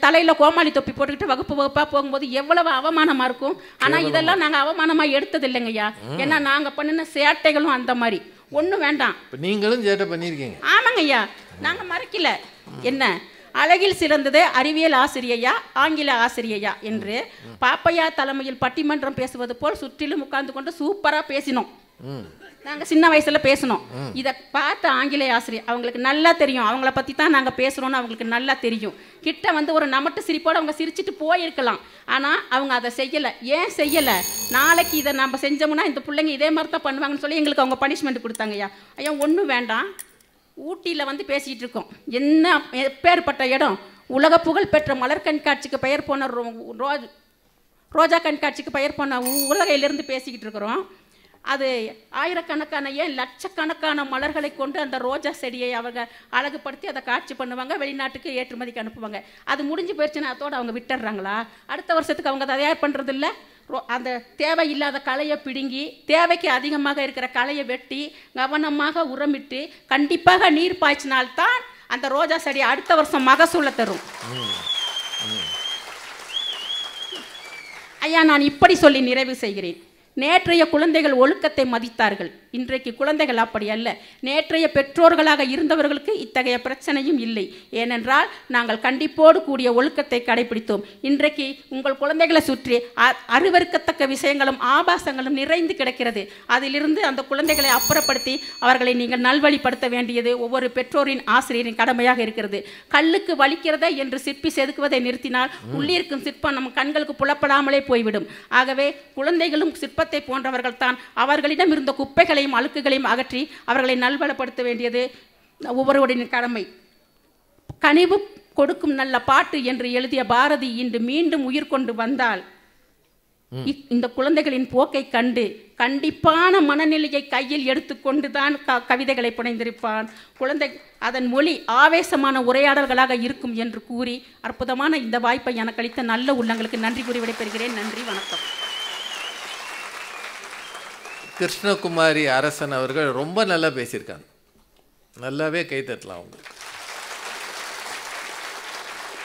தலையில் கோமாளி தொப்பி போட்டுக்கிட்டு வகுப்பாக போகும்போது எவ்வளவு அவமானமாக இருக்கும். ஆனால் இதெல்லாம் நாங்கள் அவமானமாக எடுத்தது இல்லைங்கய்யா. ஏன்னா நாங்கள் பண்ணின சேட்டைகளும் அந்த மாதிரி. ஒன்றும் வேண்டாம், நீங்களும் சேட்டை பண்ணியிருக்கீங்க. ஆமாங்க ஐயா, நாங்கள் மறைக்கல. என்ன அழகில் சிறந்தது அறிவியல் ஆசிரியையா ஆங்கில ஆசிரியையா என்று பாப்பையா தலைமையில் பட்டிமன்றம் பேசுவது போல் சுற்றிலும் உட்கார்ந்து கொண்டு சூப்பராக பேசினோம். நாங்கள் சின்ன வயசில் பேசணும். இதை பார்த்த ஆங்கில ஆசிரியர் அவங்களுக்கு நல்லா தெரியும், அவங்கள பற்றி தான் நாங்கள் பேசுகிறோன்னு அவங்களுக்கு நல்லா தெரியும். கிட்ட வந்து ஒரு நமட்டு சிரிப்போடு அவங்க சிரிச்சுட்டு போயிருக்கலாம். ஆனால் அவங்க அதை செய்யலை. ஏன் செய்யலை? நாளைக்கு இதை நம்ம செஞ்சோம்னா இந்த பிள்ளைங்க இதே மாதிரி தான் பண்ணுவாங்கன்னு சொல்லி எங்களுக்கு அவங்க பனிஷ்மெண்ட் கொடுத்தாங்க. ஐயா ஒன்றும் வேண்டாம், ஊட்டியில் வந்து பேசிகிட்டு இருக்கோம். என்ன எப்பேற்பட்ட இடம், உலக புகழ் பெற்ற மலர் கண்காட்சிக்கு பெயர் போன ரோஜா கண்காட்சிக்கு பெயர் போன உலகையிலிருந்து பேசிக்கிட்டு இருக்கிறோம். அது ஆயிரக்கணக்கான ஏன் லட்சக்கணக்கான மலர்களை கொண்டு அந்த ரோஜா செடியை அவங்க அழகுபடுத்தி அதை காட்சி பண்ணுவாங்க, வெளிநாட்டுக்கு ஏற்றுமதிக்கு அனுப்புவாங்க. அது முடிஞ்சு போயிடுச்சுன்னா அதோடு அவங்க விட்டுடுறாங்களா? அடுத்த வருஷத்துக்கு அவங்க தயார் பண்ணுறது இல்லை. அந்த தேவையில்லாத களையை பிடுங்கி தேவைக்கு அதிகமாக இருக்கிற களையை வெட்டி கவனமாக உரமிட்டு கண்டிப்பாக நீர் பாய்ச்சினால்தான் அந்த ரோஜா செடி அடுத்த வருஷம் மகசூலை தரும். ஐயா, நான் இப்படி சொல்லி நிறைவு செய்கிறேன். நேற்றைய குழந்தைகள் ஒழுக்கத்தை மதித்தார்கள். இன்றைக்கு குழந்தைகள் அப்படி அல்ல. நேற்றைய பெற்றோர்களாக இருந்தவர்களுக்கு இத்தகைய பிரச்சனையும் இல்லை. ஏனென்றால் நாங்கள் கண்டிப்போடு கூடிய ஒழுக்கத்தை கடைபிடித்தோம். இன்றைக்கு உங்கள் குழந்தைகளை சுற்றி அருவருக்கத்தக்க விஷயங்களும் ஆபாசங்களும் நிறைந்து கிடக்கிறது. அதிலிருந்து அந்த குழந்தைகளை அப்புறப்படுத்தி அவர்களை நீங்கள் நல்வழிப்படுத்த வேண்டியது ஒவ்வொரு பெற்றோரின் ஆசிரியரின் கடமையாக இருக்கிறது. கல்லுக்கு வலிக்கிறதா என்று சிற்பி செதுக்குவதை நிறுத்தினால் உள்ளிருக்கும் சிற்பம் நம் கண்களுக்கு புலப்படாமலே போய்விடும். ஆகவே குழந்தைகளும் சிற்பத்தை போன்றவர்கள் தான். அவர்களிடம் இருந்த குப்பைகளை அழுக்குகளையும் அகற்றி அவர்களை நல்வளப்படுத்த வேண்டியது ஒவ்வொருவரின் கடமை. கனிவு கொடுக்கும் நல்ல பாட்டு என்று எழுதிய பாரதி இன்று மீண்டும் உயிர் கொண்டு வந்தால் இந்த குழந்தைகளின் போக்கை கண்டு கண்டிப்பான மனநிலையை கையில் எடுத்துக்கொண்டுதான் கவிதைகளை புனைந்திருப்பான். குழந்தை அதன் மொழி ஆவேசமான உரையாடல்களாக இருக்கும் என்று கூறி அற்புதமான இந்த வாய்ப்பை எனக்கு அளித்த நல்ல உள்ளங்களுக்கு நன்றி கூறி விடைபெறுகிறேன். நன்றி, வணக்கம். கிருஷ்ணகுமாரி அரசன் அவர்கள் ரொம்ப நல்லா பேசியிருக்காங்க. நல்லாவே கைத்தட்டலாம் அவங்களுக்கு.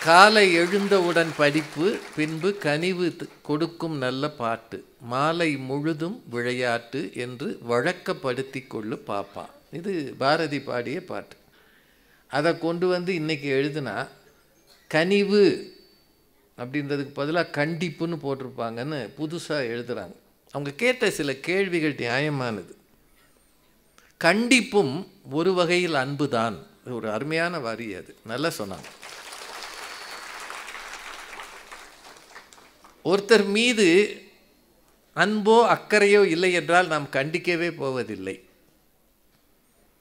காலை எழுந்தவுடன் படிப்பு, பின்பு கனிவு கொடுக்கும் நல்ல பாட்டு, மாலை முழுதும் விளையாட்டு என்று வழக்கப்படுத்தி கொள்ளு பாப்பா. இது பாரதி பாடிய பாட்டு. அதை கொண்டு வந்து இன்னைக்கு எழுதுனா கனிவு அப்படின்றதுக்கு பதிலாக கண்டிப்புன்னு போட்டிருப்பாங்கன்னு புதுசாக எழுதுகிறாங்க. அவங்க கேட்ட சில கேள்விகள் நியாயமானது. கண்டிப்பும் ஒரு வகையில் அன்பு தான். ஒரு அருமையான வரி அது. நல்லா சொன்னாங்க. ஒருத்தர் மீது அன்போ அக்கறையோ இல்லை என்றால் நாம் கண்டிக்கவே போவதில்லை.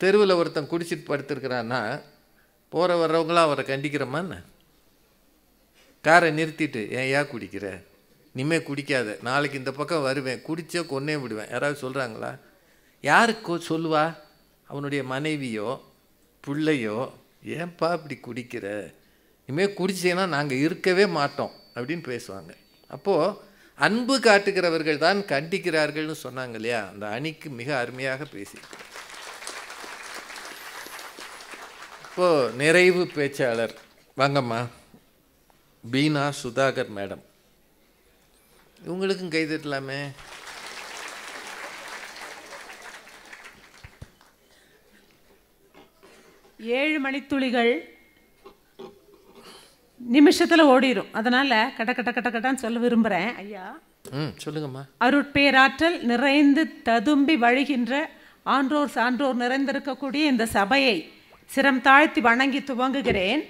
தெருவில் ஒருத்தன் குடிச்சிட்டு படுத்திருக்கிறான்னா போகிற வர்றவங்களாம் அவரை கண்டிக்கிறோமா என்ன? காரை நிறுத்திட்டு ஏன் குடிக்கிற, இனிமேல் குடிக்காத, நாளைக்கு இந்த பக்கம் வருவேன், குடிச்சோ கொன்னே விடுவேன், யாராவது சொல்கிறாங்களா? யாருக்கு சொல்லுவா? அவனுடைய மனைவியோ பிள்ளையோ, ஏன்பா இப்படி குடிக்கிற, இனிமேல் குடிச்சேன்னா நாங்கள் இருக்கவே மாட்டோம் அப்படின்னு பேசுவாங்க. அப்போது அன்பு காட்டுகிறவர்கள் தான் கண்டிக்கிறார்கள்னு சொன்னாங்க இல்லையா? அந்த அணிக்கு மிக அருமையாக பேசி. இப்போது நிறைவு பேச்சாளர் வாங்கம்மா, பீனா சுதாகர் மேடம். இவங்களுக்கும் கை தட்டலாமே. ஏழு மணித்துளிகள் நிமிஷத்தில் ஓடிடும். அதனால் கட்ட கட்ட கட்ட கட்டான்னு சொல்ல விரும்புகிறேன். ஐயா சொல்லுங்கம்மா. அருட்பேராற்றல் நிறைந்து ததும்பி வழிகின்ற ஆன்றோர் சான்றோர் நிறைந்திருக்கக்கூடிய இந்த சபையை சிரம் தாழ்த்தி வணங்கி துவங்குகிறேன்.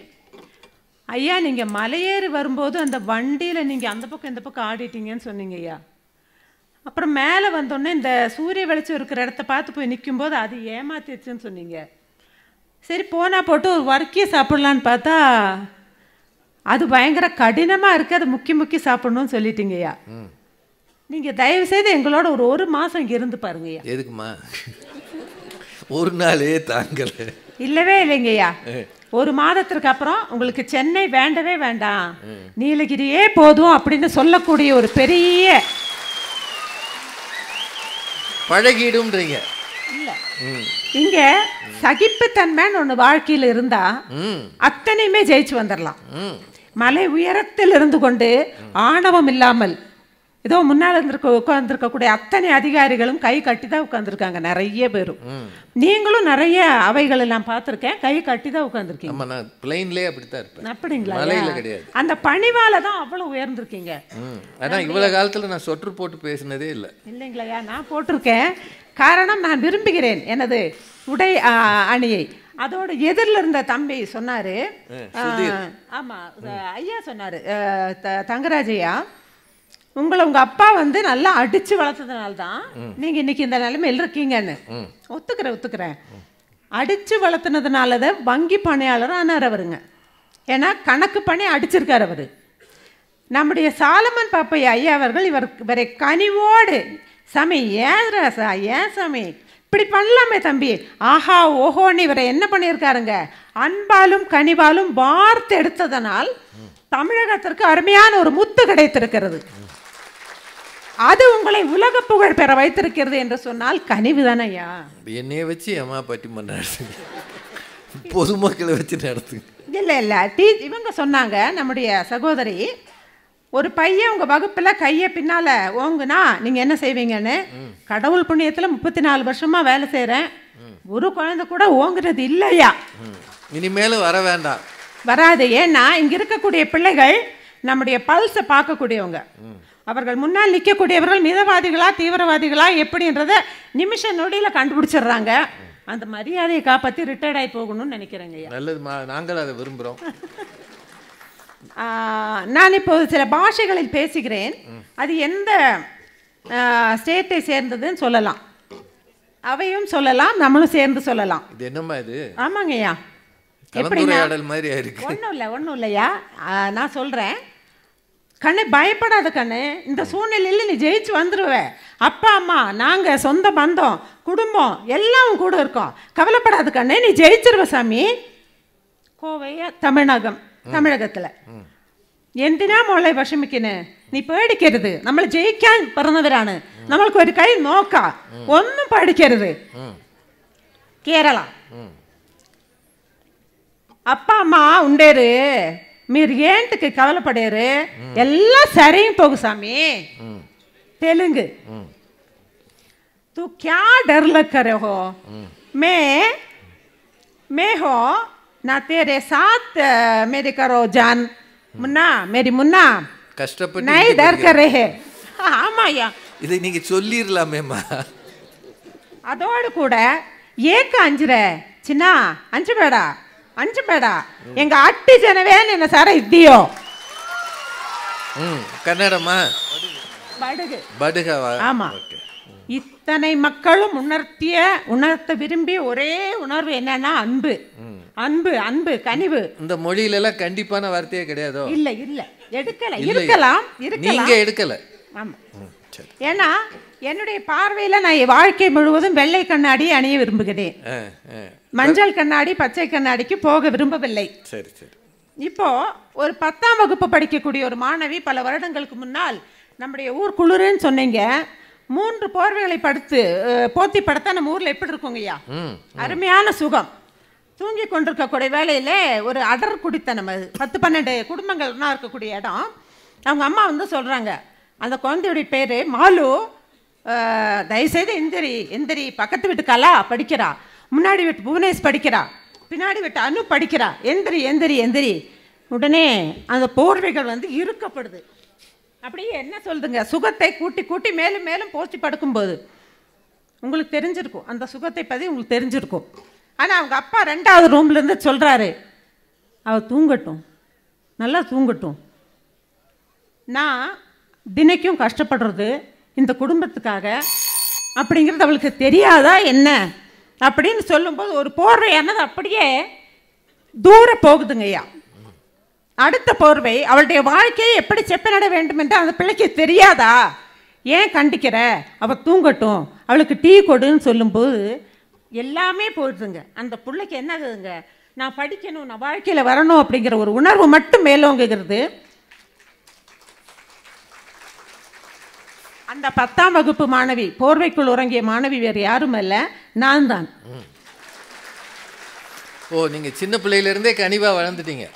ஐயா, நீங்கள் மலையேறி வரும்போது அந்த வண்டியில் நீங்கள் அந்த பக்கம் இந்த பக்கம் ஆடிட்டீங்கன்னு சொன்னீங்க ஐயா. அப்புறம் மேலே வந்தோடனே இந்த சூரிய வெளிச்சம் இருக்கிற இடத்த பார்த்து போய் நிற்கும்போது அது ஏமாத்திடுச்சுன்னு சொன்னீங்க. சரி போனால் போட்டு ஒரு வறுக்கிய சாப்பிட்லான்னு பார்த்தா அது பயங்கர கடினமாக இருக்குது, அது முக்கி சாப்பிட்ணுன்னு சொல்லிட்டீங்க ஐயா. நீங்கள் தயவுசெய்து எங்களோட ஒரு மாதம் இங்கே இருந்து பாருங்க ஐயா. எதுக்குமா? ஒரு நாளே தாங்கலை. இல்லவே இல்லைங்கய்யா. ஒரு மாதத்திற்கு அப்புறம் உங்களுக்கு சென்னை வேண்டவே வேண்டாம், நீலகிரியே போதும் அப்படின்னு சொல்லக்கூடிய ஒரு பெரிய பழகிடும்ன்றீங்க. இல்ல, இங்க சகிப்புத்தன்மைன்னு ஒண்ணு வாழ்க்கையில் இருந்தா அத்தனையுமே ஜெயிச்சு வந்துடலாம். மலை உயரத்தில் இருந்து கொண்டு ஆணவம் இல்லாமல் ஏதோ முன்னால் உட்கார்ந்துருக்கக்கூடிய அத்தனை அதிகாரிகளும் கை கட்டி தான் உட்காந்துருக்காங்க, நிறைய பேரும். நீங்களும் நிறைய அவைகள் எல்லாம் பார்த்துருக்கேன், கை கட்டி தான் உட்காந்துருக்கீங்க. பிளைன்லேயே அப்படித்தான் இருப்பேன். அப்படிங்களா? கிடையாது. அந்த பணிவால தான் அவ்வளவு உயர்ந்திருக்கீங்க. அதான் இவ்வளவு காலத்துல நான் சொற்று போட்டு பேசினதே இல்லை. இல்லைங்களா? நான் போட்டிருக்கேன். காரணம், நான் விரும்புகிறேன் எனது உடை அணியை. அதோட எதிரில் இருந்த தம்பி சொன்னாரு, ஆமா ஐயா சொன்னாரு, தங்கராஜ் ஐயா, உங்க அப்பா நல்லா அடிச்சு வளர்த்ததுனால தான் நீங்க இன்னைக்கு இந்த நிலைமையில் இருக்கீங்கன்னு. ஒத்துக்கிறேன். அடிச்சு வளர்த்துனதுனாலதான் வங்கி பணியாளர் ஆனார் அவருங்க. ஏன்னா கணக்கு பண்ணி அடிச்சிருக்கார் அவர். நம்முடைய சாலமன் பாப்பையா ஐயா அவர்கள் இவரை கனிவோடு, சாமி ஏன் ராசா, ஏன் சாமி இப்படி பண்ணலாமே தம்பி, ஆஹா ஓஹோன்னு இவரை என்ன பண்ணியிருக்காருங்க, அன்பாலும் கனிவாலும் வார்த்தை எடுத்ததனால் தமிழகத்திற்கு அருமையான ஒரு முத்து கிடைத்திருக்கிறது. அது உங்களை உலக புகழ் பெற வைத்திருக்கிறது என்று சொன்னால் கனிவு தானையா. என்னைய வச்சு ஏமா பட்டிமன்றம் நடத்துங்க, பொதுமக்களை வச்சு நடத்துங்க. இல்லை இல்லை இவங்க சொன்னாங்க, நம்முடைய சகோதரி, ஒரு பையன் உங்கள் வகுப்பில் கையை பின்னால் ஓங்குனா நீங்கள் என்ன செய்வீங்கன்னு, கடவுள் புண்ணியத்தில் 34 வருஷமாக வேலை செய்கிறேன், ஒரு குழந்தை கூட ஓங்குறது இல்லையா. இனிமேலும் வர வேண்டாம், வராது. ஏன்னா இங்கே இருக்கக்கூடிய பிள்ளைகள் நம்முடைய பல்ஸை பார்க்கக்கூடியவங்க. அவர்கள் முன்னால் நிற்கக்கூடியவர்கள் மிதவாதிகளா தீவிரவாதிகளா எப்படின்றத நிமிஷ நொடியில் கண்டுபிடிச்சிடுறாங்க. அந்த மரியாதையை காப்பாற்றி ரிட்டையர்ட் ஆகி போகணும்னு நினைக்கிறேங்க. நல்லதுமா, நாங்கள் அதை விரும்புகிறோம். நான் இப்போது சில பாஷைகளில் பேசுகிறேன். அது எந்த ஸ்டேட்டை சேர்ந்ததுன்னு சொல்லலாம், அவையும் சொல்லலாம், நம்மளும் சேர்ந்து சொல்லலாம். இது என்னம்மா இது? ஆமாங்கய்யா, கலந்துரையாடல் மாதிரி இருக்கு. ஒன்றும் இல்லையா, நான் சொல்கிறேன். கண்ணு பயப்படாத கண்ணு, இந்த சூழ்நிலையில் நீ ஜெயிச்சு வந்துடுவ. அப்பா அம்மா நாங்கள் சொந்த பந்தம் குடும்பம் எல்லாம் கூட இருக்கோம், கவலைப்படாத கண்ணு, நீ ஜெயிச்சிருவ சாமி. கோவைய தமிழகத்தில் എന്തിനാ മോളെ വിഷമിക്കുന്നു, നീ പേടിക്കരുത്, നമ്മൾ ജയിക്കാൻ പിറന്നവരാണ്, നമ്മൾക്ക് ഒരു കൈ നോക്കാം, ഒന്നും പേടിക്കരുത്. కేరళ அப்பா அம்மா ఉండేరు, మీరు ఏంటికి కవలపడారు, எல்லாம் சரியும் போகு சாமி. தெலுங்கு तू क्या डर लग कर हो, मैं हो ना तेरे साथ मेरे करो जान मुन्ना, मेरी मुन्ना கஷ்டப்பட்டு नहीं डर कर रहे. ஆமாயா, இதை நீங்க சொல்லிரலாமேமா. அதோடு கூட ஏக்க அஞ்சுற சின்ன அஞ்சு ಬೇಡ எங்க அட்டி ಜನವೇ ನಿನ್ನ ಸಾರ ಇದ್ದೀಯೋ. கன்னடமா? படுகவா? ஆமா. இத்தனை மக்களும் உணர்த்த விரும்பிய ஒரே உணர்வு என்னன்னா அன்பு, அன்பு அன்பு கனிவு. இந்த மொழியில எல்லாம் கண்டிப்பான வார்த்தையே கிடையாதோ? இல்ல இருக்கலாம். நீங்க எடுக்கல. ஆமா. ஏன்னா என்னுடைய பார்வையில நான் வாழ்க்கை முழுவதும் வெள்ளை கண்ணாடி அணிய விரும்புகிறேன், மஞ்சள் கண்ணாடி பச்சை கண்ணாடிக்கு போக விரும்பவில்லை. சரி சரி. இப்போ ஒரு 10ஆம் வகுப்பு படிக்கக்கூடிய ஒரு மாணவி பல வருடங்களுக்கு முன்னால் நம்முடைய ஊர் குளிருன்னு சொன்னீங்க, 3 போர்வைகளை போத்தி படுத்தா நம்ம ஊர்ல எப்படி இருக்குங்கய்யா, அருமையான சுகம். தூங்கி கொண்டிருக்கக்கூடிய வேலையில ஒரு அடர் குடித்தனம், 10-12 குடும்பங்கள்னா இருக்கக்கூடிய இடம். அவங்க அம்மா வந்து சொல்றாங்க, அந்த குழந்தையுடைய பேரு மாலு, தயவுசெய்து எந்திரி, பக்கத்து வீட்டு கலா படிக்கிறா, முன்னாடி வீட்டு புவனேஷ் படிக்கிறா, பின்னாடி வீட்டு அனு படிக்கிறா, எந்திரி. உடனே அந்த போர்வைகள் வந்து இறுக்கப்படுது. அப்படியே என்ன சொல்லுதுங்க, சுகத்தை கூட்டி மேலும் மேலும் போற்றி படுக்கும்போது உங்களுக்கு தெரிஞ்சிருக்கும், அந்த சுகத்தை பற்றி உங்களுக்கு தெரிஞ்சிருக்கும். ஆனால் அவங்க அப்பா 2வது ரூம்லேருந்து சொல்கிறாரு, அவள் தூங்கட்டும், நல்லா தூங்கட்டும், நான் தினைக்கும் கஷ்டப்படுறது இந்த குடும்பத்துக்காக அப்படிங்கிறது அவளுக்கு தெரியாதா என்ன அப்படின்னு சொல்லும்போது ஒரு போர்வையானது அப்படியே தூர போகுதுங்கய்யா. அடுத்த போர்வை அவளுடைய வாழ்க்கையை எப்படி செப்பனிட வேண்டும் என்று அந்த பிள்ளைக்கு தெரியாதா, ஏன் கண்டிக்கிற, அவள் தூங்கட்டும், அவளுக்கு டீ கொடுன்னு சொல்லும்போது எல்லாமே போயிடுதுங்க. அந்த பிள்ளைக்கு என்ன ஆகுதுங்க, நான் படிக்கணும், நான் வாழ்க்கையில் வரணும் அப்படிங்கிற ஒரு உணர்வு மட்டும் மேலோங்குகிறது. அந்த 10ஆம் வகுப்பு மாணவி, போர்வைக்குள் உறங்கிய மாணவி வேறு யாரும் அல்ல, நான் தான். ஓ, நீங்க சின்ன பிள்ளையிலிருந்தே கனிவா வளர்ந்துட்டீங்க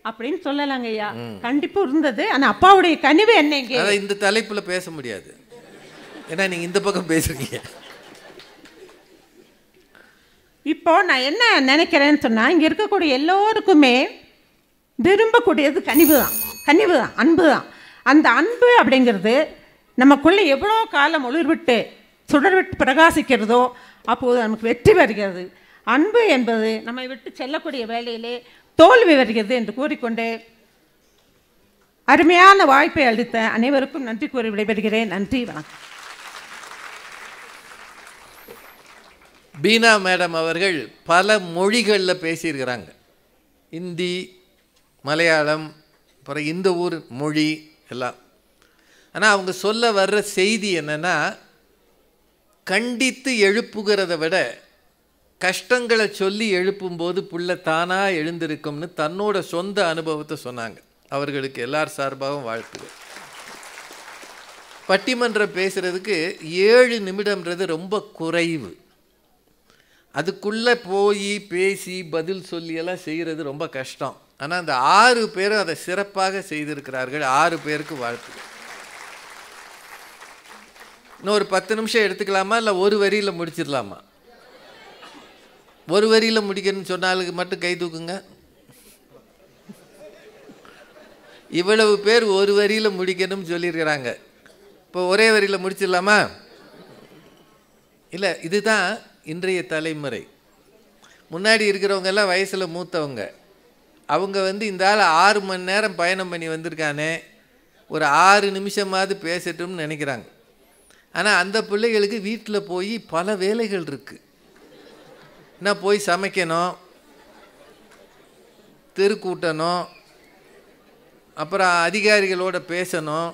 அப்படின்னு சொல்லலாங்க ஐயா. கண்டிப்பா இருந்தது. ஆனா அப்பாவுடைய கனிவு என்னங்க, இந்த தலைப்புல பேச முடியாது, ஏன்னா நீங்க இந்த பக்கம் பேசுறீங்க. இப்போ நான் என்ன நினைக்கிறேன்னு சொன்னா, இங்க இருக்கக்கூடிய எல்லோருக்குமே விரும்பக்கூடியது கனிவு தான், அன்பு தான். அந்த அன்பு அப்படிங்கிறது நமக்குள்ளே எவ்வளோ காலம் ஒளிர்விட்டு சுடர்விட்டு பிரகாசிக்கிறதோ அப்போது நமக்கு வெற்றி வருகிறது. அன்பு என்பது நம்மை விட்டு செல்லக்கூடிய வேலையிலே தோல்வி வருகிறது என்று கூறிக்கொண்டு அருமையான வாய்ப்பை அளித்த அனைவருக்கும் நன்றி கூறி விடைபெறுகிறேன். நன்றி, வணக்கம். பீனா மேடம் அவர்கள் பல மொழிகளில் பேசியிருக்கிறாங்க. இந்தி, மலையாளம், அப்புறம் இந்த ஊர் மொழி எல்லாம். ஆனால் அவங்க சொல்ல வர்ற செய்தி என்னென்னா, கண்டித்து எழுப்புகிறத விட கஷ்டங்களை சொல்லி எழுப்பும்போது புள்ள தானாக எழுந்திருக்கும்னு தன்னோட சொந்த அனுபவத்தை சொன்னாங்க. அவர்களுக்கு எல்லார் சார்பாகவும் வாழ்த்துகள். பட்டிமன்றம் பேசுகிறதுக்கு 7 நிமிடம்ன்றது ரொம்ப குறைவு. அதுக்குள்ளே போய் பேசி பதில் சொல்லியெல்லாம் செய்கிறது ரொம்ப கஷ்டம். ஆனால் அந்த 6 பேரும் அதை சிறப்பாக செய்திருக்கிறார்கள். 6 பேருக்கு வாழ்த்துகள். இன்னும் ஒரு 10 நிமிஷம் எடுத்துக்கலாமா, இல்லை ஒரு வரியில் முடிச்சிடலாமா? ஒரு வரியில் முடிக்கணும்னு சொன்னாலுக்கு மட்டும் கை தூக்குங்க. இவ்வளவு பேர் ஒரு வரியில் முடிக்கணும்னு சொல்லியிருக்கிறாங்க. இப்போ ஒரே வரியில் முடிச்சிடலாமா? இல்லை, இதுதான் இன்றைய தலைமுறை. முன்னாடி இருக்கிறவங்க எல்லாம் வயசில் மூத்தவங்க. அவங்க இந்த ஆள் 6 மணி நேரம் பயணம் பண்ணி வந்திருக்கானே, ஒரு 6 நிமிஷமாவது பேசட்டும்னு நினைக்கிறாங்க. ஆனால் அந்த பிள்ளைகளுக்கு வீட்டில் போய் பல வேலைகள் இருக்குது. என்ன, போய் சமைக்கணும், தெரு கூட்டணும், அப்புறம் அதிகாரிகளோட பேசணும்,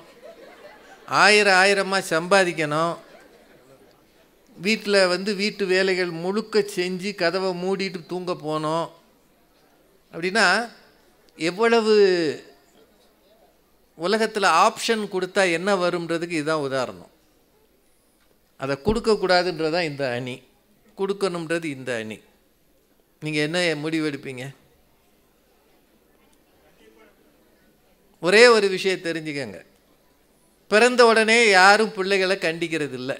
ஆயிரமாக சம்பாதிக்கணும், வீட்டில் வீட்டு வேலைகள் முழுக்க செஞ்சு கதவை மூடிட்டு தூங்க போனோம். அப்படின்னா எவ்வளவு உலகத்தில் ஆப்ஷன் கொடுத்தா என்ன வரும்ன்றதுக்கு இதுதான் உதாரணம். அதை கொடுக்கக்கூடாதுன்றதான் இந்த அணி, கொடுக்கணுன்றது இந்த அணி. நீங்கள் என்ன முடிவெடுப்பீங்க? ஒரே ஒரு விஷயம் தெரிஞ்சுக்கங்க, பிறந்த உடனே யாரும் பிள்ளைகளை கண்டிக்கிறது இல்லை.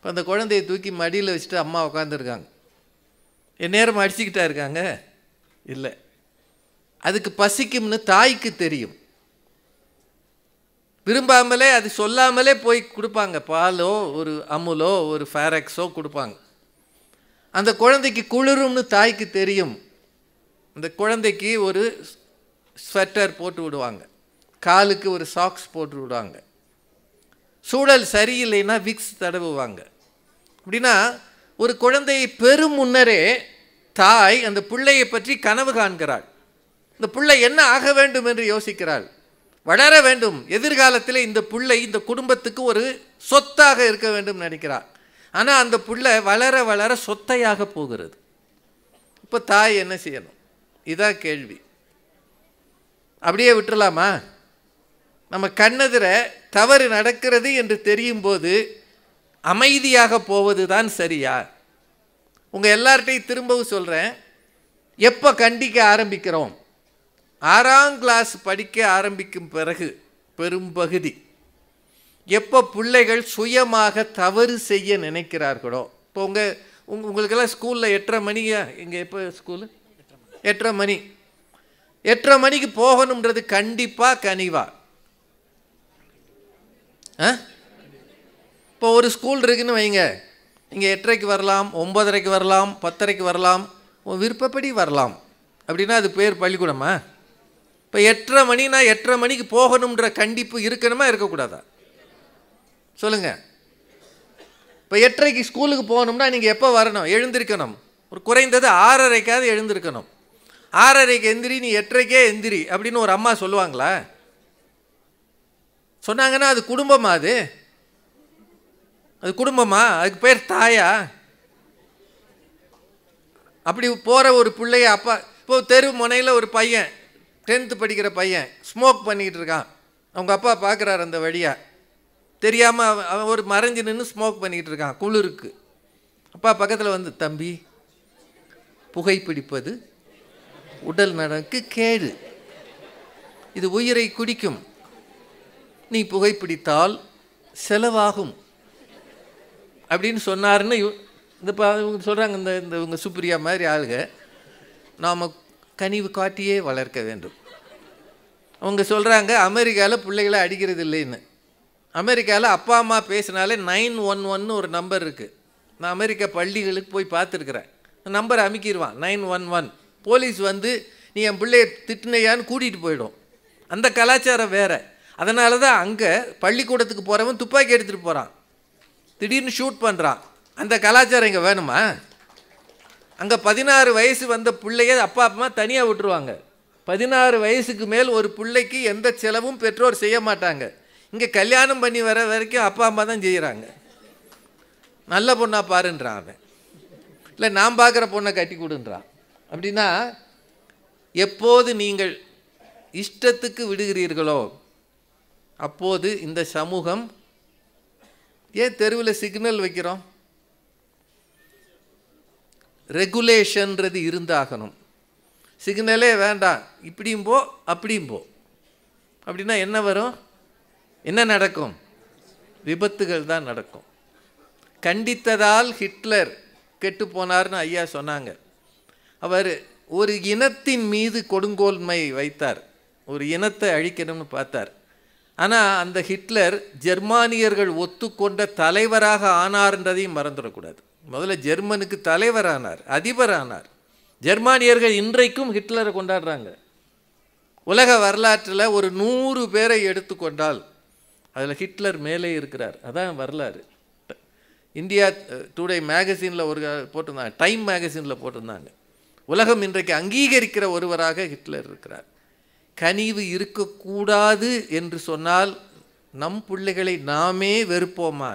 அந்த குழந்தையை தூக்கி மடியில் வச்சுட்டு அம்மா உட்காந்துருக்காங்க, எந்நேரம் அடிச்சுக்கிட்டா இருக்காங்க? இல்லை. அதுக்கு பசிக்கும்னு தாய்க்கு தெரியும். விரும்பாமலே, அது சொல்லாமலே போய் கொடுப்பாங்க. பாலோ ஒரு அமுலோ ஒரு ஃபேரக்ஸோ கொடுப்பாங்க. அந்த குழந்தைக்கு குளிரும்னு தாய்க்கு தெரியும். அந்த குழந்தைக்கு ஒரு ஸ்வெட்டர் போட்டு விடுவாங்க, காலுக்கு ஒரு சாக்ஸ் போட்டு விடுவாங்க. சூழல் சரியில்லைன்னா விக்ஸ் தடவுவாங்க. அப்படின்னா ஒரு குழந்தையை பெரும் முன்னரே தாய் அந்த பிள்ளையை பற்றி கனவு காண்கிறாள். இந்த பிள்ளை என்ன ஆக வேண்டும் என்று யோசிக்கிறாள். வளர வேண்டும், எதிர்காலத்தில் இந்த பிள்ளை இந்த குடும்பத்துக்கு ஒரு சொத்தாக இருக்க வேண்டும் நினைக்கிறாள். ஆனால் அந்த பிள்ளை வளர வளர சொத்தையாக போகிறது. இப்போ தாய் என்ன செய்யணும்? இதான் கேள்வி. அப்படியே விட்டுறலாமா? நம்ம கண்ணெதிர தவறு நடக்கிறது என்று தெரியும் போது அமைதியாக போவது தான் சரியா? உங்கள் எல்லார்ட்டையும் திரும்பவும் சொல்கிறேன், எப்போ கண்டிக்க ஆரம்பிக்கிறோம்? 6ஆம் கிளாஸ் படிக்க ஆரம்பிக்கும் பிறகு பெரும்பகுதி. எப்போ பிள்ளைகள் சுயமாக தவறு செய்ய நினைக்கிறார்களோ, இப்போ உங்களுக்கெல்லாம் ஸ்கூலில் 8:30 மணியா? இங்கே எப்போ ஸ்கூலு? 8:30 மணி. 8:30 மணிக்கு போகணுன்றது கண்டிப்பாக கனிவா? இப்போ ஒரு ஸ்கூல் இருக்குன்னு வைங்க, இங்கே 8:30க்கு வரலாம், 9:30க்கு வரலாம், 10:30க்கு வரலாம், விருப்பப்படி வரலாம். அப்படின்னா அது பேர் பள்ளிக்கூடமா? இப்போ 8:30 மணினா 8:30 மணிக்கு போகணுன்ற கண்டிப்பு இருக்கணுமா இருக்கக்கூடாதா? சொல்லுங்கள். இப்போ 8:30க்கு ஸ்கூலுக்கு போகணும்னா நீங்கள் எப்போ வரணும்? எழுந்திருக்கணும். ஒரு குறைந்தது 6:30க்காவது எழுந்திருக்கணும். 6:30க்கு எந்திரி, நீ 8:30க்கே எந்திரி அப்படின்னு ஒரு அம்மா சொல்லுவாங்களா? சொன்னாங்கன்னா அது குடும்பமா? அது குடும்பமா? அதுக்கு பேர் தாயா? அப்படி போகிற ஒரு பிள்ளைய அப்பா, இப்போ தெரு முனையில் ஒரு பையன் 10th படிக்கிற பையன் ஸ்மோக் பண்ணிக்கிட்டு இருக்கான். அவங்க அப்பா பார்க்குறாரு அந்த வழியாக, தெரியாமல் அவன் ஒரு மறைஞ்சு நின்று ஸ்மோக் பண்ணிக்கிட்டு இருக்கான் குளிருக்கு. அப்பா பக்கத்தில் தம்பி, புகைப்பிடிப்பது உடல் நலனுக்கு கேடு, இது உயிரை குடிக்கும், நீ புகைப்பிடித்தால் செலவாகும் அப்படின்னு சொன்னாருன்னு இந்த இவங்க சொல்கிறாங்க. இந்த இவங்க சுப்ரியா மாதிரி ஆளுங்க நாம் கனிவு காட்டியே வளர்க்க வேண்டும். அவங்க சொல்கிறாங்க அமெரிக்காவில் பிள்ளைகளை அடிக்கிறது இல்லைன்னு. அமெரிக்காவில் அப்பா அம்மா பேசினாலே 911 ஒரு நம்பர் இருக்குது. நான் அமெரிக்கா பள்ளிகளுக்கு போய் பார்த்துருக்குறேன். நம்பரை அமுக்கிடுவான் 911. போலீஸ் நீ என் பிள்ளையை திட்டினையான்னு கூட்டிகிட்டு போயிடும். அந்த கலாச்சாரம் வேறு. அதனால தான் அங்கே பள்ளிக்கூடத்துக்கு போகிறவன் துப்பாக்கி எடுத்துகிட்டு போகிறான், திடீர்னு ஷூட் பண்ணுறான். அந்த கலாச்சாரம் இங்கே வேணுமா? அங்கே 16 வயசு வந்த பிள்ளைய அப்பா அம்மா தனியாக விட்டுருவாங்க. 16 வயசுக்கு மேல் ஒரு பிள்ளைக்கு எந்த செலவும் பெற்றோர் செய்ய மாட்டாங்க. இங்கே கல்யாணம் பண்ணி வர வரைக்கும் அப்பா அம்மா தான் செய்கிறாங்க. நல்ல பொண்ணா பாருன்றான் அவன், இல்லை நான் பார்க்குற பொண்ணை கட்டி கொடுன்றான். அப்படின்னா எப்போது நீங்கள் இஷ்டத்துக்கு விடுகிறீர்களோ அப்போது இந்த சமூகம், ஏன் தெருவில் சிக்னல் வைக்கிறோம்? ரெகுலேஷன்றது இருந்தாகணும். சிக்னலே வேண்டாம், இப்படியும் போ அப்படியும் போ, அப்படின்னா என்ன வரும்? என்ன நடக்கும்? விபத்துகள் தான் நடக்கும். கண்டித்ததால் ஹிட்லர் கெட்டு போனார்னு ஐயா சொன்னாங்க. அவர் ஒரு இனத்தின் மீது கொடுங்கோல்மை வைத்தார், ஒரு இனத்தை அழிக்கணும்னு பார்த்தார். ஆனால் அந்த ஹிட்லர் ஜெர்மானியர்கள் ஒத்துக்கொண்ட தலைவராக ஆனார்ன்றதையும் மறந்துடக்கூடாது. முதல்ல ஜெர்மனுக்கு தலைவரானார், அதிபரானார். ஜெர்மானியர்கள் இன்றைக்கும் ஹிட்லரை கொண்டாடுறாங்க. உலக வரலாற்றில் ஒரு 100 பேரை எடுத்துக்கொண்டால் அதில் ஹிட்லர் மேலே இருக்கிறார். அதான் வரலாறு. இந்தியா டுடே மேகசினில் ஒரு போட்டிருந்தாங்க, டைம் மேகசினில் போட்டிருந்தாங்க, உலகம் இன்றைக்கு அங்கீகரிக்கிற ஒருவராக ஹிட்லர் இருக்கிறார். கனிவு இருக்கக்கூடாது என்று சொன்னால் நம் பிள்ளைகளை நாமே வெறுப்போமா?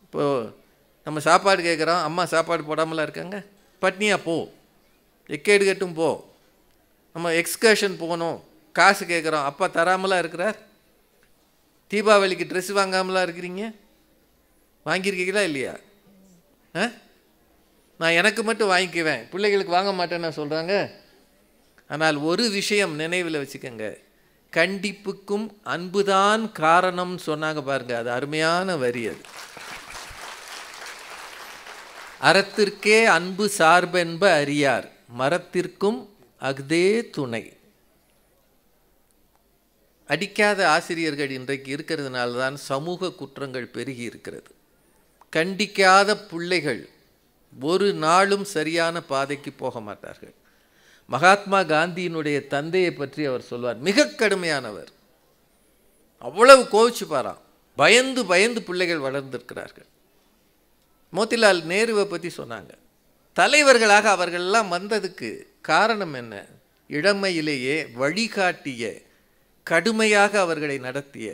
இப்போது நம்ம சாப்பாடு கேட்குறோம், அம்மா சாப்பாடு போடாமலாம் இருக்காங்க, பட்னியாக போ, எக்கேடு கட்டும் போ. நம்ம எக்ஸ்கர்ஷன் போகணும், காசு கேட்குறோம், அப்பா தராமலாம் இருக்கிறார். தீபாவளிக்கு ட்ரெஸ் வாங்காமலாம் இருக்கிறீங்க, வாங்கியிருக்கீங்களா இல்லையா? நான் எனக்கு மட்டும் வாங்கிக்குவேன், பிள்ளைகளுக்கு வாங்க மாட்டேன்னு சொல்கிறாங்க. ஆனால் ஒரு விஷயம் நினைவில் வச்சுக்கோங்க, கண்டிப்புக்கும் அன்புதான் காரணம்னு சொன்னாங்க பாருங்க, அது அருமையான வரி. அது அறத்திற்கே அன்பு சார்பென்ப அறியார், மரத்திற்கும் அஃதே துணை. அடிக்காத ஆசிரியர்கள் இன்றைக்கு இருக்கிறதுனால தான் சமூக குற்றங்கள் பெருகி இருக்கிறது. கண்டிக்காத பிள்ளைகள் ஒரு நாளும் சரியான பாதைக்கு போக மாட்டார்கள். மகாத்மா காந்தியினுடைய தந்தையை பற்றி அவர் சொல்வார், மிக கடுமையானவர், அவ்வளவு கோவிச்சுப்பாராம், பயந்து பயந்து பிள்ளைகள் வளர்ந்திருக்கிறார்கள். மோதிலால் நேருவை பற்றி சொன்னாங்க, தலைவர்களாக அவர்களெல்லாம் வந்ததுக்கு காரணம் என்ன? இளமையிலேயே வழிகாட்டிய, கடுமையாக அவர்களை நடத்திய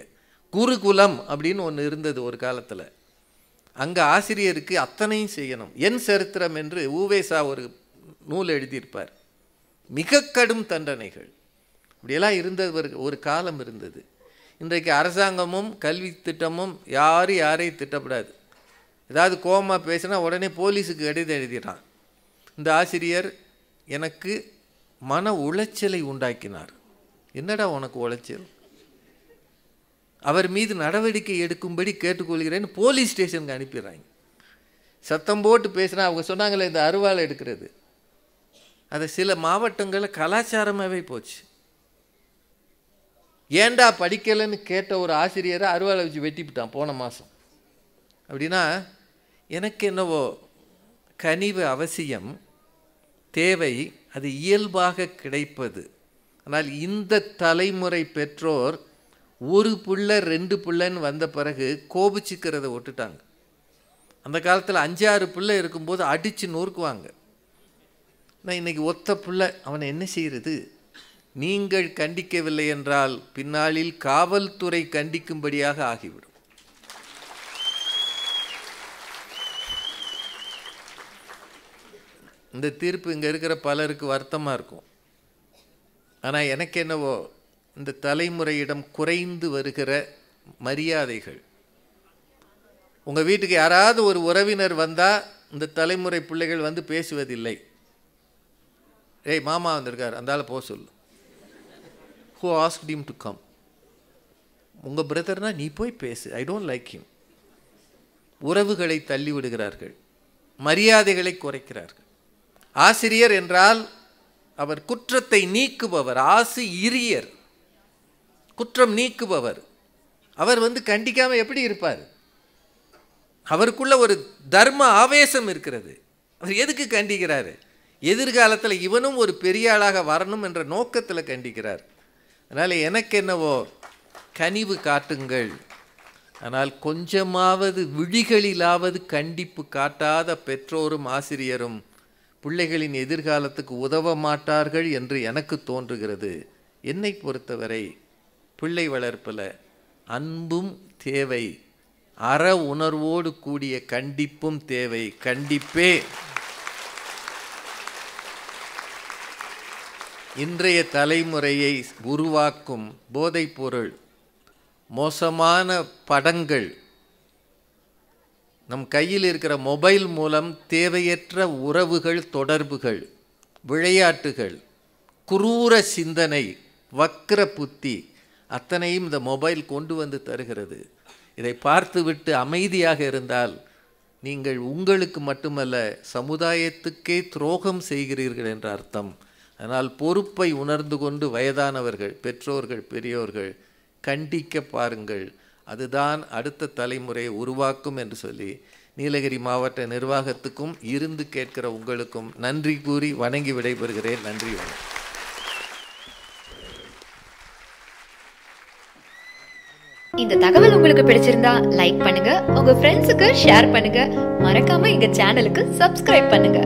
குருகுலம் அப்படின்னு ஒன்று இருந்தது ஒரு காலத்தில். அங்கே ஆசிரியருக்கு அத்தனையும் செய்யணும். என் சரித்திரம் என்று ஊவேசா ஒரு நூல் எழுதியிருப்பார். மிக கடும் தண்டனைகள் இப்படியெல்லாம் இருந்தது ஒரு காலம் இருந்தது. இன்றைக்கு அரசாங்கமும் கல்வி திட்டமும் யாரையும் திட்டப்படாது. ஏதாவது கோபமாக பேசினா உடனே போலீஸுக்கு கடிதம் எழுதிடுறான். இந்த ஆசிரியர் எனக்கு மன உளைச்சலை உண்டாக்கினார். என்னடா உனக்கு உளைச்சல்? அவர் மீது நடவடிக்கை எடுக்கும்படி கேட்டுக்கொள்கிறேன்னு போலீஸ் ஸ்டேஷனுக்கு அனுப்பிடுறாங்க. சத்தம் போட்டு பேசினா அவங்க சொன்னாங்களே இந்த அருவாளை எடுக்கிறது, அது சில மாவட்டங்களில் கலாச்சாரமாகவே போச்சு. ஏண்டா படிக்கலைன்னு கேட்ட ஒரு ஆசிரியரை அருவாளை வச்சு வெட்டிவிட்டான் போன மாதம். அப்படின்னா எனக்கு என்னவோ கனிவு அவசியம், தேவை, அது இயல்பாக கிடைப்பது. ஆனால் இந்த தலைமுறை பெற்றோர் ஒரு பிள்ளை 2 பிள்ளைன்னு வந்த பிறகு கோபிச்சுக்கிறத விட்டுட்டாங்க. அந்த காலத்தில் 5-6 பிள்ளை இருக்கும்போது அடித்து நொறுக்குவாங்க. நான் இன்றைக்கி ஒத்த பிள்ளை, அவனை என்ன செய்கிறது? நீங்கள் கண்டிக்கவில்லை என்றால் பின்னாளில் காவல்துறை கண்டிக்கும்படியாக ஆகிவிடும். இந்த தீர்ப்பு இங்கே இருக்கிற பலருக்கு வருத்தமாக இருக்கும். ஆனால் எனக்கு என்னவோ இந்த தலைமுறையிடம் குறைந்து வருகிற மரியாதைகள். உங்கள் வீட்டுக்கு யாராவது ஒரு உறவினர் வந்தால் இந்த தலைமுறை பிள்ளைகள் வந்து பேசுவதில்லை. ஏய் மாமா வந்திருக்கார், அந்த ஆளை போக சொல்லு. Who asked him to come? உங்கள் பிரதர்னா நீ போய் பேசு, ஐ டோன்ட் லைக் ஹிம். உறவுகளை தள்ளி விடுகிறார்கள், மரியாதைகளை குறைக்கிறார்கள். ஆசிரியர் என்றால் அவர் குற்றத்தை நீக்குபவர், ஆசிரியர் குற்றம் நீக்குபவர். அவர் கண்டிக்காமல் எப்படி இருப்பார்? அவருக்குள்ள ஒரு தர்ம ஆவேசம் இருக்கிறது. அவர் எதுக்கு கண்டிக்கிறாரு? எதிர்காலத்தில் இவனும் ஒரு பெரிய ஆளாக வரணும் என்ற நோக்கத்தில் கண்டிக்கிறார். அதனால் எனக்கு என்னவோ கனிவு காட்டுங்கள், ஆனால் கொஞ்சமாவது விழிகளிலாவது கண்டிப்பு காட்டாத பெற்றோரும் ஆசிரியரும் பிள்ளைகளின் எதிர்காலத்துக்கு உதவ மாட்டார்கள் என்று எனக்கு தோன்றுகிறது. என்னை பொறுத்தவரை பிள்ளை வளர்ப்பில் அன்பும் தேவை, அற உணர்வோடு கூடிய கண்டிப்பும் தேவை. கண்டிப்பே இன்றைய தலைமுறையை உருவாக்கும் போதைப்பொருள், மோசமான படங்கள், நம் கையில் இருக்கிற மொபைல் மூலம் தேவையற்ற உறவுகள், தொடர்புகள், விளையாட்டுகள், குரூர சிந்தனை, வக்ர புத்தி அத்தனையும் இந்த மொபைல் கொண்டு வந்து தருகிறது. இதை பார்த்துவிட்டு அமைதியாக இருந்தால் நீங்கள் உங்களுக்கு மட்டுமல்ல சமுதாயத்துக்கே துரோகம் செய்கிறீர்கள் என்ற அர்த்தம். அதனால் பொறுப்பை உணர்ந்து கொண்டு வயதானவர்கள், பெற்றோர்கள், பெரியோர்கள் கண்டிக்க பாருங்கள். அதுதான் அடுத்த தலைமுறையை உருவாக்கும் என்று சொல்லி நீலகிரி மாவட்ட நிர்வாகத்துக்கும் இருந்து கேட்கிற உங்களுக்கும் நன்றி கூறி வணங்கி விடைபெறுகிறேன். நன்றி, வணக்கம். இந்த தகவல் உங்களுக்கு பிடிச்சிருந்தா லைக் பண்ணுங்க, உங்க ஃப்ரெண்ட்ஸுக்கு ஷேர் பண்ணுங்க, மறக்காம எங்க சேனலுக்கு சப்ஸ்கிரைப் பண்ணுங்க.